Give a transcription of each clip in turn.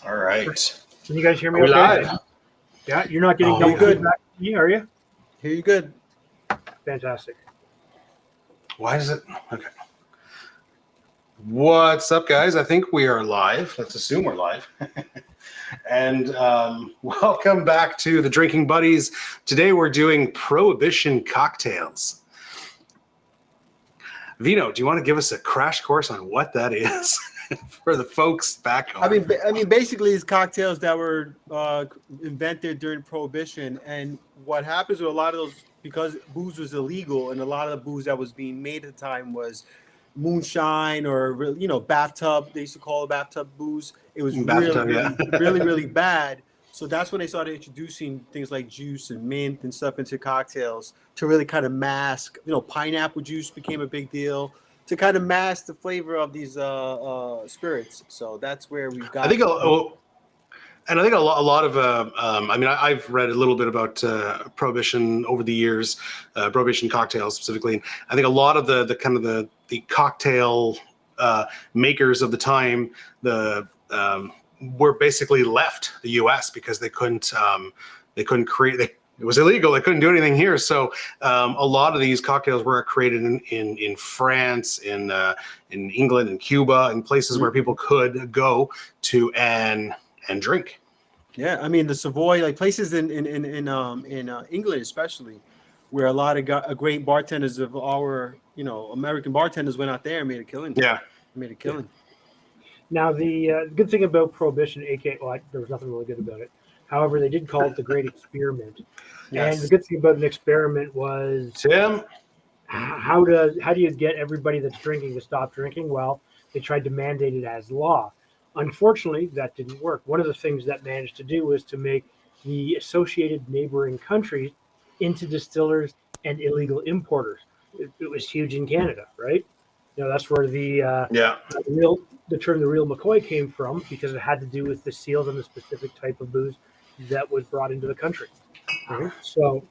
All right. Can you guys hear me? Are we okay? live? Yeah, you're not getting double good. feedback from me, are you? Hear you good. Fantastic. Why is it? Okay. What's up, guys? I think we are live. Let's assume we're live. And welcome back to the Drinking Buddies. Today we're doing Prohibition cocktails. Vino, do you want to give us a crash course on what that is for the folks back home? I mean, basically, it's cocktails that were invented during Prohibition, and what happens with a lot of those, because booze was illegal, and a lot of the booze that was being made at the time was moonshine or bathtub. They used to call it bathtub booze. It was really bad. So that's when they started introducing things like juice and mint and stuff into cocktails to really kind of mask. Pineapple juice became a big deal to kind of mask the flavor of these spirits. So that's where we've got. I think a lot of I've read a little bit about Prohibition over the years, Prohibition cocktails specifically. And I think a lot of the cocktail makers of the time, were basically left the U.S. because they couldn't create. It was illegal. They couldn't do anything here. So a lot of these cocktails were created in France, in England, and Cuba, and places where people could go to and drink. Yeah, I mean the Savoy, like places in England especially, where a lot of great bartenders of our American bartenders went out there and made a killing. Yeah, made a killing. Now, the good thing about Prohibition, there was nothing really good about it. However, they did call it the Great Experiment. Yes. And the good thing about an experiment was, Tim, how do you get everybody that's drinking to stop drinking? Well, they tried to mandate it as law. Unfortunately, that didn't work. One of the things that managed to do was to make the associated neighboring countries into distillers and illegal importers. It was huge in Canada, right? That's where the term the real McCoy came from, because it had to do with the seals on the specific type of booze that was brought into the country. Right? So,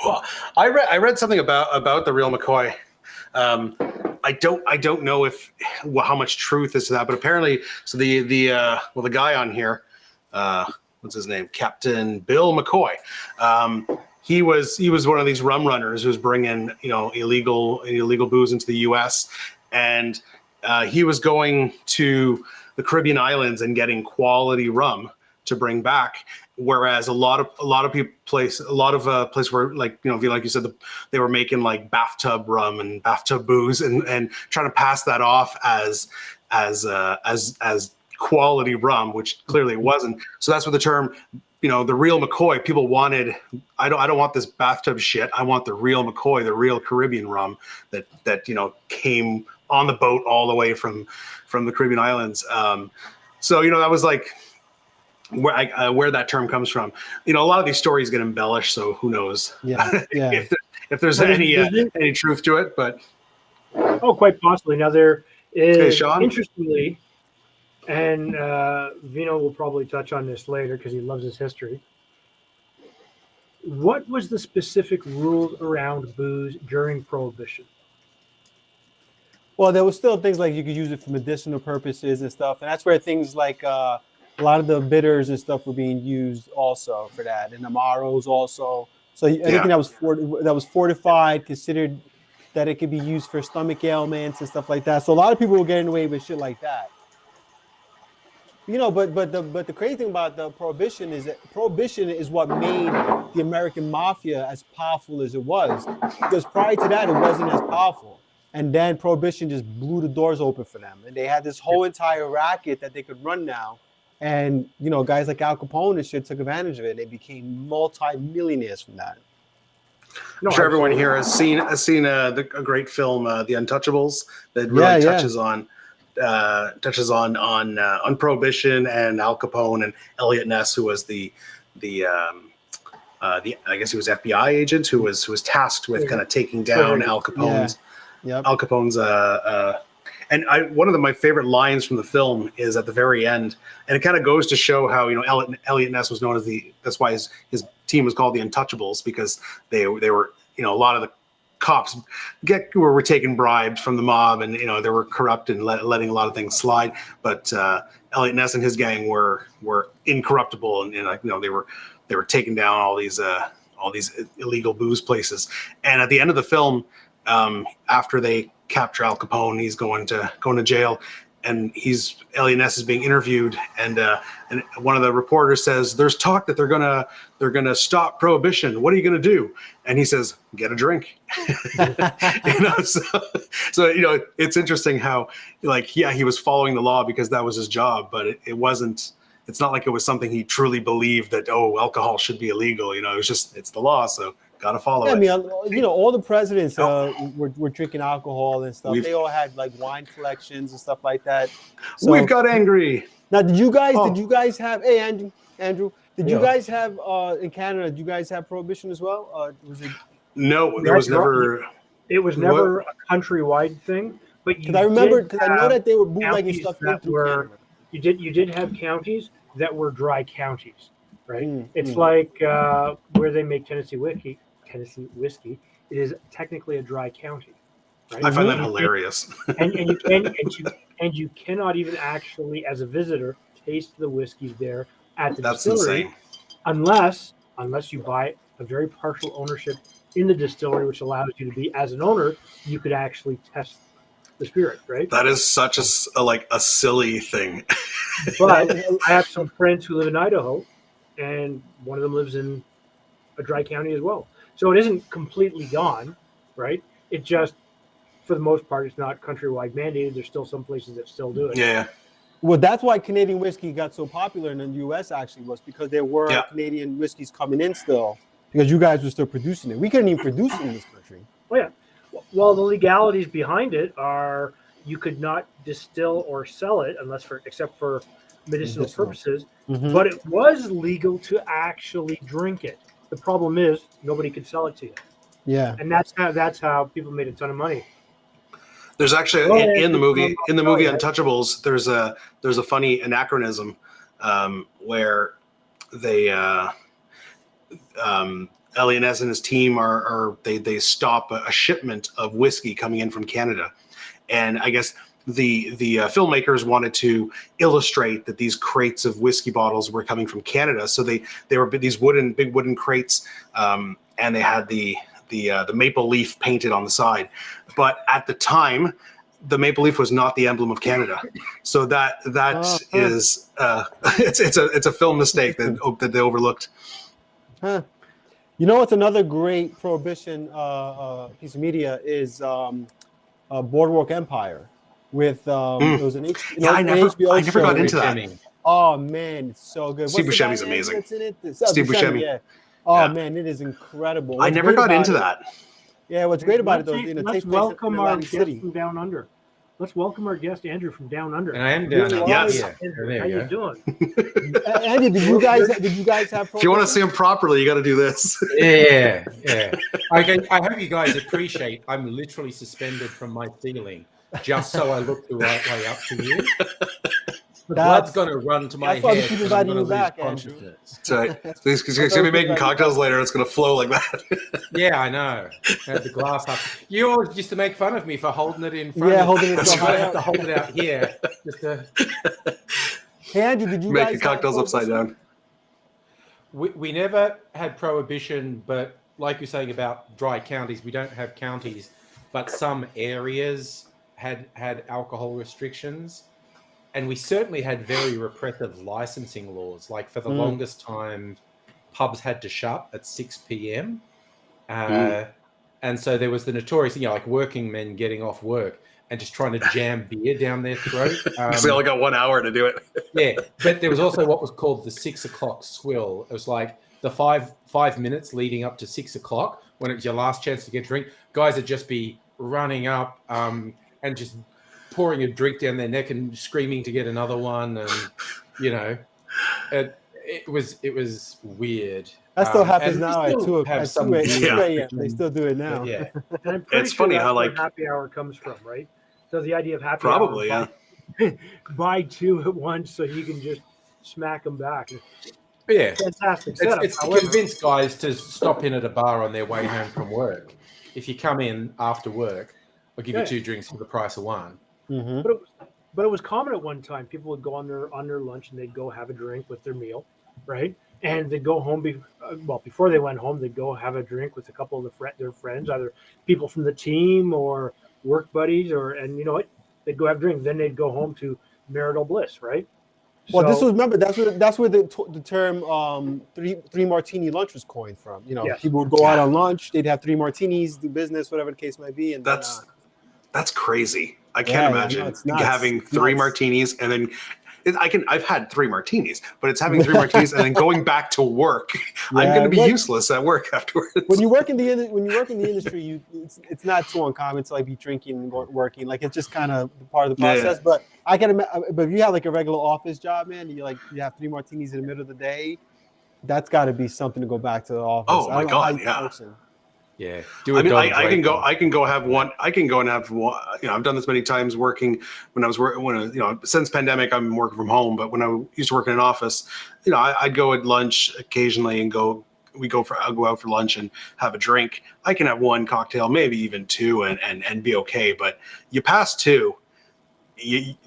well, I read something about the real McCoy. I don't know how much truth is to that, but apparently, so the guy on here, what's his name, Captain Bill McCoy. He was one of these rum runners who was bringing illegal booze into the U.S. and he was going to the Caribbean islands and getting quality rum to bring back. Whereas a lot of places where, like you said, they were making like bathtub rum and bathtub booze and trying to pass that off as quality rum, which clearly it wasn't. So that's what the term, the real McCoy, people wanted. I don't want this bathtub shit. I want the real McCoy, the real Caribbean rum that came on the boat all the way from the Caribbean islands. So that was like where that term comes from. A lot of these stories get embellished, so who knows? Yeah. if there's any truth to it, but quite possibly. Now there is, Sean? Interestingly, and Vino will probably touch on this later because he loves his history. What was the specific rules around booze during Prohibition? Well, there was still things like you could use it for medicinal purposes and stuff, and that's where things like a lot of the bitters and stuff were being used also for that, and amaros also. So anything that was fortified, considered that it could be used for stomach ailments and stuff like that. So a lot of people were getting away with shit like that. But the crazy thing about the Prohibition is that Prohibition is what made the American mafia as powerful as it was, because prior to that it wasn't as powerful. And then Prohibition just blew the doors open for them. And they had this whole entire racket that they could run now. And, guys like Al Capone and shit took advantage of it. They became multi-millionaires from that. I'm sure everyone here has seen a great film, The Untouchables, that really touches on Prohibition and Al Capone and Elliot Ness, who was the I guess he was FBI agent who was tasked with kind of taking down Al Capone's. Yep. Al Capone's one of my favorite lines from the film is at the very end, and it kind of goes to show how Elliot Ness was known as that's why his team was called the Untouchables, because they were a lot of cops were taking bribes from the mob, and they were corrupt and letting a lot of things slide. But Elliot Ness and his gang were incorruptible, and they were taking down all these illegal booze places. And at the end of the film, after they capture Al Capone, he's going to jail, and Elliot Ness is being interviewed, and one of the reporters says, "There's talk that they're gonna stop prohibition. What are you gonna do?" And he says, "Get a drink." So it's interesting how he was following the law because that was his job, but it wasn't. It's not like it was something he truly believed that alcohol should be illegal. It was just it's the law, so gotta follow it. I mean, all the presidents were drinking alcohol and stuff. They all had like wine collections and stuff like that. So, we've got angry. Now, did you guys have? Hey, Andrew, did you guys have in Canada? Did you guys have prohibition as well? Was it? No, there was never. It was never a countrywide thing, but because I remember I know that they were bootlegging stuff into Canada. You did have counties that were dry counties, right? It's like where they make Tennessee whiskey. It is technically a dry county. Right? I find that hilarious. And you cannot even actually, as a visitor, taste the whiskey there at the distillery. Insane. Unless you buy a very partial ownership in the distillery, which allows you to be, as an owner, you could actually test the spirit, right? That is such a silly thing. But I have some friends who live in Idaho, and one of them lives in a dry county as well. So it isn't completely gone, right? It just, for the most part, it's not countrywide mandated. There's still some places that still do it. Yeah. Well, that's why Canadian whiskey got so popular in the U.S. actually was because there were Canadian whiskeys coming in still because you guys were still producing it. We couldn't even produce it in this country. Oh, yeah. Well, the legalities behind it are you could not distill or sell it except for medicinal purposes, but it was legal to actually drink it. The problem is nobody could sell it to you. Yeah. And that's how people made a ton of money. There's actually in the movie Untouchables, there's a funny anachronism where they Elliot Ness and his team they stop a shipment of whiskey coming in from Canada, and I guess the filmmakers wanted to illustrate that these crates of whiskey bottles were coming from Canada, so they were these big wooden crates, and they had the maple leaf painted on the side, but at the time the maple leaf was not the emblem of Canada, so that is it's a film mistake that they overlooked. Huh. You know what's another great prohibition piece of media is Boardwalk Empire with it was an I never got into that. Oh man, it's so good. Steve Buscemi's amazing. That's in it? Steve Buscemi. Yeah. Oh man, it is incredible. I never got into that. Yeah, what's great about it though, let's welcome our guest from down under. Let's welcome our guest Andrew from down under. And I am down under. Yes. Andrew, how you doing? Andy, did you guys have? If you want to see him properly, you got to do this. Yeah. Okay, I hope you guys appreciate I'm literally suspended from my ceiling just so I look the right way up to you. The blood's going to run to my head. I'm going to lose consciousness. That's right. He's going to be making cocktails later. It's going to flow like that. Yeah, I know. Have the glass up. You always used to make fun of me for holding it in front. Yeah, holding it. So I have to hold it out here. Hey, Andrew, did you make guys the cocktails upside down? We never had prohibition, but like you're saying about dry counties, we don't have counties, but some areas had alcohol restrictions. And we certainly had very repressive licensing laws. Like for the longest time, pubs had to shut at 6 p.m. And so there was the notorious thing, like working men getting off work and just trying to jam beer down their throat. They only got 1 hour to do it. Yeah, but there was also what was called the 6 o'clock swill. It was like the five minutes leading up to 6 o'clock when it was your last chance to get a drink. Guys would just be running up and just pouring a drink down their neck and screaming to get another one, and it was weird. That still happens now at 2 a.m. They still do it now. Yeah, it's funny how where happy hour comes from, right? So the idea of happy probably hour, buy two at once so you can just smack them back. Yeah, fantastic setup. It's to convince guys to stop in at a bar on their way home from work. if you come in after work, I'll give Yeah. you 2 drinks for the price of one. Mm-hmm. But it was common at one time. People would go on their lunch and they'd go have a drink with their meal, right? And they'd go home. Before they went home, they'd go have a drink with a couple of their friends, either people from the team or work buddies, and you know what? They'd go have a drink. Then they'd go home to marital bliss, right? Well, So- this was, remember, that's where the term three martini lunch was coined from. You know, Yes. people would go out on lunch, they'd have 3 martinis, do business, whatever the case might be, and That's crazy. I can't Yeah, imagine no, it's nuts. having It's 3 nuts. martinis and then I've had 3 martinis, but it's having 3 martinis and then going back to work. I'm Yeah, going to be what- useless at work afterwards. when you work in the industry, it's not too uncommon to like be drinking and working. Like it's just kind of part of the process. Yeah. But but if you have like a regular office job, man, you have 3 martinis in the middle of the day, that's got to be something to go back to the office. Oh, my I don't know how God, you yeah. function. Yeah. I mean, I can go have one. I can go and have one. You know, I've done this many times working when I was working. Since pandemic, I'm working from home. But when I used to work in an office, you know, I'd go at lunch occasionally and I'll go out for lunch and have a drink. I can have 1 cocktail, maybe even 2, and be okay. But you pass 2,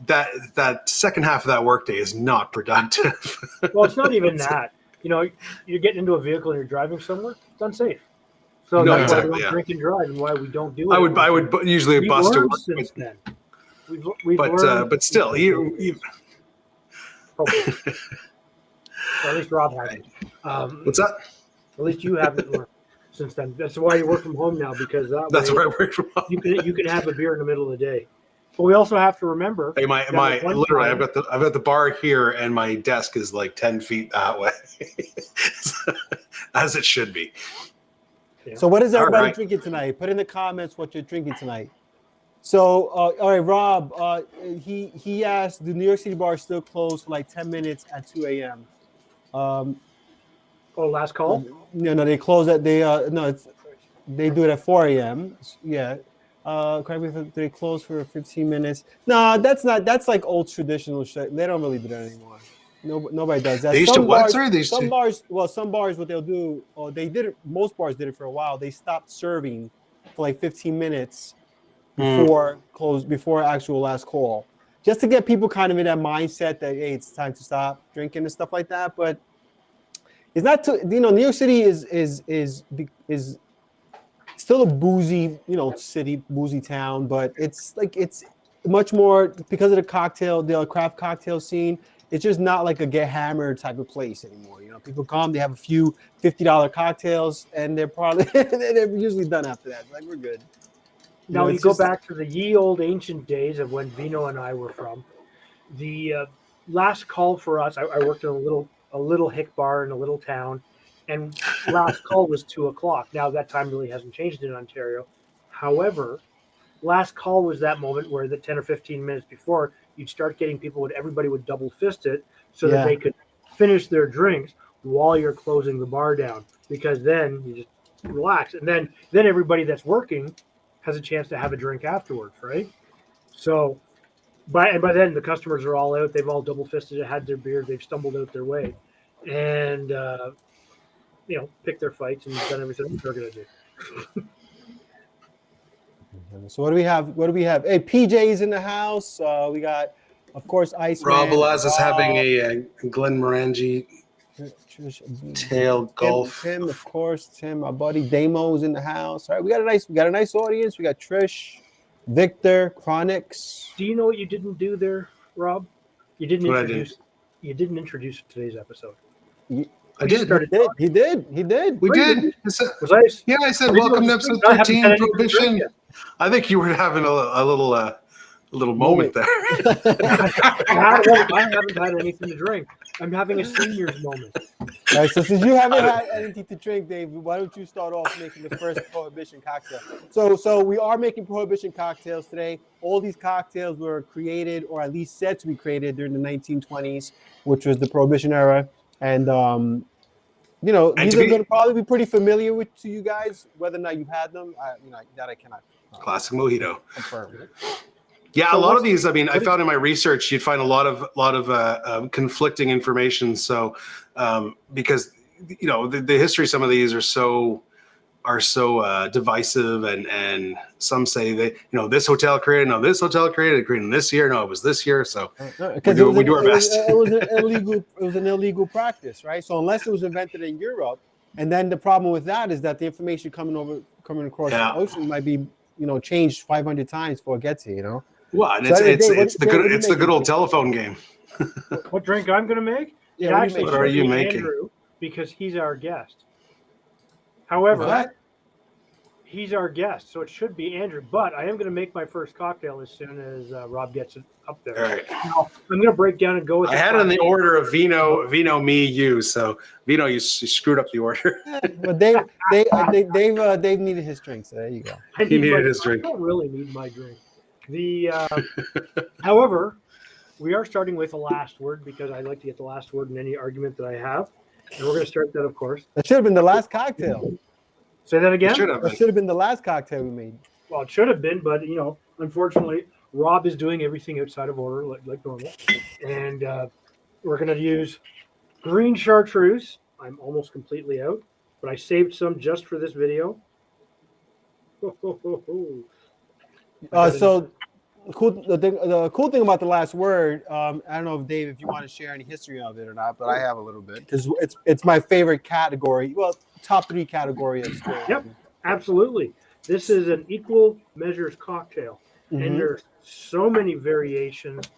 that second half of that workday is not productive. Well, it's not even that. You know, you're getting into a vehicle and you're driving somewhere. It's unsafe. So No, that's why exactly, we don't yeah. drink and drive, and why we don't do it. I would usually We've bust to learned work, since then. We've but learned still, Probably. Or at least Rob hasn't. what's that? At least you haven't learned since then. That's why you work from home now, because That's way where I work from. you can have a beer in the middle of the day. But we also have to remember. Hey, that at one literally, time- I've got the bar here, and my desk is like 10 feet that way, as it should be. So what is everybody right. drinking tonight? Put in the comments what you're drinking tonight. So, all right, Rob, he asked, do New York City bars still close for like 10 minutes at 2 a.m.? Last call? No, they close at, they do it at 4 a.m. Yeah. Correct me if they close for 15 minutes. No, that's like old traditional shit. They don't really do that anymore. Nobody does that. They used to what? Sorry, they used some to. bars, what they'll do, or they did it, most bars did it for a while. They stopped serving for like 15 minutes before actual last call, just to get people kind of in that mindset that, hey, it's time to stop drinking and stuff like that. But it's not too, New York City is still a boozy, city, boozy town, but it's much more because of the craft cocktail scene. It's just not like a get hammered type of place anymore. People come, they have a few $50 cocktails, and they're usually done after that. Like, we're good. Now, you go back to the ye old ancient days of when Vino and I were from. The last call for us, I worked in a little hick bar in a little town, and last call was 2:00. Now that time really hasn't changed in Ontario. However, last call was that moment where the 10 or 15 minutes before, you'd start getting everybody would double fist it so that they could finish their drinks while you're closing the bar down, because then you just relax, and then everybody that's working has a chance to have a drink afterwards, right? So by then the customers are all out, they've all double fisted it, had their beer, they've stumbled out their way, and picked their fights and done everything they're going to do. So what do we have? Hey, PJ's in the house. We got, of course, Iceman. Rob Velaz is having a Glen Morangi tail golf. Tim, of course, Tim, our buddy Damo's in the house. All right, we got a nice audience. We got Trish, Victor, Chronix. Do you know what you didn't do there, Rob? You didn't introduce today's episode. I did. He did. We did. Was I? Yeah, I said welcome to episode 13, Prohibition. I think you were having a little moment there. I haven't had anything to drink. I'm having a senior's moment. All right, so since you haven't had anything to drink, Dave, why don't you start off making the first Prohibition cocktail? So we are making Prohibition cocktails today. All these cocktails were created, or at least said to be created, during the 1920s, which was the Prohibition era. And these are going to probably be pretty familiar to you guys, whether or not you've had them. That I cannot Classic mojito. confirm. Yeah, So a lot of these. I mean, I found in my research, you'd find a lot of conflicting information. So, because the history of some of these are so are so divisive, and some say they, this hotel created, no, this hotel created in this year, no, it was this year. So because we do our best. It was an illegal practice, right? So unless it was invented in Europe, and then the problem with that is that the information coming across the ocean might be changed 500 times before it gets here. Well, and So, it's Dave, the good old telephone game. What drink I'm going to make? Yeah, It what actually are you should be making? Andrew, because he's our guest. However, What? he's our guest, so it should be Andrew. But I am going to make my first cocktail as soon as Rob gets it up there. All right. Now, I'm going to break down and go with. I had it in the order of Vino, me, you. So Vino, you screwed up the order. But Dave needed his drink, so there you go. He needed his drink. I don't really need my drink. However, we are starting with the last word because I like to get the last word in any argument that I have, and we're going to start that, of course. That should have been the last cocktail. Say that again. That should have been the last cocktail we made. Well, it should have been, but unfortunately, Rob is doing everything outside of order, like normal, and we're going to use green chartreuse. I'm almost completely out, but I saved some just for this video. So the cool thing about the last word, I don't know if Dave, if you want to share any history of it or not, but I have a little bit because it's my favorite category. Well, top 3 category of spirit. Yep, absolutely. This is an equal measures cocktail, and there's so many variations,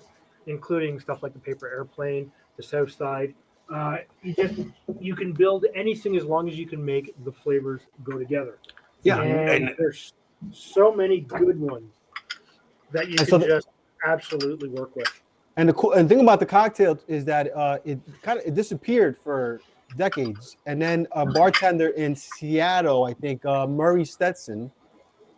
including stuff like the paper airplane, the South Side. You can build anything as long as you can make the flavors go together. Yeah, and there's so many good ones that you can just absolutely work with. And the thing about the cocktail is that it disappeared for decades, and then a bartender in Seattle, I think Murray Stetson,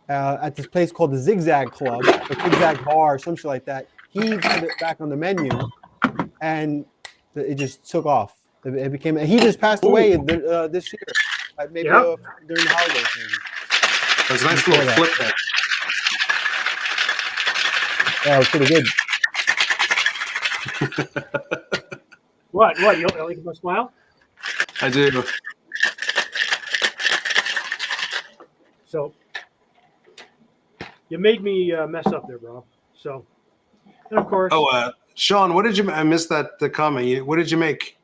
at this place called the Zigzag Club, or Zigzag Bar, or some shit like that, he put it back on the menu, and it just took off. It became. He just passed away this year, maybe during the holidays. Maybe. There's a nice little flip there. Yeah, it was pretty good. What? You like my smile? I do. So you made me mess up there, bro. So, and of course. Oh, Sean, what did you? I missed the comment. What did you make?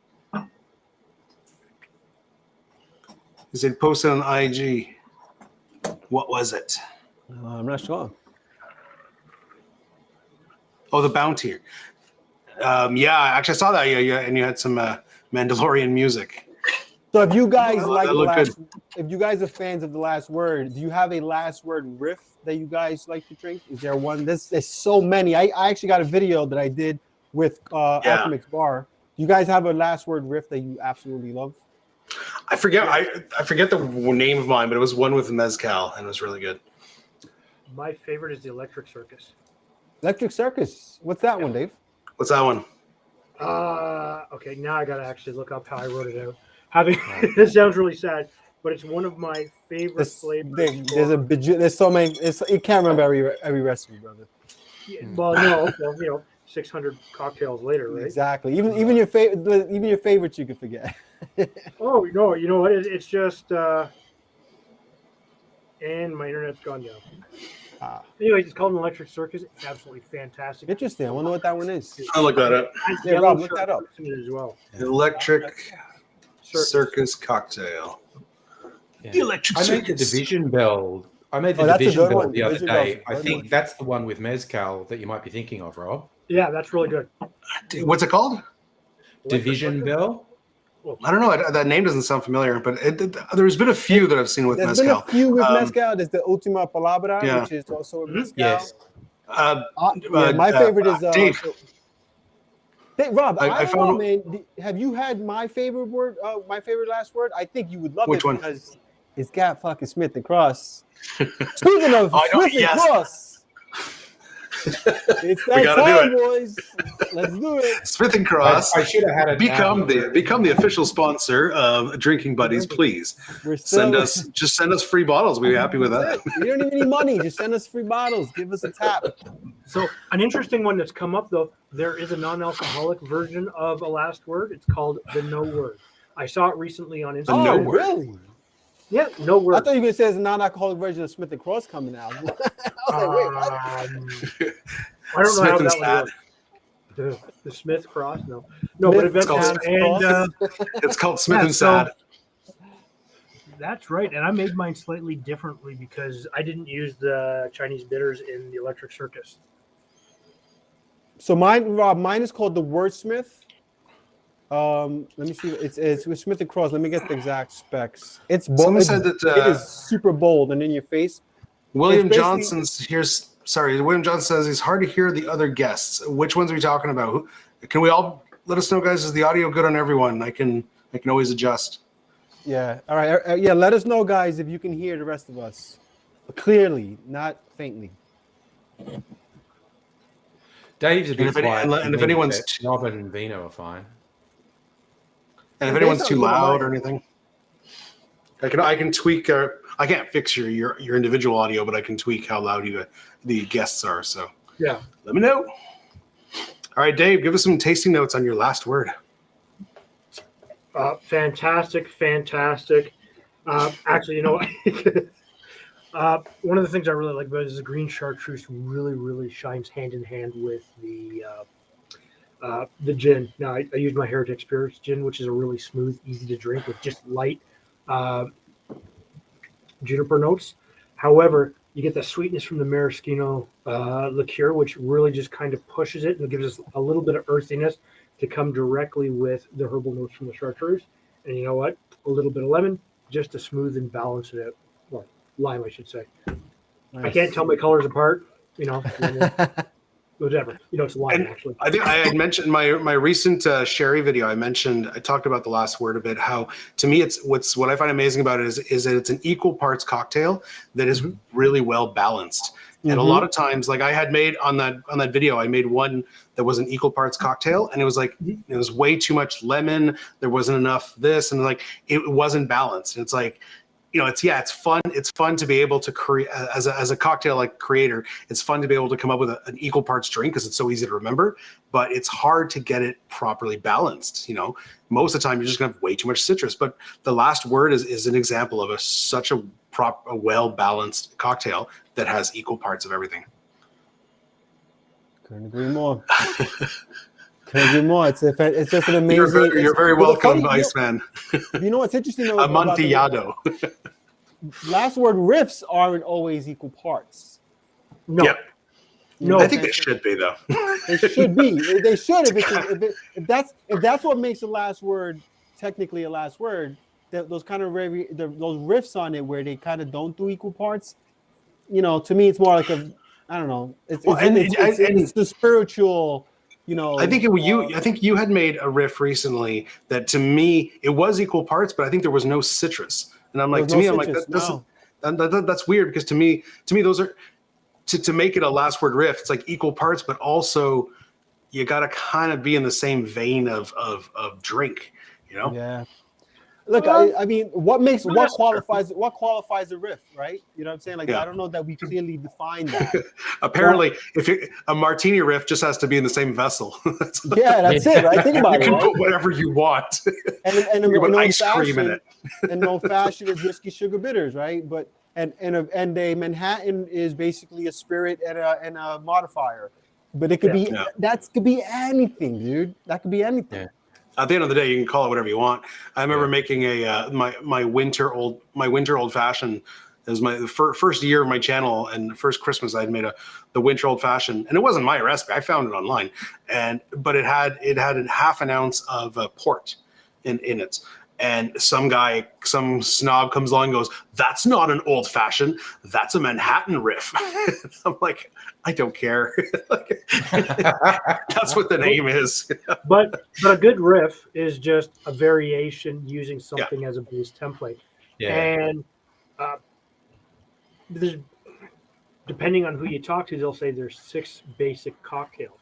He said posted on IG. What was it? I'm not sure. Oh, the bounty. Yeah, actually, I saw that. Yeah, and you had some Mandalorian music. So, if you guys good. if you guys are fans of the last word, do you have a last word riff that you guys like to drink? Is there one? There's so many. I actually got a video that I did with Alchemix Bar. Do you guys have a last word riff that you absolutely love? I forget. I forget the name of mine, but it was one with mezcal, and it was really good. My favorite is the Electric Circus. Electric Circus. What's that one, Dave? What's that one? Okay, now I gotta actually look up how I wrote it out. This sounds really sad, but it's one of my favorite flavors. There's so many. You can't remember every recipe, brother. Yeah, well, 600 cocktails later, right? Exactly. Even your favorites you could forget. Oh no, you know what? It's just and my internet's gone down. Anyways, it's called an Electric Circus. It's absolutely fantastic. Interesting. I wonder what that one is. I'll look that up. Yeah, Rob, look that up. As well. Electric Circus cocktail. Yeah. The Electric I Circus. made the Division Bell. I made the that's a Division good Bell one. the other Division day. Bell's a I good think one. that's the one with mezcal that you might be thinking of, Rob. Yeah, that's really good. What's it called? Division Bell. I don't know. That name doesn't sound familiar, but there's been a few that I've seen with There's mezcal. been a few with mezcal. There's the Ultima Palabra, Yeah. which is also a mezcal. Yes. My favorite is Dave. Rob, I don't know, found- man. Have you had my favorite word? My favorite last word? I think you would love Which it one? because it's got fucking Smith and Cross. Speaking of I know, Smith and yes. Cross, it's We that gotta do time, it. boys. Let's do it. Smith and Cross. I should have had it. Become the official sponsor of Drinking Buddies, please. We're still, Send us free bottles. We'll be happy with that. We don't even need money. Just send us free bottles. Give us a tap. So an interesting one that's come up though, there is a non-alcoholic version of a last word. It's called the No Word. I saw it recently on Instagram. No Word. Really? Yeah, no I words. thought you were going to say it's a non-alcoholic version of Smith and Cross coming out. I was like, wait, what? I don't know Smith how and that would Sad. work. The Smith Cross, no, but Smith eventually, called and It's called Smith yeah, and Sad. that's right. And I made mine slightly differently because I didn't use the Chinese bitters in the Electric Circus. So mine, Rob, mine is called the Wordsmith. Let me see. It's with Smith and Cross. Let me get the exact specs. It's bold. Someone said that It is super bold and in your face. William It's basically- Johnson's here's sorry. William Johnson says it's hard to hear the other guests. Which ones are we talking about? Can we all let us know, guys? Is the audio good on everyone? I can always adjust. Yeah. All right. Yeah. Let us know, guys, if you can hear the rest of us clearly, not faintly. Dave's a bit if any- quiet. and if anyone's- Nobbin and Vino are fine. And if Yeah, anyone's based too on what loud mine- or anything, I can tweak. I can't fix your individual audio, but I can tweak how loud the guests are. So Yeah. let me know. All right, Dave, give us some tasting notes on your last word. Fantastic. Actually, you know what? One of the things I really like about it is the green chartreuse really shines hand in hand with the gin. Now, I use my Heritage Spirits gin, which is a really smooth, easy to drink with just light juniper notes. However, you get the sweetness from the maraschino liqueur, which really just kind of pushes it and gives us a little bit of earthiness to come directly with the herbal notes from the chartreuse. And you know what? A little bit of lemon just to smooth and balance it out. Well, lime, I should say. I can't tell my colors apart, you know, whatever. You know, it's lime, And actually. I think I had mentioned my recent sherry video. I talked about the last word a bit. How to me, what I find amazing about it is that it's an equal parts cocktail that is really well balanced. And a lot of times, like I had made on that video, I made one that was an equal parts cocktail, and it was like it was way too much lemon. There wasn't enough this, and like it wasn't balanced. And it's like, you know, it's fun. It's fun to be able to create as a cocktail like creator. It's fun to be able to come up with an equal parts drink because it's so easy to remember. But it's hard to get it properly balanced. You know, most of the time you're just gonna have way too much citrus. But the last word is an example of such a well balanced cocktail that has equal parts of everything. Couldn't agree more. It's just an amazing. You're very Well, the welcome, funny- Iceman. You know what's interesting though, about the Amontillado. last word riffs aren't always equal parts. No. Yep. No. I think they should be though. They should be. They should. If that's what makes the last word technically a last word. Those kind of those riffs on it where they kind of don't do equal parts. You know, to me, it's more like I don't know. It's the spiritual. You know, I think you had made a riff recently that to me it was equal parts, but I think there was no citrus. And I'm like, to me, I'm like, that's weird because to me, those are to make it a last word riff. It's like equal parts, but also you got to kind of be in the same vein of drink. You know? Yeah. Look, I mean, what qualifies a riff, right? You know what I'm saying? Like, Yeah. I don't know that we clearly define that. Apparently, a martini riff just has to be in the same vessel. Yeah, that's it, right? Think about You it. can Right? put whatever you want. And You can put ice cream in it. And old fashioned is whiskey sugar bitters, right? But and a Manhattan is basically a spirit and a modifier. But it could be that could be anything, dude. That could be anything. Yeah. At the end of the day, you can call it whatever you want. I remember making my winter old fashioned. It was my first year of my channel, and the first Christmas I had made the winter old fashioned, and it wasn't my recipe. I found it online, but it had a half an ounce of port in it. And some snob comes along and goes, "That's not an old fashioned. That's a Manhattan riff." I'm like, I don't care. That's what the name is. But a good riff is just a variation using something as a base template. Yeah. And depending on who you talk to, they'll say there's 6 basic cocktails.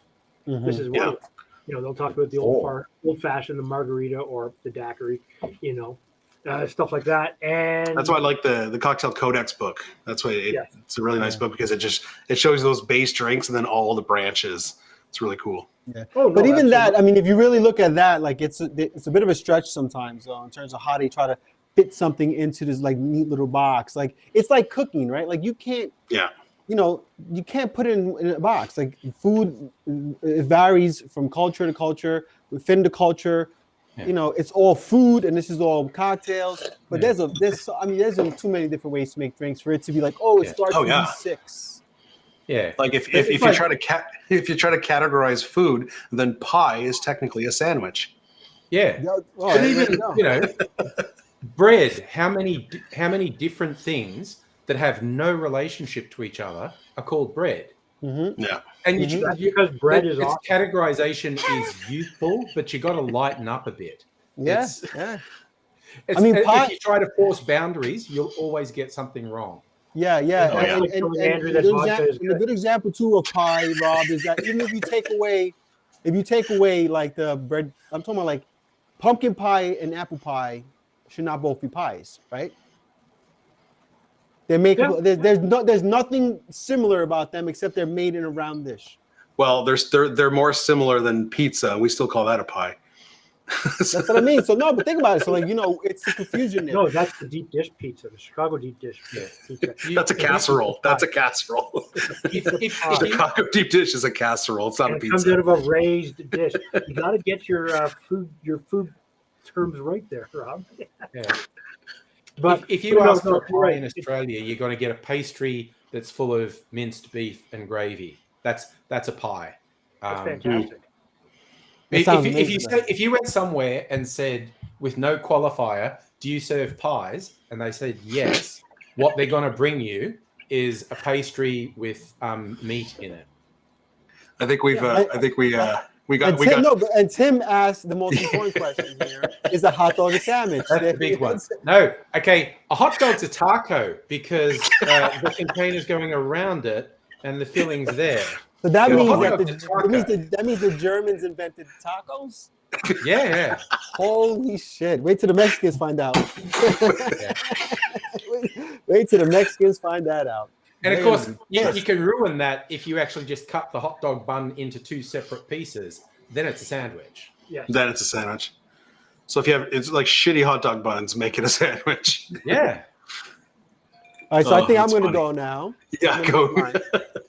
Mhm. This is one of them. You know, they'll talk about the old fashioned, the margarita, or the daiquiri. You know, stuff like that. And That's why I like the Cocktail Codex book. That's why it's a really nice book because it shows those base drinks and then all the branches. It's really cool. Yeah. Oh, no, But even absolutely. that, I mean, if you really look at that, like it's a bit of a stretch sometimes, though, in terms of how they try to fit something into this like neat little box. Like it's like cooking, right? Like you can't, you can't put it in a box. Like food, it varies from culture to culture, within the culture. Yeah. It's all food, and this is all cocktails. But there's too many different ways to make drinks for it to be like, it starts with these 6. Yeah, like if you try to categorize food, then pie is technically a sandwich. Yeah, but even bread. How many different things that have no relationship to each other are called bread? Mm-hmm. Yeah, and because bread is awesome. Categorization is useful, but you got to lighten up a bit. Yeah, pie, if you try to force boundaries, you'll always get something wrong. Yeah. And a good example too of pie, Rob, is that even if you take away like the bread, I'm talking about like pumpkin pie and apple pie should not both be pies, right? There's nothing similar about them except they're made in a round dish. Well, they're more similar than pizza. We still call that a pie. That's what I mean. So no, but think about it. So like it's the confusion there. No, that's the deep dish pizza, the Chicago deep dish pizza. That's a casserole. That's a casserole. Chicago deep dish is a casserole. It's not a pizza. It comes out of a raised dish. You got to get your food terms right there, Rob. Yeah. But if you ask for a pie in Australia, you're going to get a pastry that's full of minced beef and gravy. That's a pie. That's fantastic. If you went somewhere and said with no qualifier, do you serve pies? And they said yes. What they're going to bring you is a pastry with meat in it. I think we got. And Tim asked the most important question here: is a hot dog a sandwich? That's the big one. No, okay, a hot dog's a taco because the container's going around it and the filling's there. So that means the Germans invented tacos. Yeah. Holy shit! Wait till the Mexicans find out. Wait till the Mexicans find that out. And of course, you can ruin that if you actually just cut the hot dog bun into 2 separate pieces. Then it's a sandwich. Yes. Then it's a sandwich. So it's like shitty hot dog buns, make it a sandwich. Yeah. All right, so I think I'm going to go now. Yeah, go.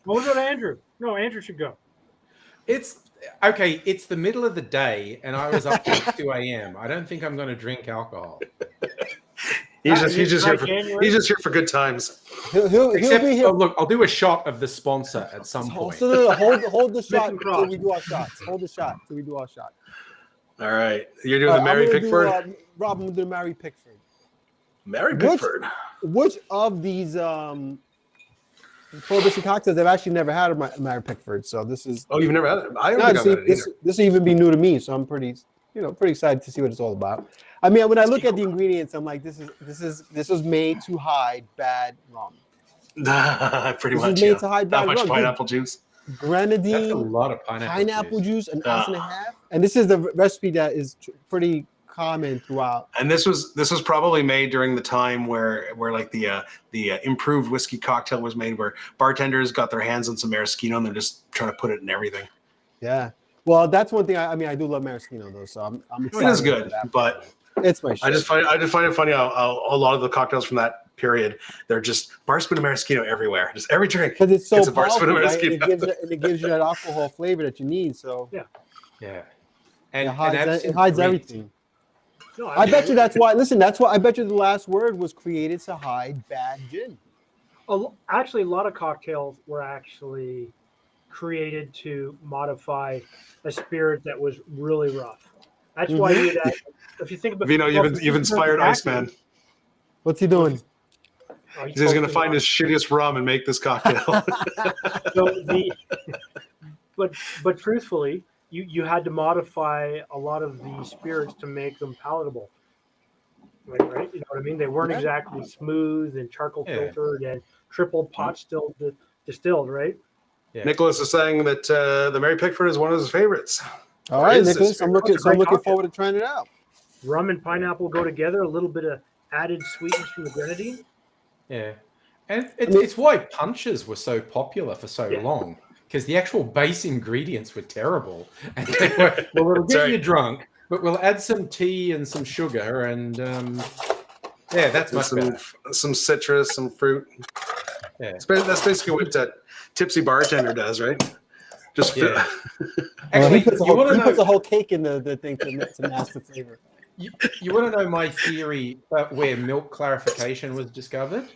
We'll go to Andrew. No, Andrew should go. It's okay. It's the middle of the day, and I was up till 2 a.m. I don't think I'm going to drink alcohol. He's just here for good times. He'll be here. Look, I'll do a shot of the sponsor at some point. So hold the shot until we do our shots. Hold the shot until we do our shot. All right, you're doing the Mary Pickford. Rob, I'm gonna do Mary Pickford. Mary Pickford. Which of these Prohibition cocktails I've actually never had a Mary Pickford? So this is. Oh, you've never had it? I don't think I've had it either. This will even be new to me, so I'm pretty excited to see what it's all about. I mean, when I look at the ingredients, I'm like, this is made to hide bad rum. Pretty this much. Is made to hide bad That much rum. pineapple juice. Grenadine. That's a lot of pineapple juice, an ounce and a half. And this is the recipe that is pretty common throughout. And this was probably made during the time where like the improved whiskey cocktail was made, where bartenders got their hands on some maraschino and they're just trying to put it in everything. Yeah. Well, that's one thing. I mean, I do love maraschino though, so I'm excited. It is good, but it's my shit. I just find it funny how a lot of the cocktails from that period, they're just bar spoon of maraschino everywhere. Just every drink. Because it's so powerful, right? It gives you that alcohol flavor that you need. So yeah. And it hides everything. No, I bet you that's why. Listen, that's why I bet you the last word was created to hide bad gin. Actually, a lot of cocktails were actually created to modify a spirit that was really rough. That's why if you think about Vino, you've inspired Iceman. What's he doing? He's going to find his shittiest rum and make this cocktail. But truthfully, you had to modify a lot of the spirits to make them palatable. Right? You know what I mean? They weren't exactly smooth and charcoal filtered and triple pot still distilled, right? Yeah. Nicholas is saying that the Mary Pickford is one of his favorites. All right, Nicholas, I'm looking forward to trying it out. Rum and pineapple go together. A little bit of added sweetness from the grenadine. Yeah, and it's why punches were so popular for so long, because the actual base ingredients were terrible, and they were we'll get you drunk, but we'll add some tea and some sugar, and Yeah, that's and much better. some citrus, some fruit. Yeah. That's basically what that tipsy bartender does, right? Just Yeah. Well, Actually, he puts you want to he puts know? a whole cake in the thing to mask the flavor. You want to know my theory about where milk clarification was discovered?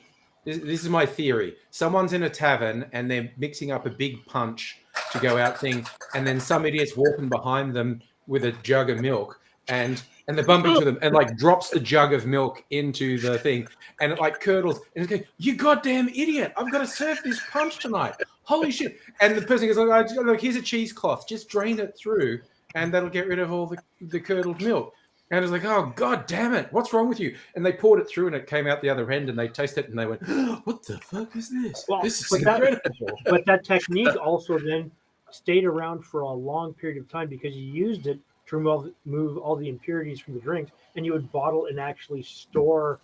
This is my theory. Someone's in a tavern and they're mixing up a big punch to go out thing, and then some idiot's walking behind them with a jug of milk, and they bump into them and like drops the jug of milk into the thing, and it like curdles, and it's going, "You goddamn idiot! I've got to serve this punch tonight. Holy shit!" And the person goes, "Look, here's a cheesecloth. Just drain it through, and that'll get rid of all the curdled milk." And I was like, "Oh, God damn it. What's wrong with you?" And they poured it through and it came out the other end and they tasted it and they went, "What the fuck is this? Well, This is but incredible." But that technique also then stayed around for a long period of time because you used it to remove all the impurities from the drinks, and you would bottle and actually store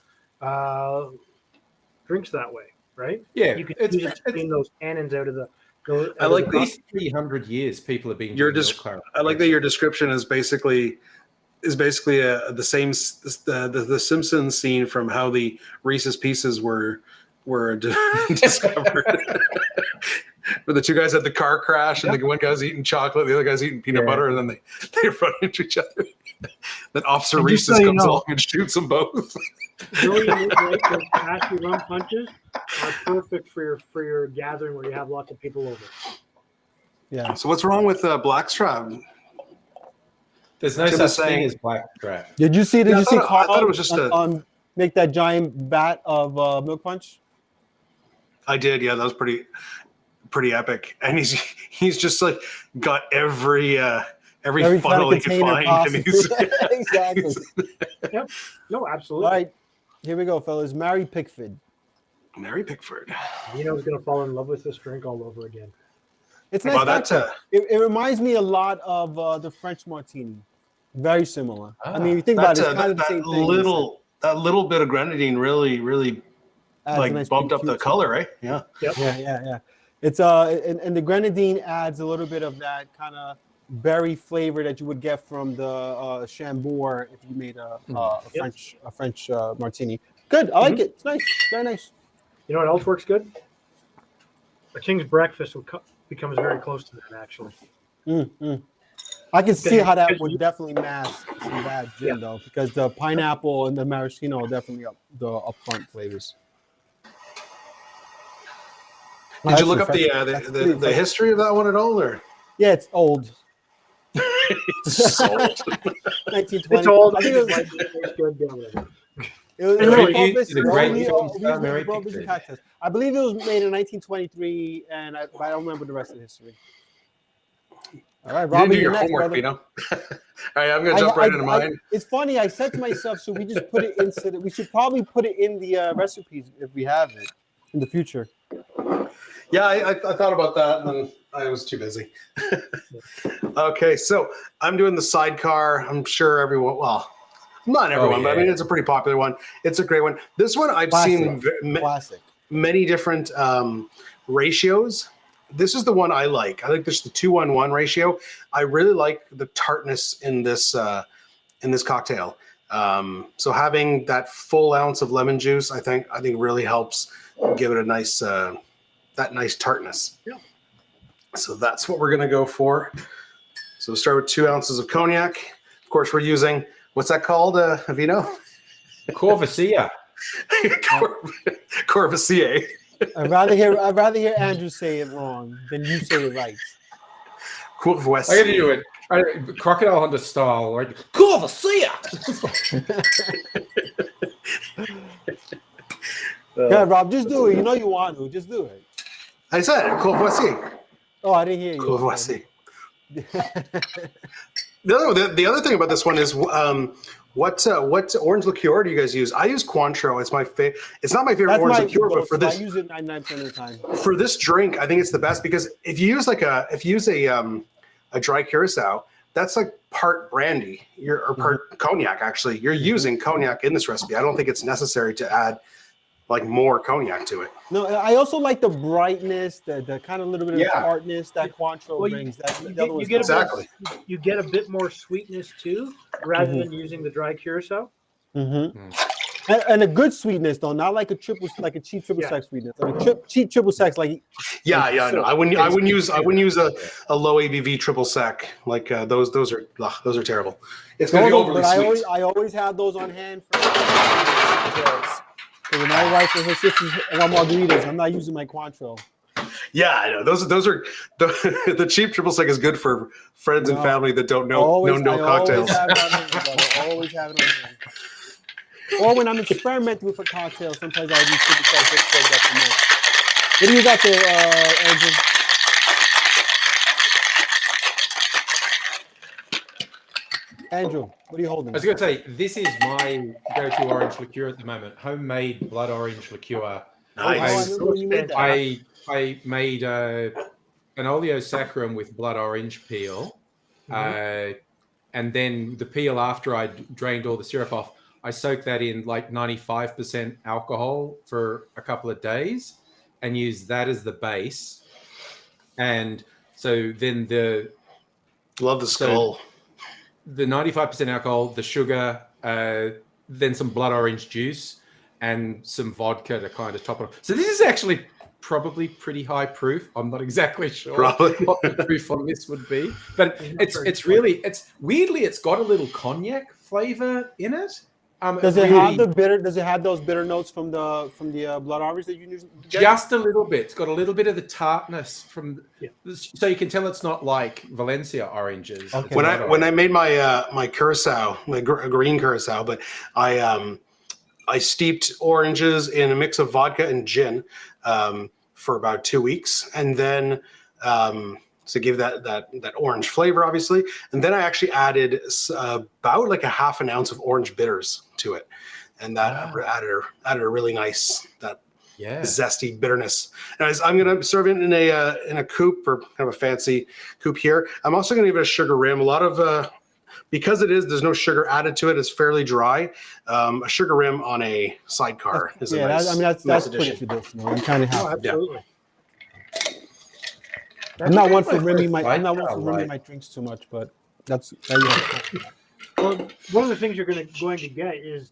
drinks that way, right? Yeah, You could it's use it to clean those tannins out of the. I like at least 300 years people have been doing milk clarification. I like that your description is basically the same the Simpsons scene from how the Reese's Pieces were discovered. Where the two guys had the car crash and the one guy's eating chocolate, the other guy's eating peanut butter, and then they run into each other. Then Officer Reese's comes along and shoots them both. Those cashew rum punches are perfect for your gathering where you have lots of people over. Yeah. So what's wrong with Blackstrap? There's no Tim was such thing saying- as blackstrap. Did you see? I thought Carl it was just make that giant bat of milk punch? I did, yeah. That was pretty epic. And he's just like got every funnel he can find. And he's, Exactly. Yep. No, absolutely. All right, here we go, fellas. Mary Pickford. Mary Pickford. Vino's going to fall in love with this drink all over again. It's nice. Well, that's it reminds me a lot of the French Martini. Very similar. I mean, you think about it, it's kind of the same thing. That little bit of grenadine really Adds like a nice bumped pink up the hue. color, right? Yeah. Yep. Yeah. It's and the grenadine adds a little bit of that kind of berry flavor that you would get from the Chambord if you made a French martini. Good, I like it. It's nice, very nice. You know what else works good? A King's Breakfast becomes very close to that, actually. I can see how that would definitely mask some bad gin though, because the pineapple and the maraschino are definitely the upfront flavors. Did you look up the history of that one at all, or? Yeah, it's old. It's old. 1920. It's old. I think it was like it was Really, it's a great film about Mary Prohibition Pickford. Cocktails. I believe it was made in 1923, but I don't remember the rest of the history. All right, You Robbie, didn't do you're your next, homework, brother. you know. All right, I'm gonna jump right into mine. It's funny. I said to myself, should we just put it into? We should probably put it in the recipes if we have it in the future. Yeah, I thought about that, and then I was too busy. Okay, so I'm doing the sidecar. I'm sure everyone, well, not everyone, but I mean, it's a pretty popular one. It's a great one. This one I've seen Classic. many different ratios. This is the one I like. I think this is the 2-1-1 ratio. I really like the tartness in this cocktail. So having that full ounce of lemon juice, I think really helps give it a nice that nice tartness. Yeah. So that's what we're gonna go for. So we'll start with 2 ounces of cognac. Of course, we're using, what's that called, Vino? Corvasia. Courvoisier. I'd rather hear Andrew say it wrong than you say it right. Courvoisier. I gotta do it. Crocodile Hunter style, like Corvasia. Yeah, Rob, just do it. You know you want to. Just do it. I said it, Courvoisier. Oh, I didn't hear you. Courvoisier. The other thing about this one is what orange liqueur do you guys use? I use Cointreau. It's my favorite. It's not my favorite orange liqueur, but for this, I use it 99% of the time. For this drink, I think it's the best because if you use a dry curacao, that's like part brandy, or part cognac. Actually, you're using cognac in this recipe. I don't think it's necessary to add like more cognac to it. No, I also like the brightness, the kind of little bit of tartness that Cointreau brings. You get a bit more sweetness too, rather than using the dry curacao. Mm-hmm. And a good sweetness though, not like a cheap triple sec sweetness. Like cheap triple secs, like No, I wouldn't use a low ABV triple sec like those are terrible. It's gonna be overly sweet. I always have those on hand for cocktails. So when my wife and her sisters want margaritas, I'm not using my Cointreau. Yeah, I know. Those are the cheap triple sec is good for friends and family that don't know cocktails. Always have it on hand. Or when I'm experimenting with a cocktail, sometimes I'll use triple sec just for that promote. What do you got there, Andrew? What are you holding? I was going to say, this is my go-to orange liqueur at the moment. Homemade blood orange liqueur. Nice. I made an oleo saccharum with blood orange peel. And then the peel, after I drained all the syrup off, I soaked that in like 95% alcohol for a couple of days and used that as the base. And so then Love the skull. The 95% alcohol, the sugar, then some blood orange juice and some vodka to kind of top it off. So this is actually probably pretty high proof. I'm not exactly sure what the proof on this would be, but it's weirdly, it's got a little cognac flavor in it. Does it have the bitter? Does it have those bitter notes from the blood orange that you use? Just a little bit. It's got a little bit of the tartness so you can tell it's not like Valencia oranges. Okay. When I made my my curacao, my green curacao, but I steeped oranges in a mix of vodka and gin for about 2 weeks, and then to give that orange flavor, obviously. And then I actually added about like a half an ounce of orange bitters to it, and that added a really nice zesty bitterness. And I'm gonna serve it in a coupe, or kind of a fancy coupe here. I'm also gonna give it a sugar rim. A lot of because there's no sugar added to it. It's fairly dry. A sugar rim on a sidecar is a nice. That's pretty traditional. I'm kind of happy. Absolutely. I'm not one for rimming my drinks too much, but that's. Well, one of the things you're going to get is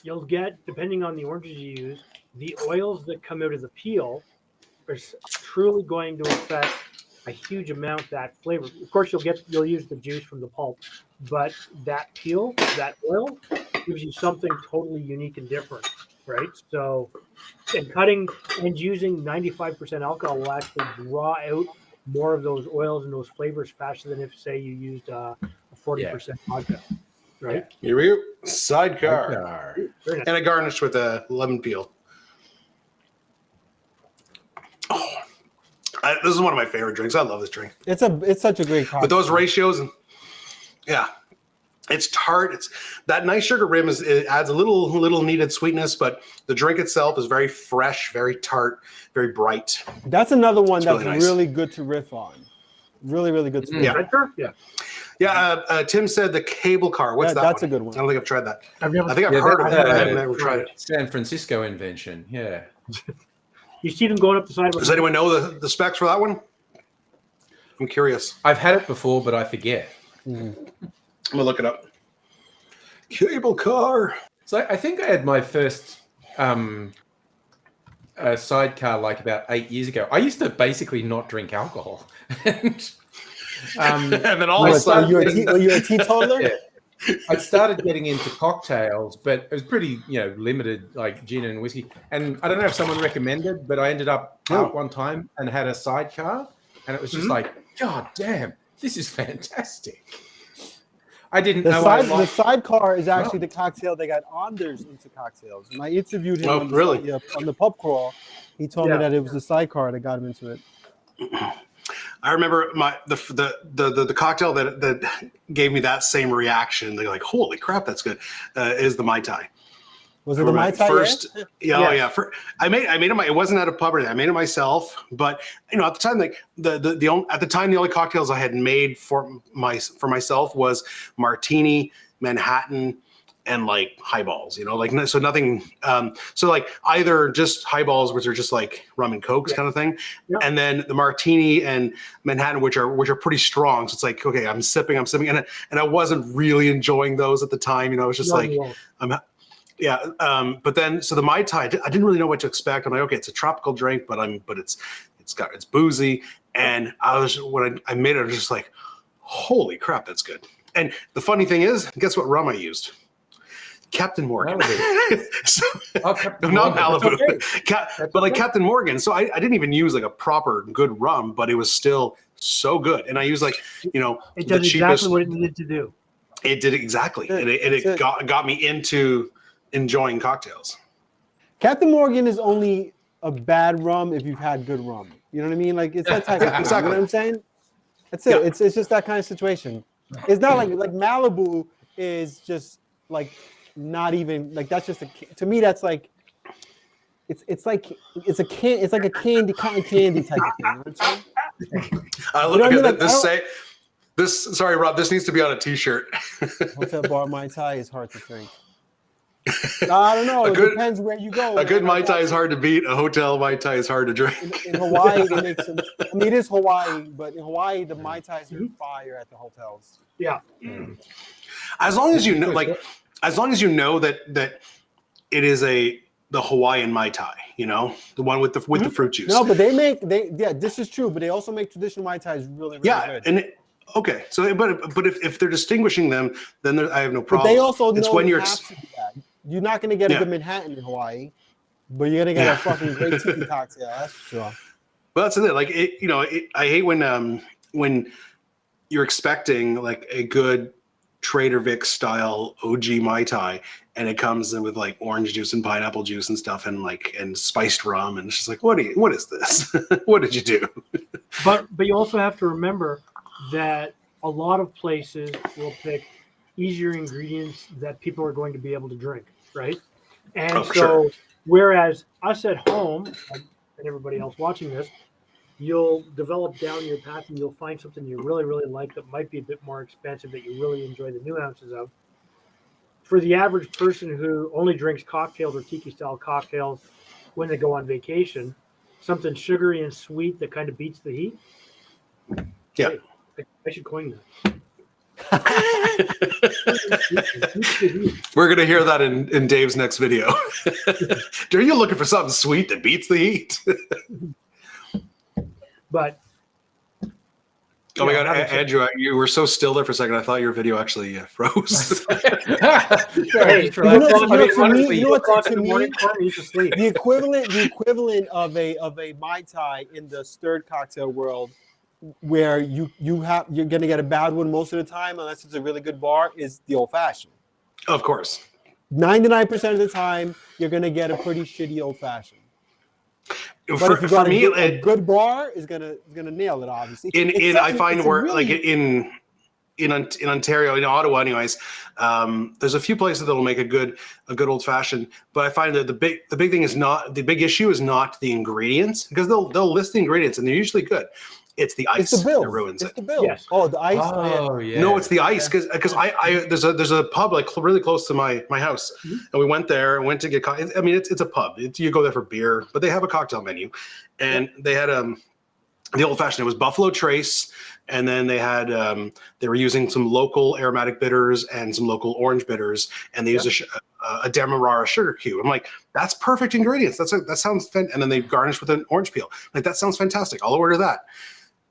you'll get, depending on the oranges you use, the oils that come out of the peel are truly going to affect a huge amount that flavor. Of course, you'll use the juice from the pulp, but that peel, that oil, gives you something totally unique and different, right? So, and using 95% alcohol will actually draw out more of those oils and those flavors faster than if, say, you used a 40% vodka, right? Here we go. Sidecar. And I garnished with a lemon peel. Oh, this is one of my favorite drinks. I love this drink. It's such a great cocktail. But those ratios, it's tart. It's that nice sugar rim it adds a little needed sweetness, but the drink itself is very fresh, very tart, very bright. That's another one that's really nice. Really good to riff on. Really, really good to riff on. Yeah. Tim said the cable car. What's that? That's one? a good one. I don't think I've tried that. I think I've heard of it. I've never tried it. San Francisco invention. Yeah. You see them going up the side. Does anyone know the specs for that one? I'm curious. I've had it before, but I forget. I'm gonna look it up. Cable car. So I think I had my first sidecar like about 8 years ago. I used to basically not drink alcohol, and then all of a sudden, were you a teetotaler? Yeah. I started getting into cocktails, but it was pretty, limited, like gin and whiskey. And I don't know if someone recommended, but I ended up out one time and had a sidecar, and it was just like, God damn, this is fantastic. I didn't know. The sidecar is actually the cocktail that got Anders into cocktails. When I interviewed him on the pub crawl, he told me that it was the sidecar that got him into it. I remember the cocktail that gave me that same reaction. They're like, "Holy crap, that's good!" Is the Mai Tai. Was it the Mai Tai? First, I made it. It wasn't at a pub or anything. I made it myself. But at the time, like the only cocktails I had made for myself was martini, Manhattan, and like highballs. So nothing. So like either just highballs, which are just like rum and cokes kind of thing, and then the martini and Manhattan, which are pretty strong. So it's like, okay, I'm sipping, and I wasn't really enjoying those at the time. It was just Yeah, but then so the Mai Tai, I didn't really know what to expect. I'm like, okay, it's a tropical drink, but it's boozy. And when I made it, I was just like, holy crap, that's good. And the funny thing is, guess what rum I used? Captain Morgan. So, Captain not Morgan. Malibu, but like Captain Morgan. So I didn't even use like a proper good rum, but it was still so good. And I used like, you know, It the does cheapest. exactly what it needed to do. It did exactly, Good. and it got me into enjoying cocktails. Captain Morgan is only a bad rum if you've had good rum. You know what I mean? Like it's that type of thing. Exactly. You know what I'm saying? That's it. Yeah. It's just that kind of situation. It's not like Malibu is just like not even like that's just to me that's like it's like a candy cotton candy type of thing. You know what I'm saying? Look know what I mean? at Like, this. Sorry, Rob. This needs to be on a T-shirt. Hotel bar Mai Tai is hard to drink. I don't know. It depends where you go. A good Mai Tai is hard to beat. A hotel Mai Tai is hard to drink. In Hawaii, they make some. I mean, it is Hawaii, but in Hawaii, the Mai Tais are fire at the hotels. Yeah. As long as you know, that it is the Hawaiian Mai Tai, you know, the one with the fruit juice. No, but this is true, but they also make traditional Mai Tais really good. And okay, so but if they're distinguishing them, then I have no But problem. they also it's know when you you're have to do that. You're not going to get a good Manhattan in Hawaii, but you're going to get a fucking great tiki cocktail. That's for sure. But that's it. Like I hate when you're expecting like a good Trader Vic's style OG Mai Tai, and it comes in with like orange juice and pineapple juice and stuff, and spiced rum, and it's just like, what is this? What did you do? But you also have to remember that a lot of places will pick easier ingredients that people are going to be able to drink, right? And so, whereas us at home and everybody else watching this, you'll develop down your path and you'll find something you really, really like that might be a bit more expensive that you really enjoy the nuances of. For the average person who only drinks cocktails or tiki-style cocktails when they go on vacation, something sugary and sweet that kind of beats the heat. Yeah. Hey, I should coin that. We're gonna hear that in Dave's next video. Are you looking for something sweet that beats the heat? But oh my God, Andrew, you were so still there for a second. I thought your video actually froze. hey, the equivalent of a Mai Tai in the stirred cocktail world, where you're gonna get a bad one most of the time, unless it's a really good bar, is the old fashioned. Of course. 99% of the time, you're gonna get a pretty shitty old fashioned. But if you got a good bar, is gonna nail it. Obviously, I find where really, like in Ontario, in Ottawa, anyways, there's a few places that will make a good old fashioned. But I find that the big thing is not the big issue is not the ingredients, because they'll list the ingredients and they're usually good. It's the ice that ruins it. It's the bill. Yes. Oh, the ice. Oh, yeah. No, it's the ice, because there's a pub like really close to my house, and we went there and went to get coffee. I mean, it's a pub. You go there for beer, but they have a cocktail menu, and they had the old fashioned. It was Buffalo Trace, and then they had they were using some local aromatic bitters and some local orange bitters, and they used a Demerara sugar cube. I'm like, that's perfect ingredients. That sounds fantastic. And then they garnished with an orange peel. Like, that sounds fantastic. I'll order that.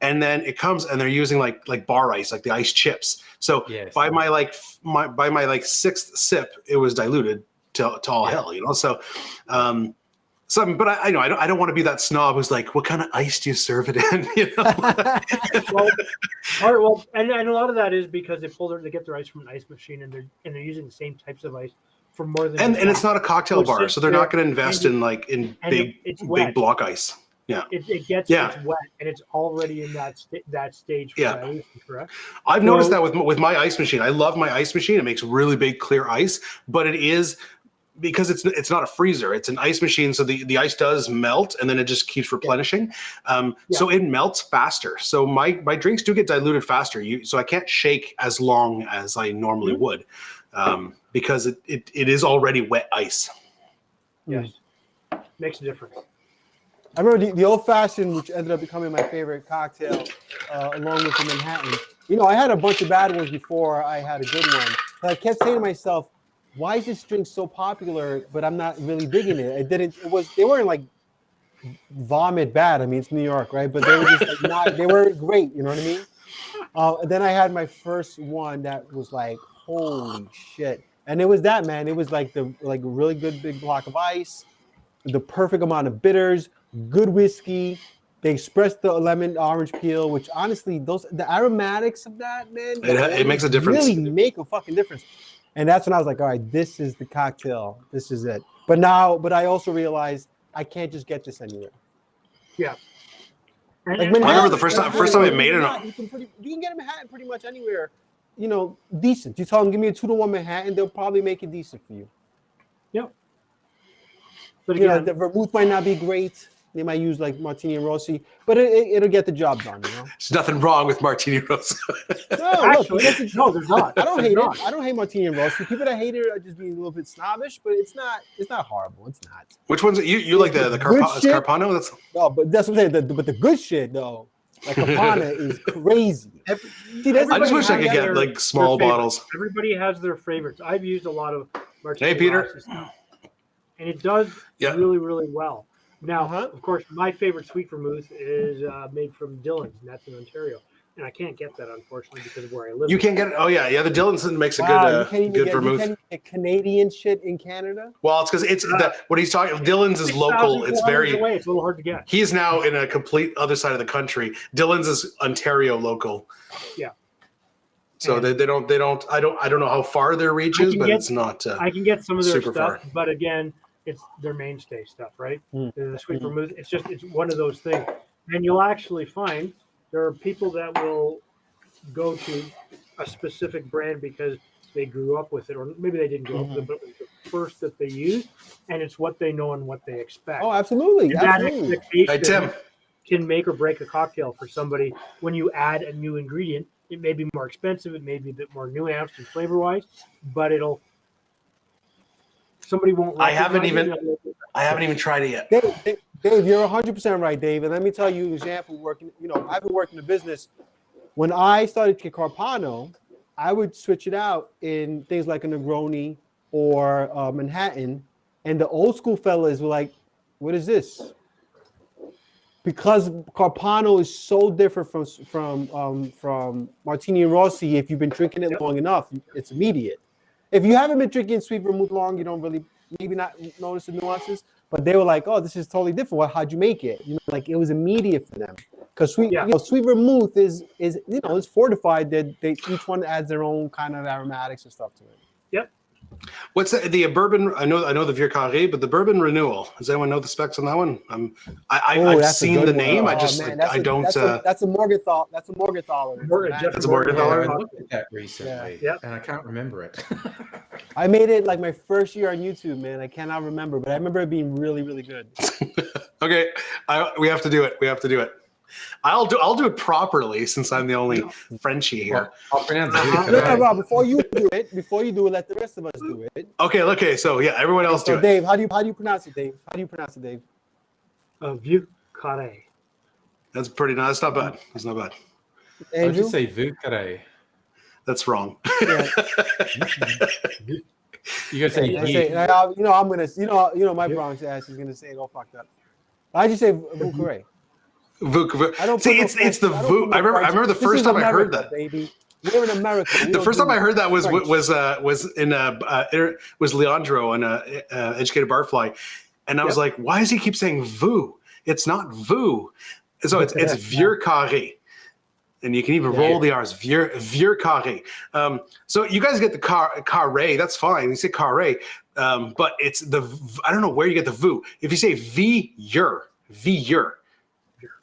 And then it comes, and they're using like bar ice, like the ice chips. So by my sixth sip, it was diluted to all hell, you know. So, but I know I don't want to be that snob who's like, what kind of ice do you serve it in? You know. and a lot of that is because they get their ice from an ice machine, and they're using the same types of ice for more than. And it's not a cocktail bar, so they're not going to invest in big block ice. Yeah, it gets it's wet, and it's already in that stage for dilution, correct? I've noticed that with my ice machine. I love my ice machine. It makes really big clear ice, but it is because it's not a freezer. It's an ice machine, so the ice does melt, and then it just keeps replenishing. So it melts faster. So my drinks do get diluted faster. So I can't shake as long as I normally would, because it is already wet ice. Yes, makes a difference. I remember the old fashioned, which ended up becoming my favorite cocktail, along with the Manhattan. You know, I had a bunch of bad ones before I had a good one. But I kept saying to myself, why is this drink so popular, but I'm not really digging it? They weren't like vomit bad. I mean, it's New York, right? But they were just like they were great. You know what I mean? And then I had my first one that was like, holy shit. And it was that, man. It was like a really good big block of ice, the perfect amount of bitters, good whiskey. They expressed the lemon orange peel, which honestly, the aromatics of that, man, It makes a difference. Really make a fucking difference. And that's when I was like, all right, this is the cocktail. This is it. But I also realized I can't just get this anywhere. Yeah. Like I remember the first time I made it. You can get a Manhattan pretty much anywhere, decent. You tell them, give me a 2-to-1 Manhattan, they'll probably make it decent for you. Yep. But again, the vermouth might not be great. They might use like Martini and Rossi, but it'll get the job done. There's nothing wrong with Martini Rossi. No, actually, no, there's not. I don't hate it. I don't hate Martini and Rossi. People that hate it are just being a little bit snobbish, but it's not horrible. It's not. Which one's you like the Carpano? That's no, but that's what I'm saying. But the good shit though, like Carpana is crazy. I just wish I could get like small bottles. Everybody has their favorites. I've used a lot of Martini Hey, Peter. Rossi stuff, and it does really, really well. Now, of course, my favorite sweet vermouth is made from Dillon's, and that's in Ontario. And I can't get that, unfortunately, because of where I live. You can't get it? Oh, yeah. The Dillon's makes a good vermouth. You can't get Canadian shit in Canada? Well, it's because what he's talking. Dillon's is local. It's very. Away. It's a little hard to get. He's now in a complete other side of the country. Dillon's is Ontario local. Yeah. So they don't. I don't know how far their reach is, but it's not. I can get some of their super stuff, far. but again, it's their mainstay stuff, right? The sweet vermouth. It's one of those things, and you'll actually find there are people that will go to a specific brand because they grew up with it, or maybe they didn't grow up with it, but it was the first that they used, and it's what they know and what they expect. Oh, absolutely. And that expectation Hey, Tim. can make or break a cocktail for somebody. When you add a new ingredient, it may be more expensive, it may be a bit more nuanced and flavor-wise, but somebody won't. I haven't even tried it yet. Dave, you're 100% right, Dave. And let me tell you an example working. I've been working the business. When I started Carpano, I would switch it out in things like a Negroni or Manhattan, and the old school fellas were like, "What is this?" Because Carpano is so different from Martini and Rossi. If you've been drinking it long enough, it's immediate. If you haven't been drinking sweet vermouth long, you don't really maybe not notice the nuances. But they were like, "Oh, this is totally different. Well, how'd you make it?" Like it was immediate for them because sweet vermouth is it's fortified. That each one adds their own kind of aromatics and stuff to it. Yep. What's the bourbon? I know the Vieux Carré, but the bourbon renewal. Does anyone know the specs on that one? I've seen the name. I don't. That's a Morgenthau. That's a Morgenthaler. That's a Morgenthaler. I looked at that recently, and I can't remember it. I made it like my first year on YouTube, man. I cannot remember, but I remember it being really, really good. Okay, we have to do it. I'll do it properly since I'm the only Frenchie here. I'll pronounce No, Rob, before you do it, let the rest of us do it. Okay. So yeah, everyone else do it. Dave, how do you pronounce it, Dave? Vieux Carré. That's pretty nice. That's not bad. That's not bad. I would just say Vieux Carré. That's wrong. Yeah. You gotta say I'm gonna my Bronx ass is gonna say it all fucked up. I just say Vieux Carré. I don't see. It's the Vu. I remember the first time I heard that. Baby, we're in America. The first time I heard that was Leandro on Educated Barfly, and I was like, why does he keep saying Vu? It's not Vu. So it's Vieux Carré, and you can even roll the R's. Vieux Carré. So you guys get the Carré. That's fine. You say Carré, but it's I don't know where you get the Vu. If you say Vieux.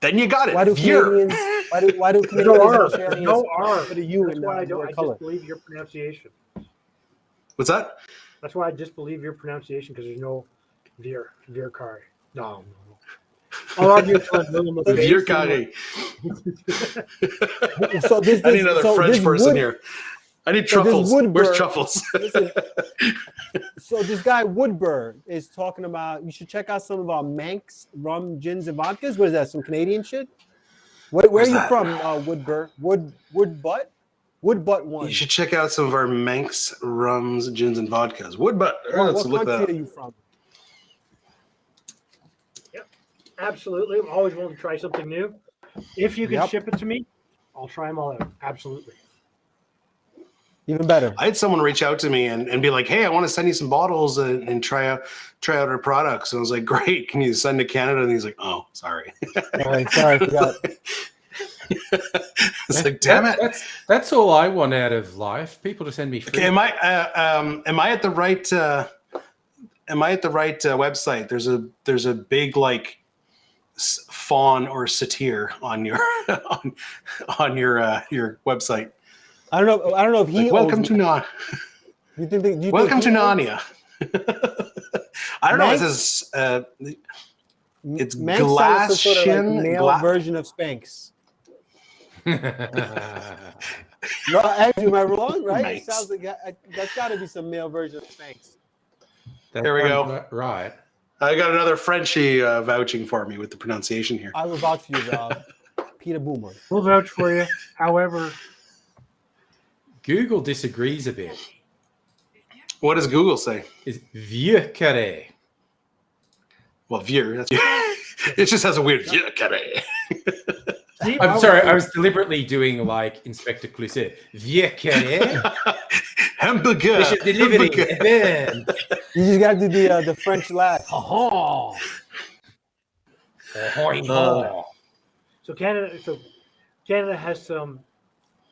Then you got it. Why do Canadians? Why do Canadians? No R. Put a U in I their just color. believe your pronunciation. What's that? That's why I just believe your pronunciation because there's no Vieux Carré. No. I'll argue it's Vieux Carré. So I need another French person here. I need truffles. Where's truffles? Listen, so this guy Woodburn is talking about. You should check out some of our Manx rum, gins, and vodkas. What is that? Some Canadian shit? Where are you from, Woodburn? Wood butt? Wood Butt One. You should check out some of our Manx rums, gins, and vodkas. Wood Butt. Let's What look country that are up. you from? Absolutely. I'm always willing to try something new. If you can Yep. ship it to me, I'll try them all out. Absolutely. Even better. I had someone reach out to me and be like, "Hey, I want to send you some bottles and try out our products." And I was like, "Great, can you send to Canada?" And he's like, "Oh, sorry." Sorry, I forgot. It's like, damn it. That's all I want out of life. People to send me food. Okay, am I at the right website? There's a big like fawn or satyr on your on your website. I don't know if he. Like, welcome to Narnia. You think? Do you Welcome to think he owns- Narnia. I don't know. It says it's Manx sounds like some sort of like Glashin. male version of Spanx. No, Andrew, am I wrong? Right? Nice. It sounds like that's got to be some male version of Spanx. There we go. Right. I got another Frenchie vouching for me with the pronunciation here. I will vouch for you, Peter Boomer. We'll vouch for you. However, Google disagrees a bit. What does Google say? Is vieux carré. Well, vieux. That's it. Just has a weird vieux carré. see, I'm sorry, I was deliberately doing like Inspector Clouseau. Vieux carré. Hamburger. Special delivery. Hamburger. Then. You just got to do the French laugh. Oh. So Canada has some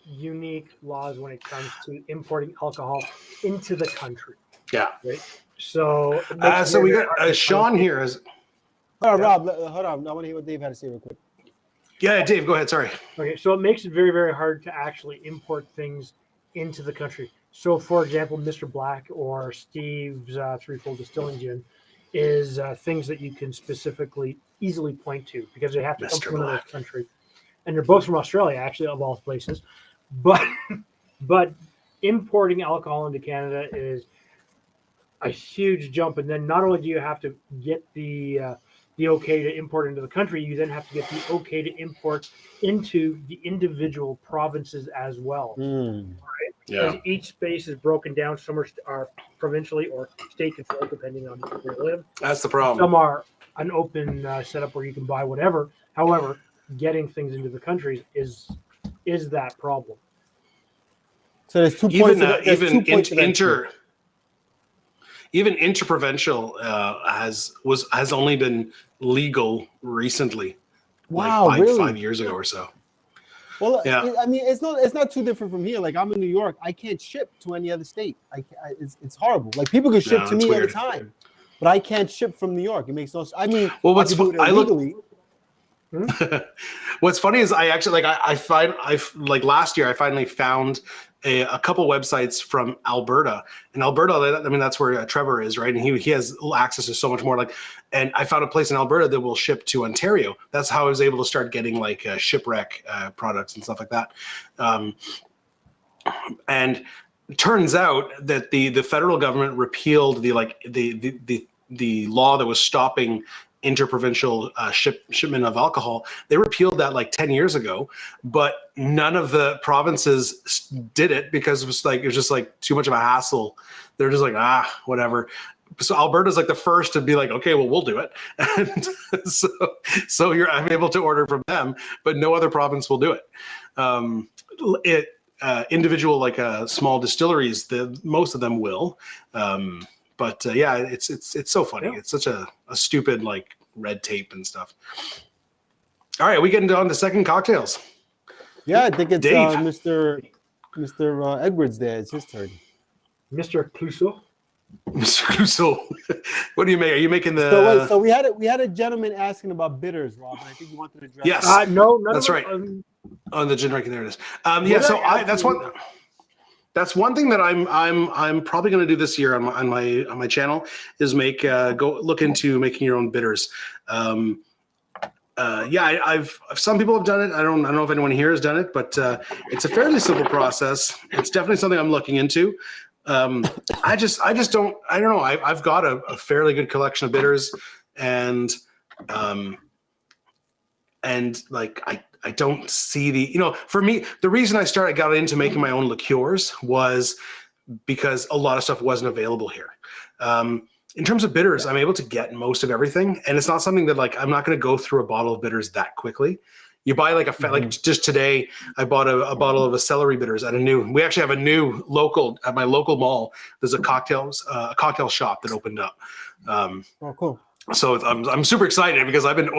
unique laws when it comes to importing alcohol into the country. Yeah. Right. So it makes it So we very got hard to Sean find- here. Hold on, Rob. Hold on. I want to hear what Dave had to say real quick. Yeah, Dave, go ahead. Sorry. Okay, so it makes it very, very hard to actually import things into the country. So, for example, Mr. Black or Steve's Threefold Distilling Gin is things that you can specifically easily point to because they have to come Mr. from another Black. country, and they're both from Australia, actually, of all places. But importing alcohol into Canada is a huge jump, and then not only do you have to get the okay to import into the country, you then have to get the okay to import into the individual provinces as well. Yeah. Because each space is broken down. Some are provincially or state controlled, depending on where you live. That's the problem. Some are an open setup where you can buy whatever. However, getting things into the countries is that problem. So there's 2 points. Even interprovincial has only been legal recently. Wow, like really? 5 years ago or so. Well, Yeah. I mean, it's not too different from here. Like I'm in New York, I can't ship to any other state. It's horrible. Like people can ship No, to it's me weird. at a time, but I can't ship from New York. It makes no sense. I mean, Well, I can do it illegally. What's funny is I actually last year I finally found a couple websites from Alberta. In Alberta, I mean that's where Trevor is, right? And he has access to so much more. And I found a place in Alberta that will ship to Ontario. That's how I was able to start getting like shipwreck products and stuff like that. And it turns out that the federal government repealed the law that was stopping interprovincial shipment of alcohol. They repealed that like 10 years ago, but none of the provinces did it because it was just like too much of a hassle. They're just like, whatever. So Alberta's like the first to be like, okay, well, we'll do it. And so I'm able to order from them, but no other province will do it. Individual like small distilleries, most of them will. But yeah, it's so funny. Yeah. It's such a stupid like red tape and stuff. All right, we getting on to second cocktails. Yeah, I think it's Dave. Mr. Edwards there. It's his turn. Mr. Clouseau. Mr. Clouseau, what do you make? Are you making the? So we had a gentleman asking about bitters, Rob. And I think you wanted to address. Yes. that. No, none That's of right. them, On the gin ranking, there it is. Well, So yeah, that's one thing that I'm probably going to do this year on my channel is go look into making your own bitters. I've some people have done it. I don't know if anyone here has done it, but it's a fairly simple process. It's definitely something I'm looking into. I don't know. I've got a fairly good collection of bitters, and like I don't see the, for me, the reason I got into making my own liqueurs was because a lot of stuff wasn't available here. In terms of bitters, I'm able to get most of everything, and it's not something that I'm not going to go through a bottle of bitters that quickly. You buy like just today, I bought a bottle of a celery bitters we actually have a new at my local mall. There's a cocktail shop that opened up. Oh, cool. So I'm super excited because I've been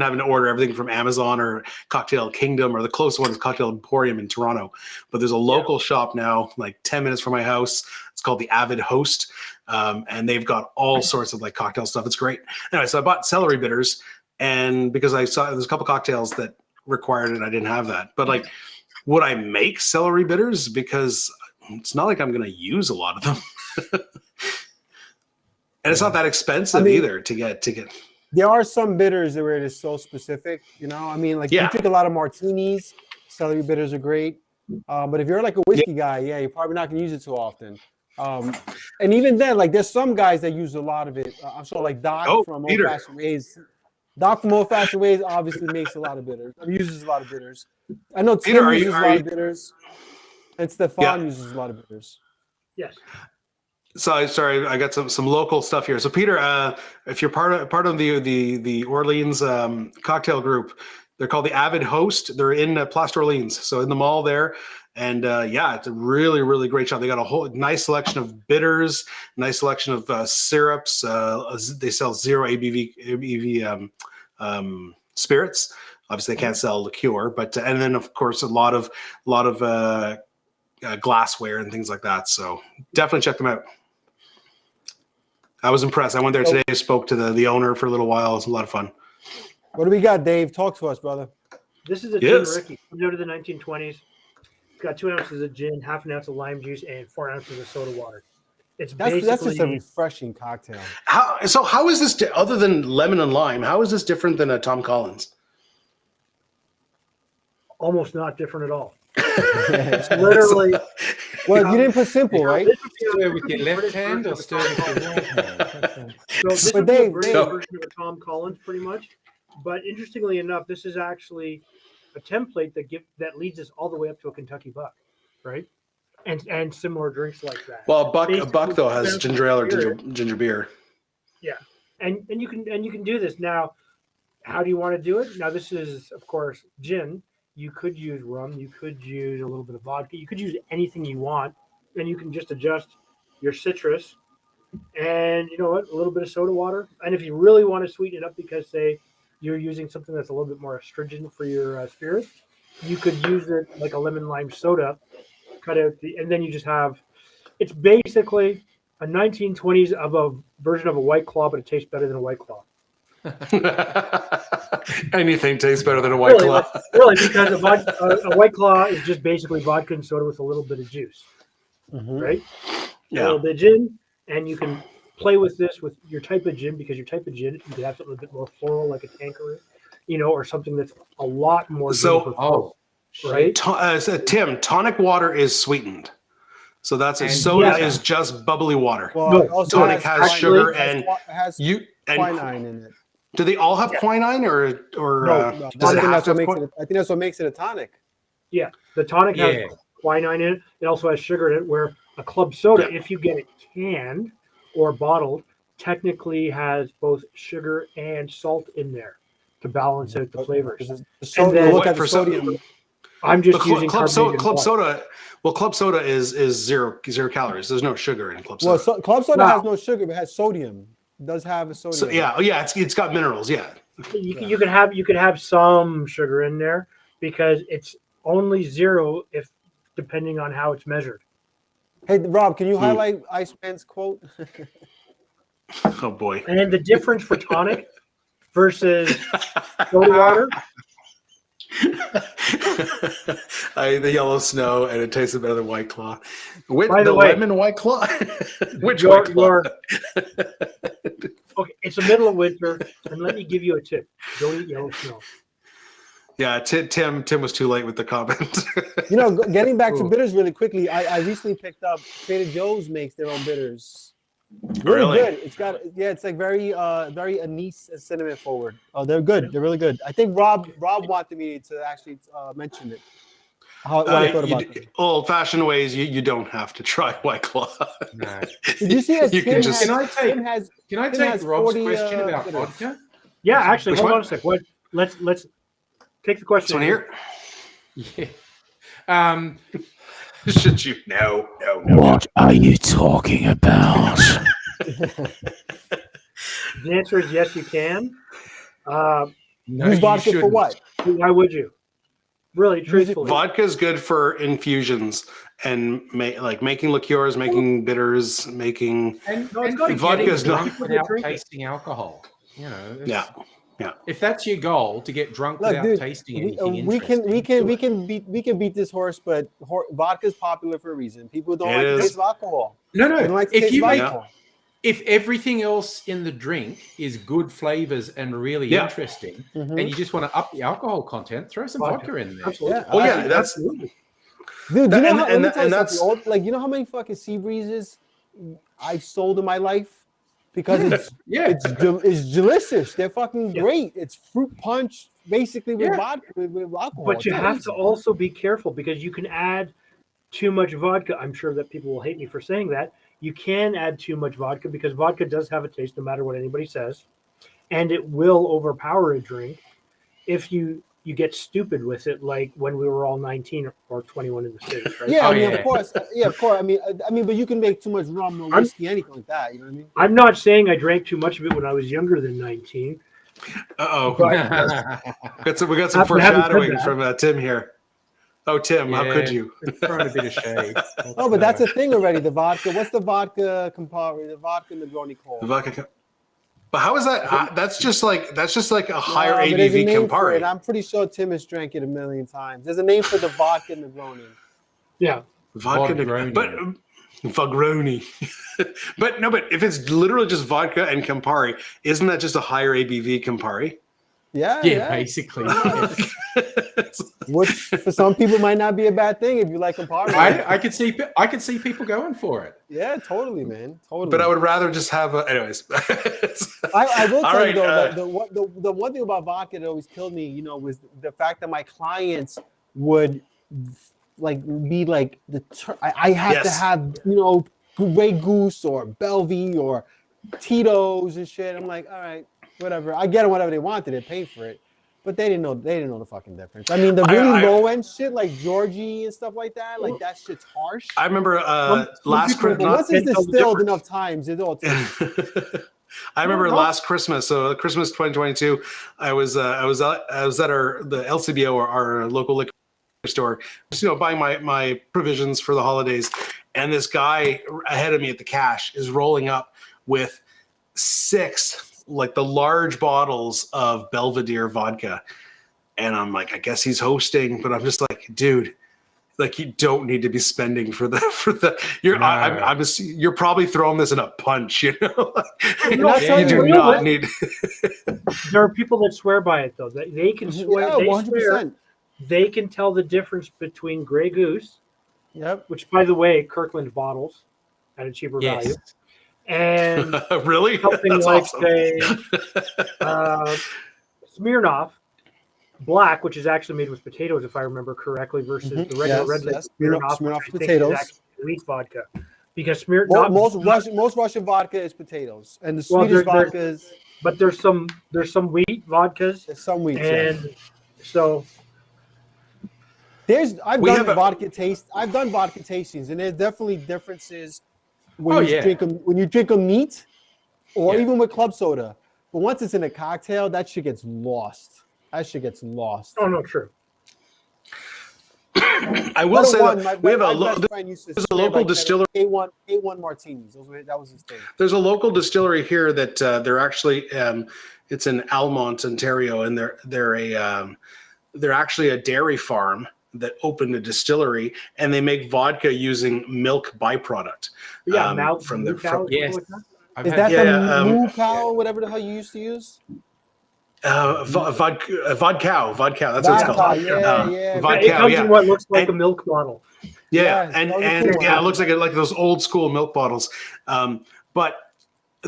having to order everything from Amazon or Cocktail Kingdom, or the closest one is Cocktail Emporium in Toronto. But there's a local shop now, like 10 minutes from my house. It's called the Avid Host, and they've got all sorts of cocktail stuff. It's great. Anyway, so I bought celery bitters, and because I saw there's a couple cocktails that required it, I didn't have that. But would I make celery bitters? Because it's not like I'm going to use a lot of them. And it's not that expensive either to get. There are some bitters where it is so specific, you drink a lot of martinis, celery bitters are great. But if you're a whiskey guy, you're probably not gonna use it too often. And even then, there's some guys that use a lot of it. I'm sure Doc from Old Fashioned Ways. Doc from Old Fashioned Ways obviously makes a lot of bitters. Uses a lot of bitters. I know Tim uses a lot of bitters. And Stefan uses a lot of bitters. Yes. So sorry, I got some local stuff here. So Peter, if you're part of the Orleans cocktail group, they're called the Avid Host. They're in Place d'Orleans, so in the mall there. And it's a really, really great shop. They got a whole nice selection of bitters, nice selection of syrups. They sell zero ABV spirits. Obviously, they can't sell liqueur, but and then of course a lot of glassware and things like that. So definitely check them out. I was impressed. I went there today, spoke to the owner for a little while. It was a lot of fun. What do we got, Dave? Talk to us, brother. This is a gin Ricky. Comes out of the 1920s. It's got 2 ounces of gin, half an ounce of lime juice, and 4 ounces of soda water. That's just a refreshing cocktail. How is this, other than lemon and lime, how is this different than a Tom Collins? Almost not different at all. It's literally. Well, you didn't put simple, right? Stir with your left hand or stir with your right hand? So this is a British version of a Tom Collins, pretty much. But interestingly enough, this is actually a template that leads us all the way up to a Kentucky Buck, right? And similar drinks like that. Well, a buck though has ginger ale or ginger beer. Yeah, and you can do this now. How do you want to do it? Now this is, of course, gin. You could use rum. You could use a little bit of vodka. You could use anything you want, and you can just adjust your citrus. And you know what? A little bit of soda water. And if you really want to sweeten it up, because say you're using something that's a little bit more astringent for your spirit, you could use it like a lemon lime soda. Cut out and then you just have. It's basically a 1920s of a version of a White Claw, but it tastes better than a White Claw. Anything tastes better than a White Claw. Really, because a White Claw is just basically vodka and soda with a little bit of juice, right? Yeah. A little bit of gin, and you can play with this with your type of gin, because your type of gin, you could have something a bit more floral, like a Tanqueray, or something that's a lot more. Right? Tim, tonic water is sweetened. So that's soda is just bubbly water. Well, tonic has sugar and quinine in it. Do they all have quinine or no. Does it have to have I think that's what makes it a tonic. Yeah, the tonic has quinine in it. It also has sugar in it, where a club soda, if you get it canned or bottled, technically has both sugar and salt in there to balance out the flavors. And then look at the sodium. I'm just using club soda. Well, club soda is zero calories. There's no sugar in club soda. Well, club soda has no sugar, but it has sodium. It does have a sodium. So, it's got minerals. Yeah. You could have some sugar in there, because it's only zero if depending on how it's measured. Hey, Rob, can you highlight Iceman's quote? Oh boy. And the difference for tonic versus soda water. The yellow snow, and it tasted better than White Claw. By the way, lemon White Claw. Which White Claw? Okay, it's the middle of winter, and let me give you a tip: don't eat yellow snow. Yeah, Tim was too late with the comment. Getting back to bitters really quickly, I recently picked up Trader Joe's makes their own bitters. Really good. It's got it's like very very anise and cinnamon forward. Oh, they're good. They're really good. I think Rob wanted me to actually mention it. What I thought about them. Old-fashioned ways, you don't have to try White Claw. No. Did you see that You can Tim just- Can I take has Rob's 40, question about bitters. vodka? Yeah, actually, Which hold one? on a sec. What? Let's take the question. This one here? Yeah. Should you? No. What are you talking about? The answer is yes, you can. No, Use you vodka for shouldn't. what? Why would you? Really, truthfully. Vodka is good for infusions and making liqueurs, making bitters, making. And, No, it's and got for vodka getting is not- drunk without Drink it. tasting alcohol. You know, Yeah. if that's your goal, to get drunk Look, without dude, tasting we anything can beat this horse, but vodka's popular for a reason. People don't It like the is. taste of alcohol. No, They don't like the if taste you of make, alcohol. if everything else in the drink is good flavors and really Yeah. interesting, Mhm. and you just want to up the alcohol content, throw some vodka in there. Absolutely. Yeah. Oh yeah, that's Absolutely. Dude, you know how, let me and tell you that's something. Like, you know how many fucking sea breezes I've sold in my life? Because it's delicious. They're fucking great. It's fruit punch, basically with Yeah. vodka, with alcohol. But you It's have amazing. to also be careful because you can add too much vodka. I'm sure that people will hate me for saying that. You can add too much vodka because vodka does have a taste, no matter what anybody says, and it will overpower a drink if you get stupid with it, like when we were all 19 or 21 in the States, right? Yeah, Oh, I mean, yeah. of course. Yeah, of course. I mean, but you can make too much rum or whiskey, anything like that. You know what I mean? I'm not saying I drank too much of it when I was younger than 19. Uh-oh. But- We got some Having said foreshadowing that- from Tim here. Oh, Tim, how could Yeah. you? Throwing a bit of shade. Oh, but that's a thing already. The vodka. What's the vodka Campari? The vodka Negroni called? The vodka. But how is that? That's just like a higher No, but there's a ABV name for it. Campari. I'm pretty sure Tim has drank it a million times. There's a name for the vodka Negroni. Yeah. Vodka, Vodgroni. but Vodgroni. but if it's literally just vodka and Campari, isn't that just a higher ABV Campari? Yeah, Yeah, basically. yes. Which for some people might not be a bad thing if you like Campari. I could see people going for it. Yeah, totally, man. Totally. But I would rather just have anyways. I will All tell right, you though, the one thing about vodka that always killed me, was the fact that my clients would be like I have to Yes. have Grey Goose or Bellevue or Tito's and shit. I'm like, all right, whatever. I get them whatever they wanted. They paid for it, but they didn't know the fucking difference. I mean, the really low end shit like Georgie and stuff like that, like that shit's harsh. I remember last But Christmas. once it's can't tell the distilled difference. enough times, it all tastes. I remember last Christmas, so Christmas 2022. I was at the LCBO, or our local liquor store, just buying my provisions for the holidays, and this guy ahead of me at the cash is rolling up with 6 like the large bottles of Belvedere vodka, and I'm like, I guess he's hosting, but I'm just like, dude. Like, you don't need to be spending for the. You're probably throwing this in a punch, you do not need. There are people that swear by it, though. They can swear. Yeah, They 100%. swear they can tell the difference between Grey Goose, Yep. which, by the way, Kirkland bottles at a cheaper value, and Really? something That's like awesome. say Smirnoff Black, which is actually made with potatoes, if I remember correctly, versus the regular red label Smirnoff, Smirnoff which I think potatoes. is actually wheat vodka. Because Smirnoff, Most Russian vodka is potatoes, and the Well, Swedish there's- vodka is but there's some wheat vodkas, there's some wheat. and so I've We done have a- vodka tastings, and there's definitely differences when Oh, you yeah. drink a neat, or Yeah. even with club soda. But once it's in a cocktail, that shit gets lost. oh no, true. I will say that we have there's a local distillery. A1 martinis. That was his thing. There's a local distillery here that they're actually it's in Almont, Ontario, and they're actually a dairy farm that opened a distillery, and they make vodka using milk byproduct. Yeah, from the Yes. like that. I've Is had that Yeah, the moo cow, whatever the hell you used to use? vodka. That's what it's Vodka, called. yeah. Vodka, It comes yeah. in what looks like And- a milk bottle. Yeah, Yeah, and those are and cool yeah, it ones. looks like those old school milk bottles. but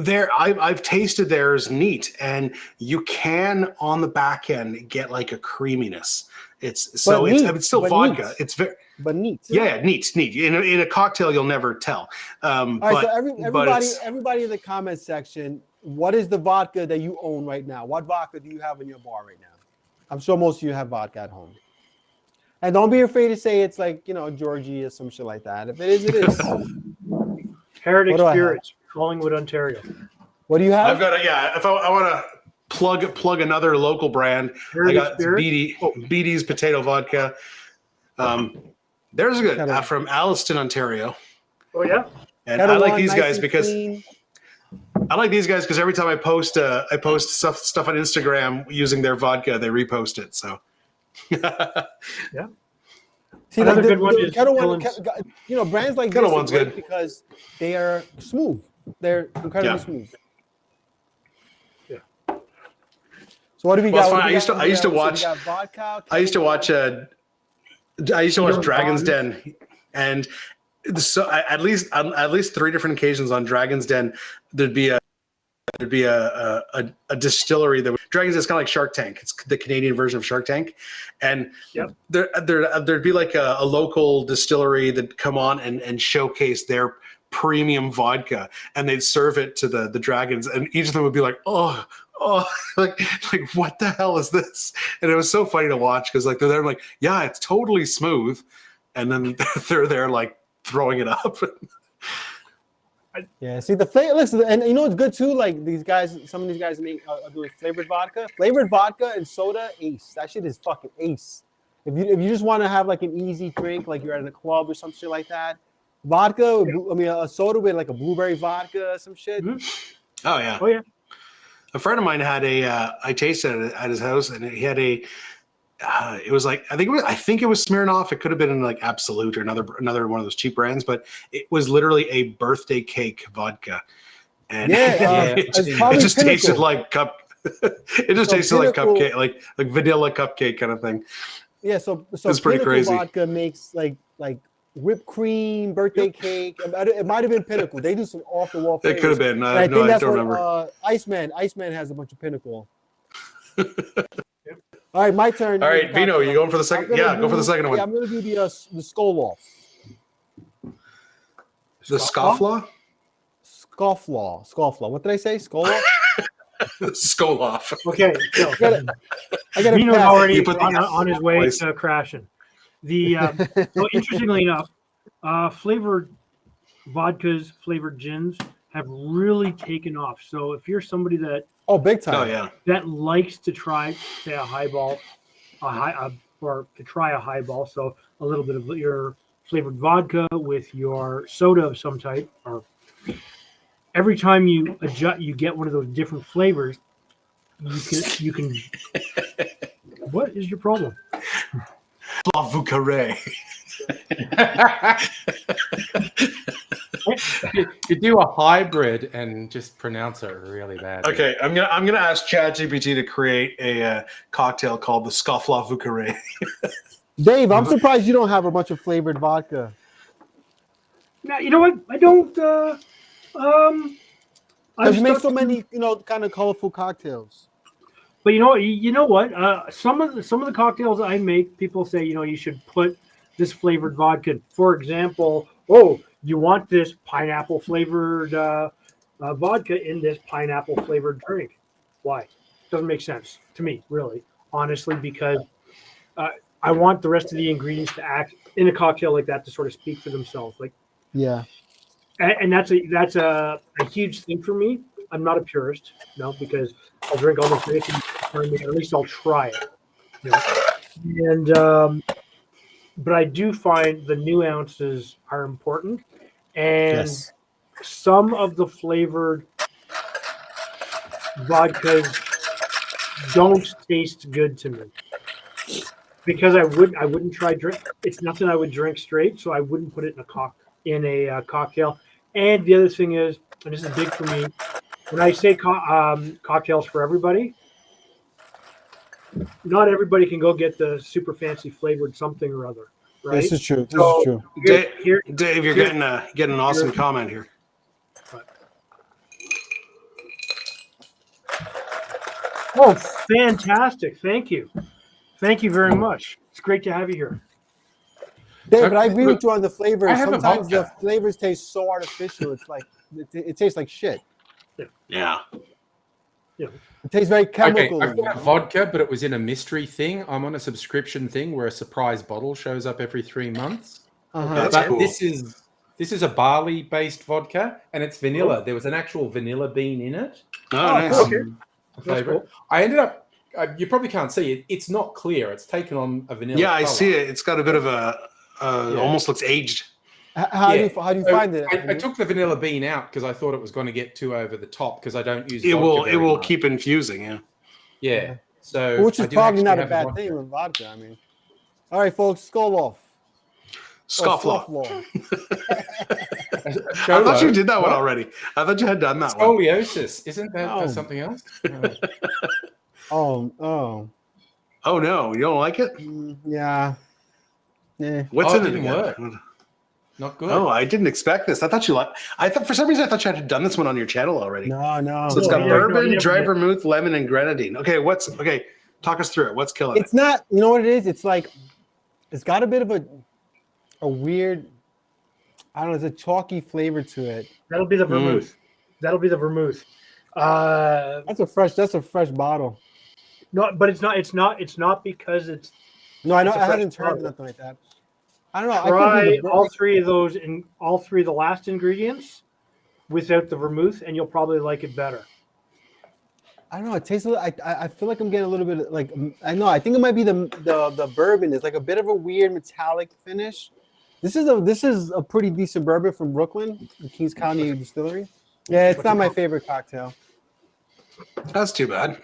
I've tasted theirs neat, and you can on the back end get like a creaminess. It's still vodka. Neat. It's very neat. Yeah, neat. In a cocktail, you'll never tell. All right, so everybody in the comment section, what is the vodka that you own right now? What vodka do you have in your bar right now? I'm sure most of you have vodka at home. And don't be afraid to say it's like, Georgie or some shit like that. If it is, it is. Heritage Spirits, Collingwood, Ontario. What do you have? I've got if I want to plug another local brand, Heritage I got Spirit? BD's Potato Vodka. There's a good from Alliston, Ontario. Oh yeah. And I like these guys because every time I post stuff on Instagram using their vodka, they repost it. So yeah. See, another like good one is brands like Kettle this One's are great good because they are smooth. They're incredibly smooth. Yeah. So what do we got? Fine. I used to watch Dragon's Den, and so at least 3 different occasions on Dragon's Den, there'd be a distillery that Dragon's Den is kind of like Shark Tank. It's the Canadian version of Shark Tank, and there'd be like a local distillery that'd come on and showcase their premium vodka, and they'd serve it to the dragons, and each of them would be like, oh, like what the hell is this? And it was so funny to watch because like they're there like, yeah, it's totally smooth, and then they're there like throwing it up. Yeah, see the flavor. Listen, and it's good too. Like these guys, some of these guys make doing flavored vodka and soda. Ace, that shit is fucking ace. If you just want to have like an easy drink, like you're at a club or some shit like that, vodka. I mean, a soda with like a blueberry vodka, some shit. Mm-hmm. Oh yeah. A friend of mine had I tasted it at his house, and he had it was like I think it was Smirnoff. It could have been in like Absolute or another one of those cheap brands, but it was literally a birthday cake vodka, and it just tasted like it just tasted like cupcake, like vanilla cupcake kind of thing. Yeah, so it's pretty crazy. Vodka makes like whipped cream, birthday cake. It might have been Pinnacle. They do some off the wall. It could have been. I think that's what Iceman has a bunch of Pinnacle. All right, my turn. All right, Vino, you going for the second? Yeah, go for the second one. Yeah, I'm going to do the Skoloff. The Scofflaw? Scofflaw. What did I say? Skoloff? Skoloff. Okay, so I got Vino's already on his way to crashing. So interestingly enough, flavored vodkas, flavored gins have really taken off. So if you're somebody that big time, that likes to try, say, a highball, or to try a highball, so a little bit of your flavored vodka with your soda of some type, or every time you get one of those different flavors, you can. What is your problem? You do a hybrid and just pronounce it really bad. Okay, I'm gonna ask ChatGPT to create a cocktail called the Scofflaw Vucare. Dave, I'm surprised you don't have a bunch of flavored vodka. Now, you know what? I don't. Because you make so many, kind of colorful cocktails. But you know what? Some of the cocktails I make, people say, you should put this flavored vodka. For example, you want this pineapple flavored vodka in this pineapple flavored drink. Why? Doesn't make sense to me, really, honestly, because I want the rest of the ingredients to act in a cocktail like that to sort of speak for themselves. Like, yeah, and that's a huge thing for me. I'm not a purist, because I'll drink almost anything, or at least I'll try it. And but I do find the nuances are important, and some of the flavored vodkas don't taste good to me because I wouldn't try drink. It's nothing I would drink straight, so I wouldn't put it in a cocktail. And the other thing is, and this is big for me, when I say cocktails for everybody, not everybody can go get the super fancy flavored something or other, right? This is true. Dave, you're getting an awesome comment here. Oh, fantastic! Thank you very much. It's great to have you here. David, I agree with you on the flavors. I have a Sometimes the vodka. flavors taste so artificial. It's like it tastes like shit. Yeah. It tastes very Okay, chemical. I've got vodka, but it was in a mystery thing. I'm on a subscription thing where a surprise bottle shows up every 3 months. That's But cool. this is a barley-based vodka, and it's vanilla. There was an actual vanilla bean in it. Oh, Oh, nice. cool. Okay. Flavor. cool. I ended up. You probably can't see it. It's not clear. It's taken on a vanilla. Yeah, I color. see it. It's got a bit of a almost looks aged. How do you So find it? I took the vanilla bean out because I thought it was going to get too over the top because I don't use. It vodka will very much. keep infusing. Yeah. Yeah. So Which I is do probably actually not a have bad vodka. thing with vodka. I mean, all right, folks, skull off. Scofflaw. I Cholo. thought you did that one What? already. I thought you had done that one. Scoliosis. Isn't that Oh. something else? Oh, Oh no, you don't like it? yeah. Yeah. What's Oh, in it it didn't again? work. Not good. Oh, I didn't expect this. I thought for some reason I thought you had done this one on your channel already. No. So it's got No, you bourbon, never dry did. vermouth, lemon, and grenadine. Okay. Talk us through it. What's killing It's not. You know what it is? It's like it's got a bit of a weird. I don't know. There's a chalky flavor to it. That'll be the vermouth. That'll be the vermouth. That's a fresh bottle. No, but it's not because it's. No, I know. It's a I fresh haven't tried bottle. nothing like that. I don't know. Try all three of those and all three of the last ingredients without the vermouth, and you'll probably like it better. I don't know. It tastes a little. I feel like I'm getting a little bit of, like I know. I think it might be the bourbon. It's like a bit of a weird metallic finish. This is a pretty decent bourbon from Brooklyn, the Kings County Distillery. Yeah, it's not my favorite cocktail. it? That's too bad.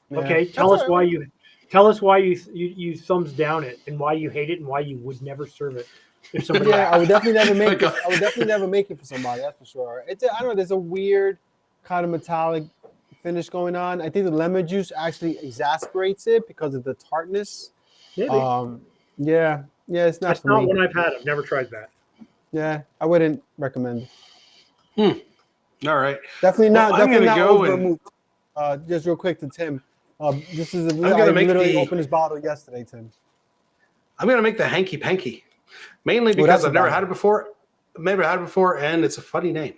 Yeah. Okay, That's tell us all why right. you thumbs down it and why you hate it and why you would never serve it if somebody. Yeah, I would definitely never make Like it. I would definitely never make it for somebody. That's for sure. I don't know. There's a weird kind of metallic finish going on. I think the lemon juice actually exasperates it because of the tartness. Maybe. Yeah, it's not That's for not me. one I've had. I've never tried that. Yeah, I wouldn't recommend. All right. Definitely not. Well, I'm definitely gonna not go Old and- Vermouth. Just real quick to Tim. This is gonna I make literally the- opened this bottle yesterday, Tim. I'm gonna make the hanky panky, mainly Well, because that's I've never about had it before. And it's a funny name.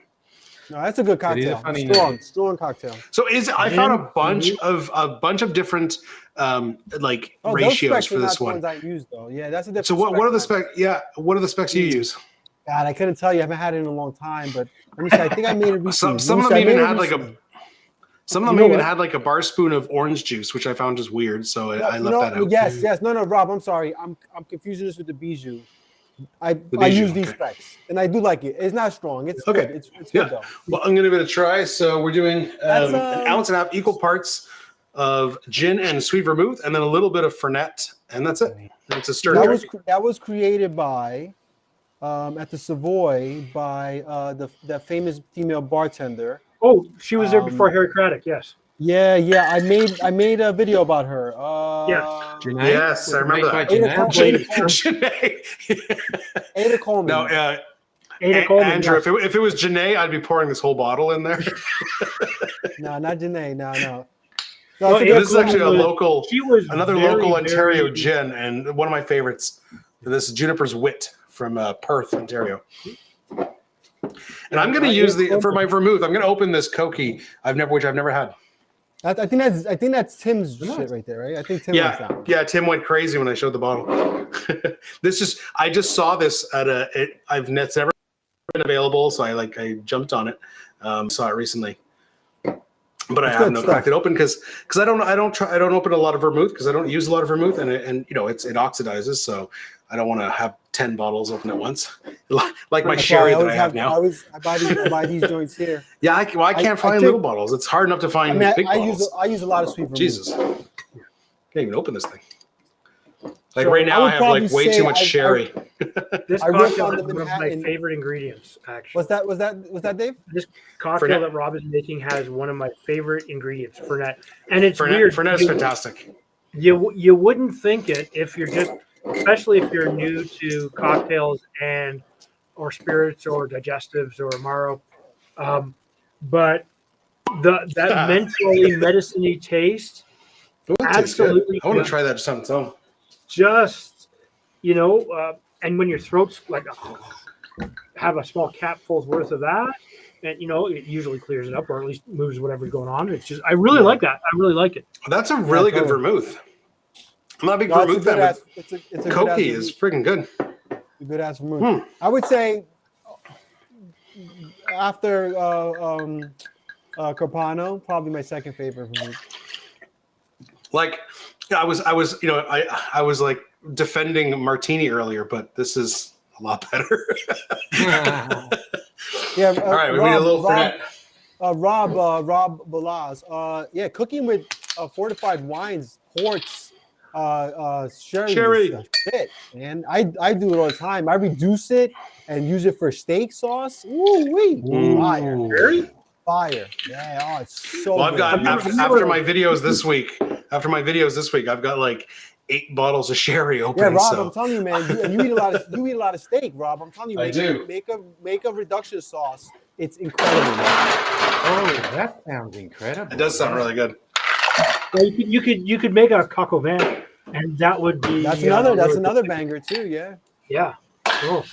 No, that's a good It is a cocktail. funny Strong cocktail. So I found a Gin, bunch of different like Oh, those ratios specs for are this not the one. ones I use though. Yeah, that's a different. So what are the spec? specs? Yeah, what are the specs you use? God, I couldn't tell you. I haven't had it in a long time, but let me see. I think I made it recently. Some Let of me them see, I even made it had like recently. some of You them know even what? had like a bar spoon of orange juice, which I found just weird. So I left No, that out. Yes. No, Rob. I'm sorry. I'm confusing this with the bijou. I bijou, use these okay. specs, and I do like it. It's not strong. It's Okay. good. It's Yeah. good though. Well, I'm gonna give it a try. So we're doing That's, an ounce and a half, equal parts of gin and sweet vermouth, and then a little bit of Fernet, and that's it. It's a stir. That was created by at the Savoy by the famous female bartender. Oh, she was there before Harry Craddock. Yes. Yeah. I made a video about her. Janae? Yes, I remember Made by that. Ada Janae? Coleman. Ada Coleman. No, Ada Coleman. Andrew, yes. if it was Janae, I'd be pouring this whole bottle in there. No, not Janae. No. No, I think Ada This is actually a Coleman was- local, She was another very, local Ontario very- gin, and one of my favorites. This is Juniper's Wit from Perth, Ontario. And I'm going to use for my vermouth. I'm going to open this Koki which I've never had. I think that's Tim's shit right there, right? I think Tim likes that one. Yeah. Tim went crazy when I showed the bottle. I just saw this at it's never been available, so I jumped on it. Saw it recently, but I have no cracked it open because I don't open a lot of vermouth because I don't use a lot of vermouth and it oxidizes, so I don't want to have 10 bottles open at once, like my That's sherry why that I have now. I buy these joints here. Yeah, I can't find little bottles. It's hard enough to find big bottles. I use a lot of sweet vermouth. Jesus, can't even open this thing. Like So right now, I would I have like probably way say too much sherry. This I ripped cocktail on is the one of my Manhattan. favorite ingredients. Actually, Was that Dave? this cocktail Fernet. that Rob is making has one of my favorite ingredients, Fernet, and it's Fernet, weird. Fernet's fantastic. You wouldn't think it if you're just, especially if you're new to cocktails or spirits or digestives or Amaro, but that mentally medicine-y taste Ooh, that tastes good. Absolutely. I want to try that just on its own. Just, and when your throat's like, have a small capful's worth of that, and it usually clears it up, or at least moves whatever's going on. It's just, I really like that. I really like it. That's a really good totally. vermouth. I'm not a big No, vermouth fan, but it's a good ass Koki is freaking good. good ass vermouth. I would say after Carpano, probably my second favorite vermouth. Like, I was like defending Martini earlier, but this is a lot better. Yeah. All right, we need a little Fernet. Rob Balaz. Yeah, cooking with fortified wines, ports, sherry. Sherry. Shit, man. I do it all the time. I reduce it and use it for steak sauce. Ooh wee, fire, fire. Yeah, oh, it's so. Well, I've good. got after my videos this week. I've got like 8 bottles of sherry open. Yeah, Rob, so. I'm telling you, man. You eat a lot of steak, Rob. I'm telling you, I do. Make a reduction sauce. It's incredible. Man. Oh, that sounds incredible. It does sound really good. Well, you could make a coq au vin, and that would be That's another banger too. Yeah. Yeah. Cool.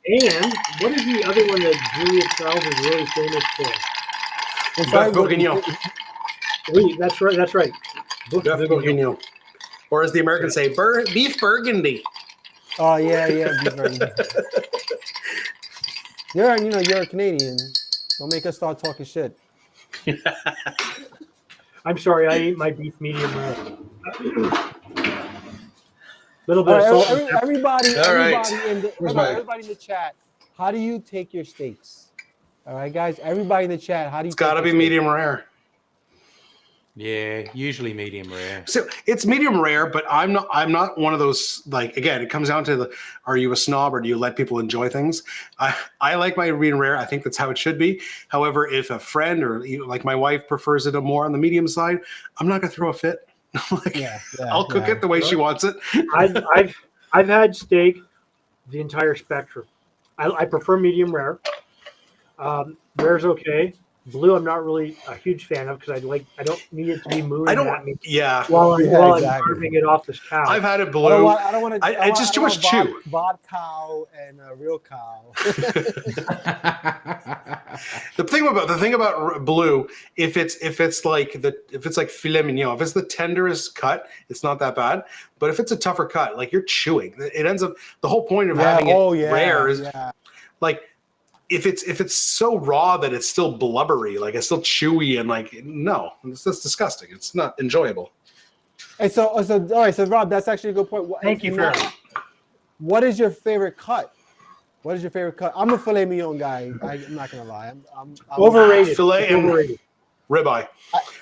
And what is the other one that Julia Charles is really famous for? Bœuf bourguignon. Wait, that's right. Bœuf bourguignon. Or as the Americans say, beef burgundy. Oh yeah, beef burgundy. You're a Canadian. Don't make us start talking shit. I'm sorry, I ate my beef medium rare. Little bit of salt. Everybody in my- everybody in the chat. How do you take your steaks? All right, guys. Everybody in the chat. How do you? It's got to be medium rare. Yeah, usually medium rare. So it's medium rare, but I'm not one of those, like, again, it comes down to are you a snob or do you let people enjoy things? I like my medium rare. I think that's how it should be. However, if a friend or like my wife prefers it more on the medium side, I'm not gonna throw a fit. I'll cook it the way she wants it. I've had steak the entire spectrum. I prefer medium rare. Rare's okay. Blue, I'm not really a huge fan of because I don't need it to be moving at me while I'm carving it off this cow. I've had it blue. I don't want to. It's just too much chew. Bod cow and a real cow. The thing about blue, if it's like filet mignon, if it's the tenderest cut, it's not that bad. But if it's a tougher cut, like you're chewing, it ends up. The whole point of having it rare is like. If it's so raw that it's still blubbery, like it's still chewy and like that's disgusting. It's not enjoyable. And so all right, so Rob, that's actually a good point. Thank you for that. What is your favorite cut? What is your favorite cut? I'm a filet mignon guy. I'm not gonna lie. I'm overrated. Filet and overrated. Ribeye.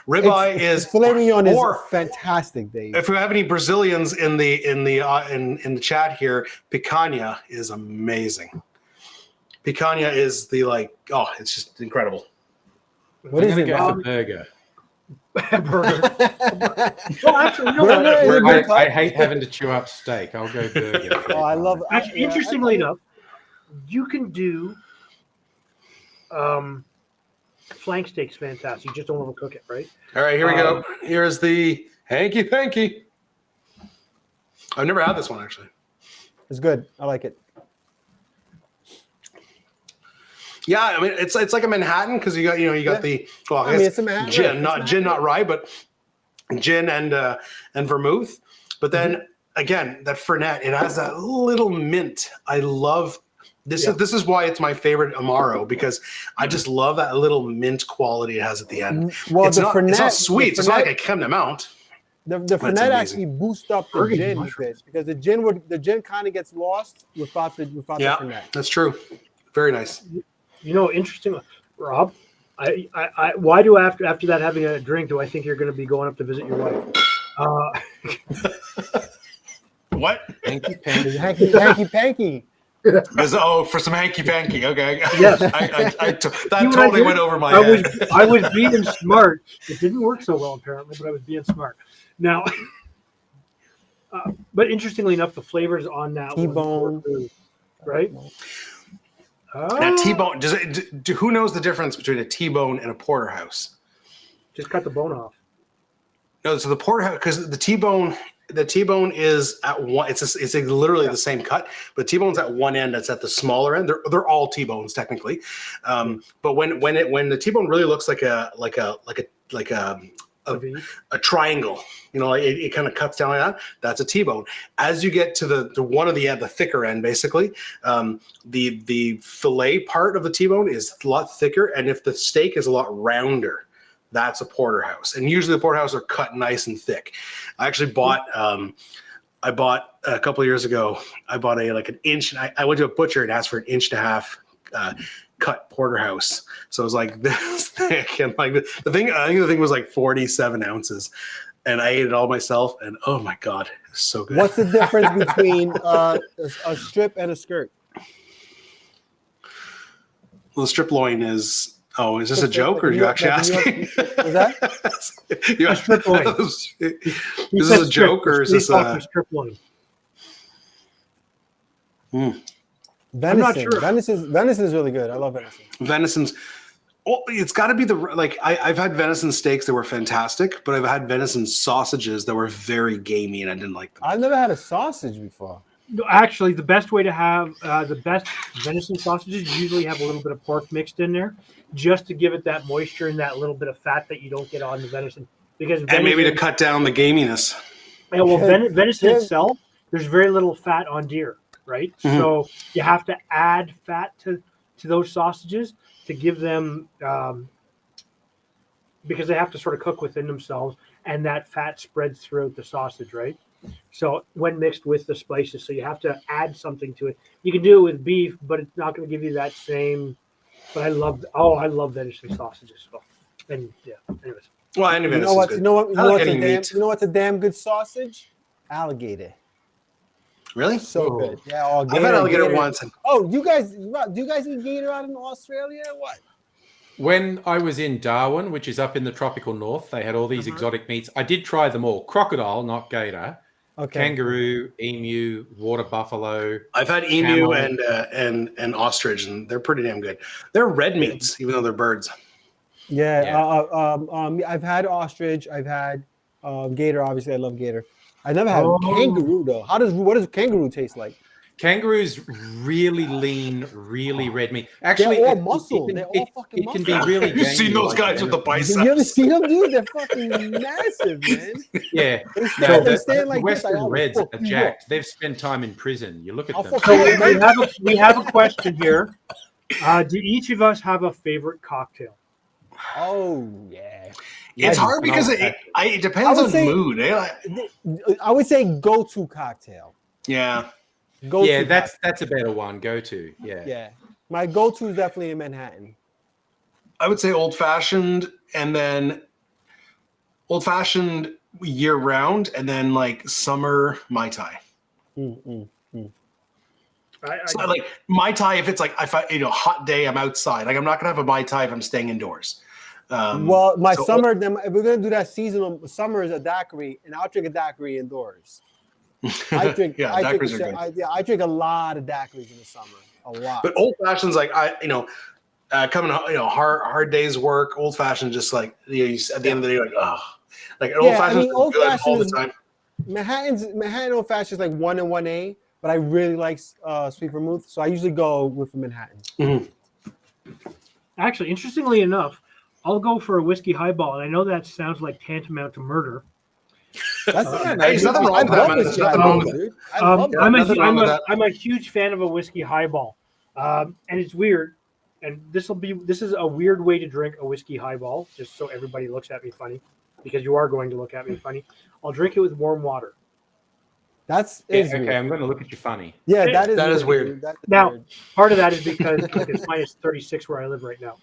Ribeye is filet mignon is fantastic, Dave. If we have any Brazilians in the chat here, picanha is amazing. Picanha is it's just incredible. What is it? Go for burger. Burger. Well, actually, I hate having to chew up steak. I'll go burger. Oh, I love. Actually, interestingly enough, you can do flank steaks. Fantastic. You just don't overcook it, right? All right, here we go. Here's the hanky panky. I've never had this one actually. It's good. I like it. Yeah, I mean it's like a Manhattan because you got the it's a Manhattan. Gin, not rye, but gin and vermouth. But then again, that Fernet, it has that little mint. I love this. This is why it's my favorite Amaro because I just love that little mint quality it has at the end. Well, it's not sweet. It's not like a crème de menthe. The Fernet actually boosts up the gin with it because the gin kind of gets lost without the Fernet. That's true. Very nice. Interesting, Rob. Why do after that having a drink do I think you're going to be going up to visit your wife? What? Hanky panky. Hanky panky. For some hanky panky. Okay. Yes. That totally went over my head. I was being smart. It didn't work so well apparently, but I was being smart. Now, but interestingly enough, the flavors on that T-bone, right? Now T-bone. Who knows the difference between a T-bone and a porterhouse? Just cut the bone off. No, so the porterhouse, because the T-bone is at one. It's literally the same cut, but T-bone's at one end. That's at the smaller end. They're all T-bones technically, but when the T-bone really looks like a triangle, it kind of cuts down like that. That's a T-bone. As you get to the one of the thicker end, basically, the fillet part of the T-bone is a lot thicker, and if the steak is a lot rounder, that's a porterhouse. And usually the porterhouse are cut nice and thick. I actually bought I bought a couple of years ago, I bought an inch. I went to a butcher and asked for an 1.5 inch cut porterhouse. So it was like this thick, and like the thing, I think the thing was like 47 ounces, and I ate it all myself. And oh my god, it's so good. What's the difference between a strip and a skirt? Well, the strip loin is. Oh, is this a joke, or did you actually ask me? Was that? You strip loin. Is this a joke, or is this a strip loin? Venison. not sure. Venison is really good. I love venison. Venison's? Well, it's got to be I've had venison steaks that were fantastic, but I've had venison sausages that were very gamey, and I didn't like them. I've never had a sausage before. No, actually, the best way to have the best venison sausages usually have a little bit of pork mixed in there, just to give it that moisture and that little bit of fat that you don't get on the venison. Because And maybe to cut down the gaminess. Yeah, well, venison itself, there's very little fat on deer, right? Mm-hmm. So you have to add fat to those sausages to give them, because they have to sort of cook within themselves, and that fat spreads throughout the sausage, right? So when mixed with the spices, so you have to add something to it. You can do it with beef, but it's not going to give you that same. But I love venison sausages. So, and yeah, anyways. Well, any You know venison's what? good. You know meat. what's a damn good sausage? Alligator. Really? So Ooh. good. Yeah, I've had alligator once. And Oh, do you guys eat gator out in Australia or what? When I was in Darwin, which is up in the tropical north, they had all these exotic meats. I did try them all. Crocodile, not gator. Okay. Kangaroo, emu, water buffalo. I've had emu camel. and ostrich, and they're pretty damn good. They're red meats, even though they're birds. Yeah. I've had ostrich. I've had gator. Obviously, I love gator. I never had kangaroo though. What does kangaroo taste like? Kangaroo's really lean, really red meat. Actually, They're all muscle. They're all fucking it can muscle. be really. You've seen gangy those like guys with the biceps. biceps? You ever seen them, dude? They're fucking massive, man. Yeah, They no, stand the like this. Western I'll Reds fuck are you jacked. They've spent time in prison. You look at I'll them. fuck you So we have a question here. Do each of us have a favorite cocktail? Oh yeah. It's hard because it depends on mood. I would say go-to cocktail. Yeah. Go-to Yeah, that's a better one. Go to. Yeah. Yeah. My go-to is definitely in Manhattan. I would say old fashioned, and then old fashioned year round, and then like summer Mai Tai. So like Mai Tai, if it's like hot day, I'm outside. Like I'm not gonna have a Mai Tai if I'm staying indoors. Well, summer. Then if we're gonna do that seasonal, summer is a daiquiri, and I'll drink a daiquiri indoors. I drink. daiquiris are good. I drink a lot of daiquiris in the summer. A lot. But old fashions, like coming hard days work. Old fashioned, just like at the end of the day, like like old fashioned is good all the time. Manhattan old fashioned is like 1 and 1A, but I really like sweet vermouth, so I usually go with Manhattan. Mm-hmm. Actually, interestingly enough, I'll go for a whiskey highball, and I know that sounds like tantamount to murder. That's there's nothing wrong with that, man. There's nothing wrong with it. I'm a huge fan of a whiskey highball, and it's weird. And this is a weird way to drink a whiskey highball, just so everybody looks at me funny, because you are going to look at me funny. I'll drink it with warm water. Okay, weird. I'm going to look at you funny. Yeah, that is weird. Now, part of that is because it's minus 36 where I live right now,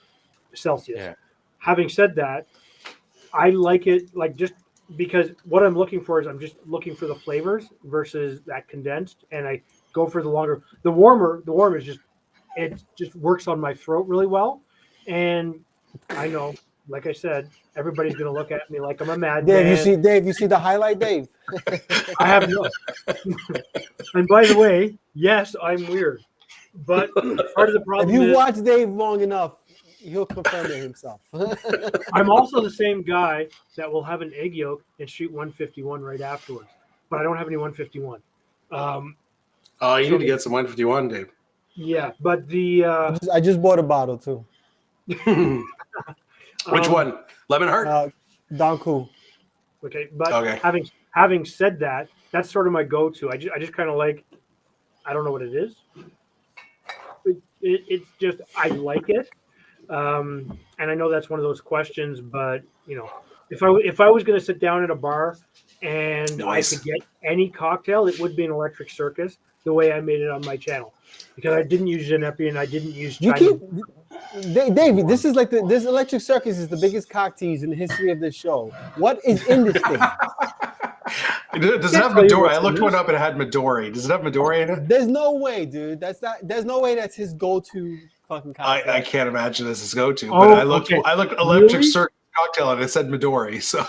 Celsius. Yeah. Having said that, I like it like just because what I'm looking for is I'm just looking for the flavors versus that condensed, and I go for the longer. The warmer is just it just works on my throat really well, and I know, like I said, everybody's gonna look at me like I'm a madman. Dave, you see the highlight, Dave? I have no. And by the way, yes, I'm weird, but part of the problem If you is watch Dave long enough, he'll confirm it himself. I'm also the same guy that will have an egg yolk and shoot 151 right afterwards, but I don't have any 151. Oh, you need to get some 151, Dave. Yeah, but the I just bought a bottle too. Which one? Lemon Heart? Don Cool. Okay, but Okay. having said that, that's sort of my go-to. I just kind of like, I don't know what it is. It's just I like it, and I know that's one of those questions. But you know, if I was going to sit down at a bar and Nice. I could get any cocktail, it would be an Electric Circus. The way I made it on my channel, because I didn't use Genepi and I didn't use You Chinese. Davey, this is like this Electric Circus is the biggest cocktails in the history of this show. What is in this thing? Does it have Midori? I looked one up and it had Midori. Does it have Midori in it? There's no way, dude. There's no way that's his go-to fucking cocktail. I can't imagine this is go-to. Oh, But I looked Electric Really? Circus cocktail and it said Midori. So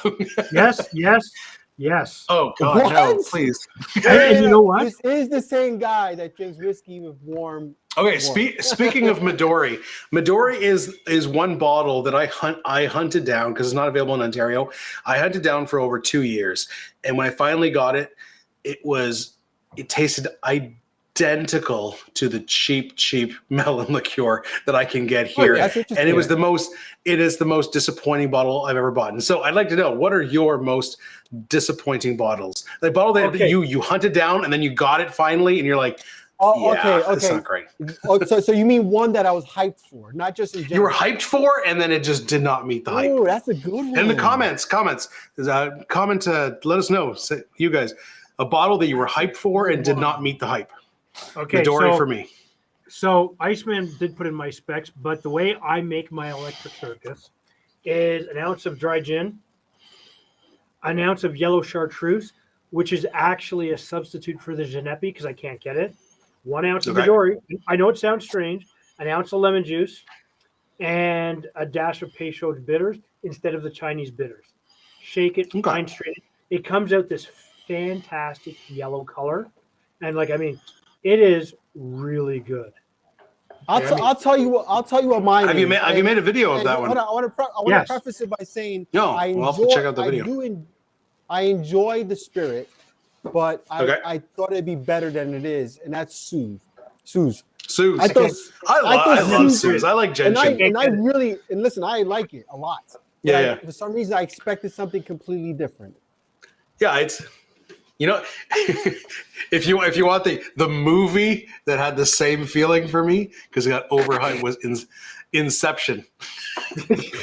Yes. oh god, no, What? please. And you know what? This is the same guy that drinks whiskey with warm. Okay, speaking of Midori, Midori is one bottle that I hunted down because it's not available in Ontario. I hunted down for over 2 years, and when I finally got it, it tasted identical to the cheap melon liqueur that I can get here, that's interesting. and it is the most disappointing bottle I've ever bought. And so I'd like to know, what are your most disappointing bottles? The bottle that you hunted down and then you got it finally, and you're like, Oh, yeah, okay. it's not great. So you mean one that I was hyped for, not just in general. You were hyped for, and then it just did not meet the hype. Oh, that's a good one. In the comments, comment. Let us know, you guys, a bottle that you were hyped for and did not meet the hype. Okay, Midori for me. So Iceman did put in my specs, but the way I make my Electric Circus is an ounce of dry gin, an ounce of yellow chartreuse, which is actually a substitute for the Genepi because I can't get it. 1 ounce of Midori. I know it sounds strange. An ounce of lemon juice, and a dash of Peychaud's bitters instead of the Chinese bitters. Shake it, fine strain it. It comes out this fantastic yellow color, and it is really good. I'll tell you what mine Have is. you made a video of that one? I want to preface it by saying No, we'll have to check out the video. I enjoy the spirit, but I thought it'd be better than it is, and that's Suze. Suze. I love Suze. I like gentian. And I like it a lot. Yeah. For some reason, I expected something completely different. Yeah, it's if you want the movie that had the same feeling for me because it got overhyped was Inception.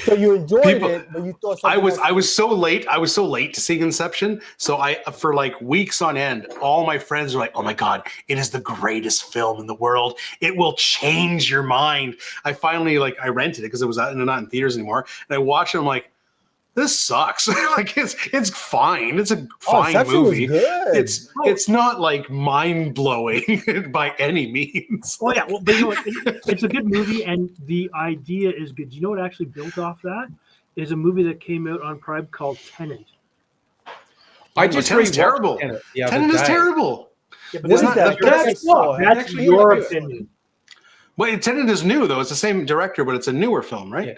So you enjoyed it, but you thought I was so late to seeing Inception. So for like weeks on end, all my friends were like, "Oh my god, it is the greatest film in the world. It will change your mind." I finally I rented it because it was not in theaters anymore, and I watched it. I'm like, this sucks. It's fine. It's a fine movie. Was good. It's not like mind blowing by any means. Oh yeah, well, but it's a good movie, and the idea is good. You know what actually built off that is a movie that came out on Prime called Tenet. Tenet's terrible. Tenet is terrible. Yeah, but that's your opinion. Wait, Tenet is new though. It's the same director, but it's a newer film, right?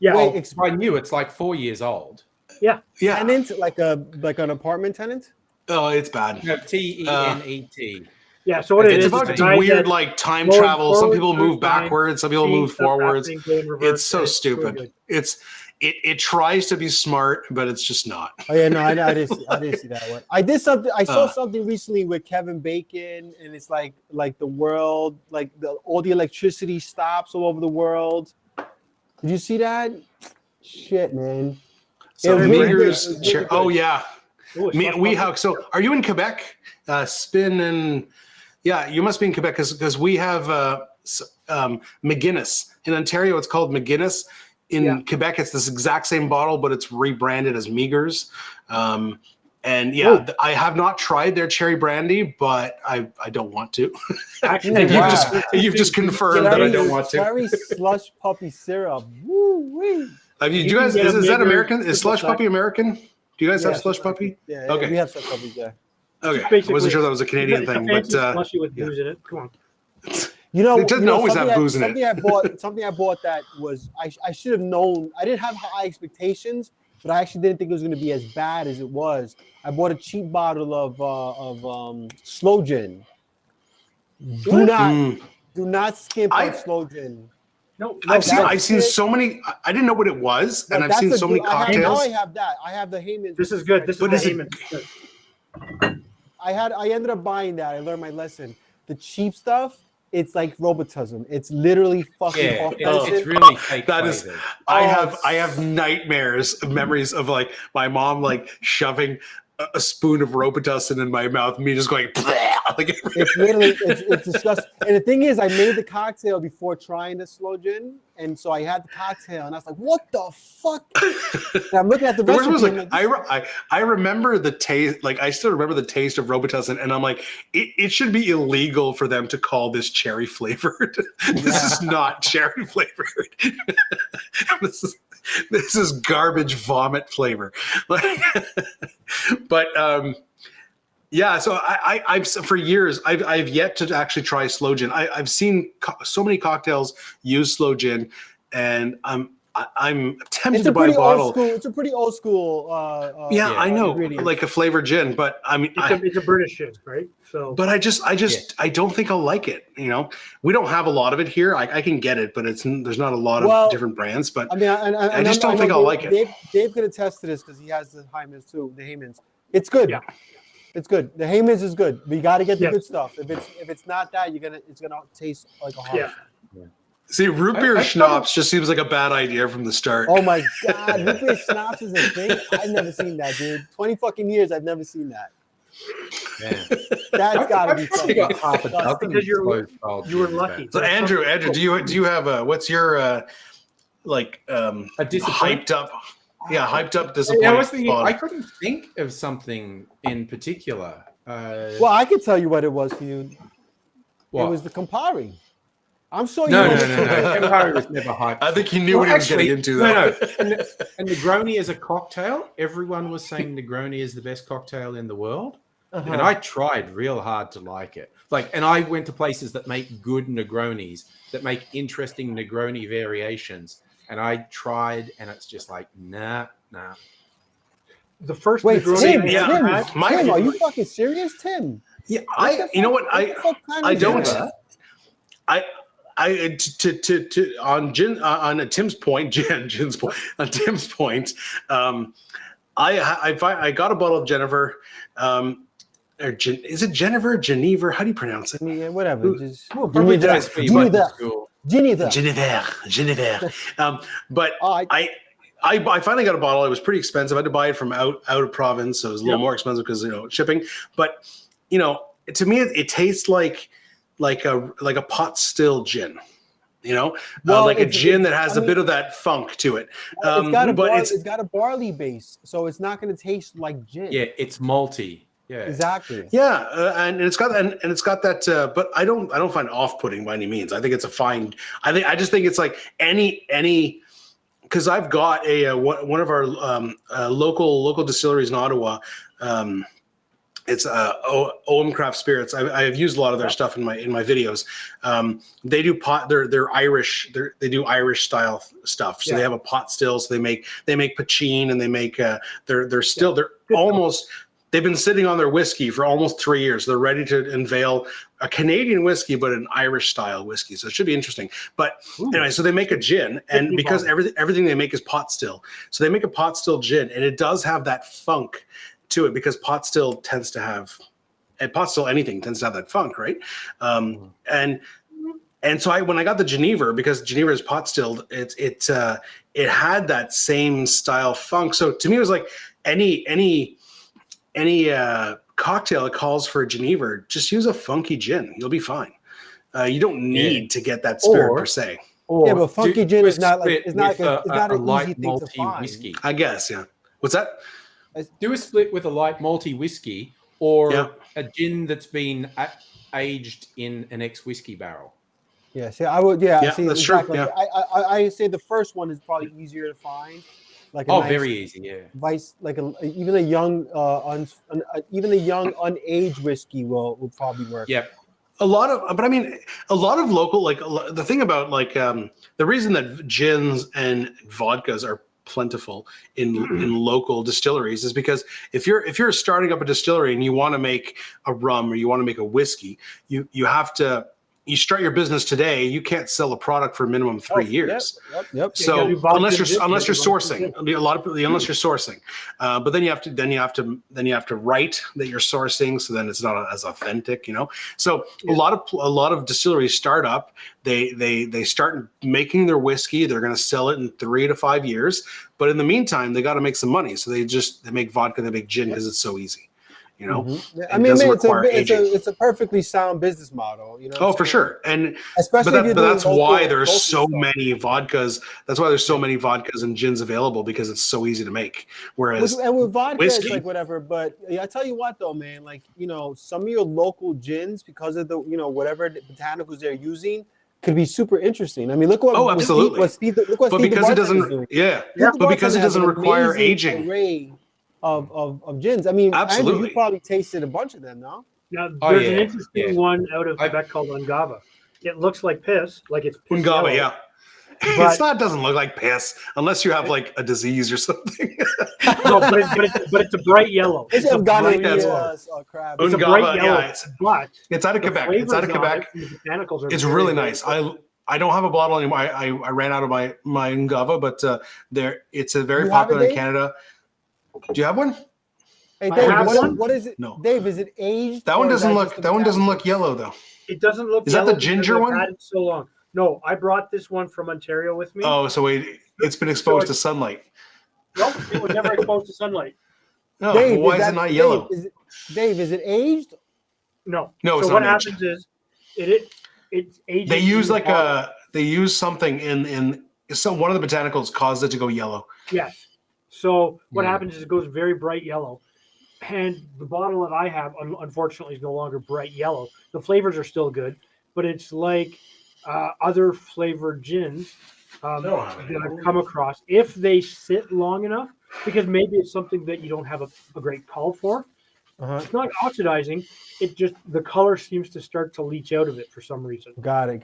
Yeah. Wait, it's brand new. It's like 4 years old. Yeah. Tenant, like an apartment tenant. Oh, it's bad. No, Tenet. Yeah. So what it's about weird time travel. Some people move backwards. Some people move forwards. It's so stupid. It tries to be smart, but it's just not. Oh yeah, no, I didn't see that one. I saw something recently with Kevin Bacon, and it's like the world, all the electricity stops all over the world. Did you see that? Shit, man. So meters. Oh yeah. So are you in Quebec? Spin and you must be in Quebec because we have McGuinness in Ontario. It's called McGuinness. In Quebec, it's this exact same bottle, but it's rebranded as Meagers. I have not tried their cherry brandy, but I don't want to. Actually, you've just confirmed that I don't want to. Cherry slush puppy syrup. Woo-wee. You guys, is that American? Is slush puppy American? Do you guys have slush puppy? Yeah. Okay. We have slush puppies. Yeah. Okay. I wasn't sure that was a Canadian thing, but slushy with booze in it. Come on. You know, It doesn't always have booze in it. Something I bought that was I should have known. I didn't have high expectations, but I actually didn't think it was going to be as bad as it was. I bought a cheap bottle of slow gin. Do not skimp on slow gin. No, I've seen so many. I didn't know what it was, and I've seen so many cocktails. I have that. I have the Heyman's. This is good. This is is Heyman's. I ended up buying that. I learned my lesson. The cheap stuff, it's like robotism. It's literally fucking off it's really fake. That is, flavored. I have memories of like my mom like shoving a spoon of Robitussin in my mouth, me just going like it's literally it's disgusting. And the thing is, I made the cocktail before trying the slow gin, and so I had the cocktail, and I was like, "What the fuck?" And I'm looking at the recipe. Was like, I remember the taste. Like I still remember the taste of Robitussin, and I'm like, it should be illegal for them to call this cherry flavored. This is not cherry flavored. This is garbage vomit flavor. Like, but yeah. So I've for years I've yet to actually try slow gin. I've seen so many cocktails use slow gin, and I'm tempted to buy a bottle. It's a pretty old school. Yeah, I know, ingredient. like a flavored gin, but I mean, it's a British gin, right? So, but I don't think I'll like it. You know, we don't have a lot of it here. I can get it, but there's not a lot of different brands. But I mean, I just don't think I'll like it. Dave could attest to this because he has the Heyman's too. The Heyman's, it's good. Yeah, it's good. The Heyman's is good. But you got to get the good stuff. If it's not that, it's gonna taste like a hard. Yeah. See, root beer schnapps just seems like a bad idea from the start. Oh my god, root beer schnapps is a thing. I've never seen that, dude. 20 fucking years, I've never seen that. Man. That's gotta be funny. Got half a dozen because you were lucky. So Andrew, do you have what's your like a hyped up? Yeah, hyped up disappointing. I couldn't think of something in particular. Well, I could tell you what it was for you. What? It was the Campari. I'm sure No. Campari was never hyped. I think he knew what he was getting into. Though. No. And Negroni as a cocktail, everyone was saying Negroni is the best cocktail in the world. Uh-huh. And I tried real hard to like it. And I went to places that make good Negronis, that make interesting Negroni variations. And I tried, and it's just like, nah. The first Negroni. Tim, are you fucking serious, Tim? Yeah, you know what? I don't. On Tim's point, Jin's point. On Tim's point, I got a bottle of Jennifer. Is it Jennifer? Geneva? How do you pronounce it? Yeah, whatever. Probably just for you went to school. Geneva. But I finally got a bottle. It was pretty expensive. I had to buy it from out of province, so it was a little more expensive because shipping. But to me, it tastes like a pot still gin, like a gin that has a bit of that funk to it. It's got a barley base, so it's not going to taste like gin. Yeah, it's malty. Yeah, exactly. Yeah, and it's got that. But I don't find it off-putting by any means. I think it's a fine. I just think it's like any. Because I've got one of our local distilleries in Ottawa. It's OM Craft Spirits. I've used a lot of their stuff in my videos. They do pot. They're Irish. They do Irish style stuff. So they have a pot still. So they make poitín, and they make they're almost. They've been sitting on their whiskey for almost 3 years. They're ready to unveil a Canadian whiskey, but an Irish style whiskey. So it should be interesting. But anyway, so they make a gin, and because everything they make is pot still, so they make a pot still gin, and it does have that funk to it because pot still tends to have, and pot still anything tends to have that funk, right? And so when I got the Geneva, because Geneva is pot stilled, it had that same style funk. So to me, it was like any cocktail that calls for a Geneva, just use a funky gin. You'll be fine. You don't need to get that spirit per se. But funky gin is not like it's not a an light easy thing to malty find. whiskey. I guess, yeah. What's that? Do a split with a light malty whiskey or a gin that's been aged in an ex-whiskey barrel. Yeah, see, I would. Yeah, see, that's exactly. true. Yeah. I say the first one is probably easier to find. Like very easy, yeah. Vice, even a young unaged whiskey will probably work. Yep. A lot of, but I mean, a lot of local, the thing about the reason that gins and vodkas are plentiful in local distilleries is because if you're starting up a distillery and you want to make a rum or you want to make a whiskey, you have to. You start your business today, you can't sell a product for a minimum of 3 years. Yep. So You gotta do unless vodka you're and sourcing, unless you're sourcing, but then you have to write that you're sourcing, so then it's not as authentic, you know. So a lot of distilleries start up. They start making their whiskey. They're going to sell it in 3 to 5 years, but in the meantime, they got to make some money. So they make vodka, they make gin because it's so easy. You know, I mean, doesn't man, require aging. it's a perfectly sound business model. You know. Oh, for sure, and especially but that's why there's local so stuff. many vodkas. That's why there's so many vodkas and gins available because it's so easy to make. Whereas with vodka, whiskey, it's like whatever. But I tell you what, though, man, like some of your local gins, because of the whatever the botanicals they're using, could be super interesting. I mean, look what absolutely. Steve the bartender is doing. But because it doesn't require aging. Array of gins. I mean, Absolutely. Andrew, you probably tasted a bunch of them, no? Now, there's an interesting one out of Quebec called Ungava. It looks like piss, like it's piss Ungava, yellow, but it doesn't look like piss unless you have like a disease or something. No, but it's a bright yellow. It's a a bright gonorrhea, yellow. crap. It's a bright yellow, but it's out of the Quebec. It's out of flavors on Quebec. it and the botanicals are It's very, really very nice. good. I don't have a bottle anymore. I ran out of my Ungava, but it's a very You have popular it, in Dave? Canada. Do you have one? Hey, I Dave, have one. what is it? No. Dave, is it aged? That one or is doesn't just look. the That one doesn't botanicals? look yellow though. It doesn't look Is that yellow the ginger because I've one? had it so long. No, I brought this one from Ontario with me. Oh, so it's been exposed to sunlight. Nope, it was never exposed to sunlight. No, Dave, well, why is it not yellow? Dave, is it aged? No. No, it's so not what aged. happens is it's aged. They use in the bottle. they use something in one of the botanicals caused it to go yellow. Yes. So what happens is it goes very bright yellow. And the bottle that I have, unfortunately, is no longer bright yellow. The flavors are still good, but it's like other flavored gins that I've come across. If they sit long enough, because maybe it's something that you don't have a great call for. It's not oxidizing. It just the color seems to start to leach out of it for some reason. Got it.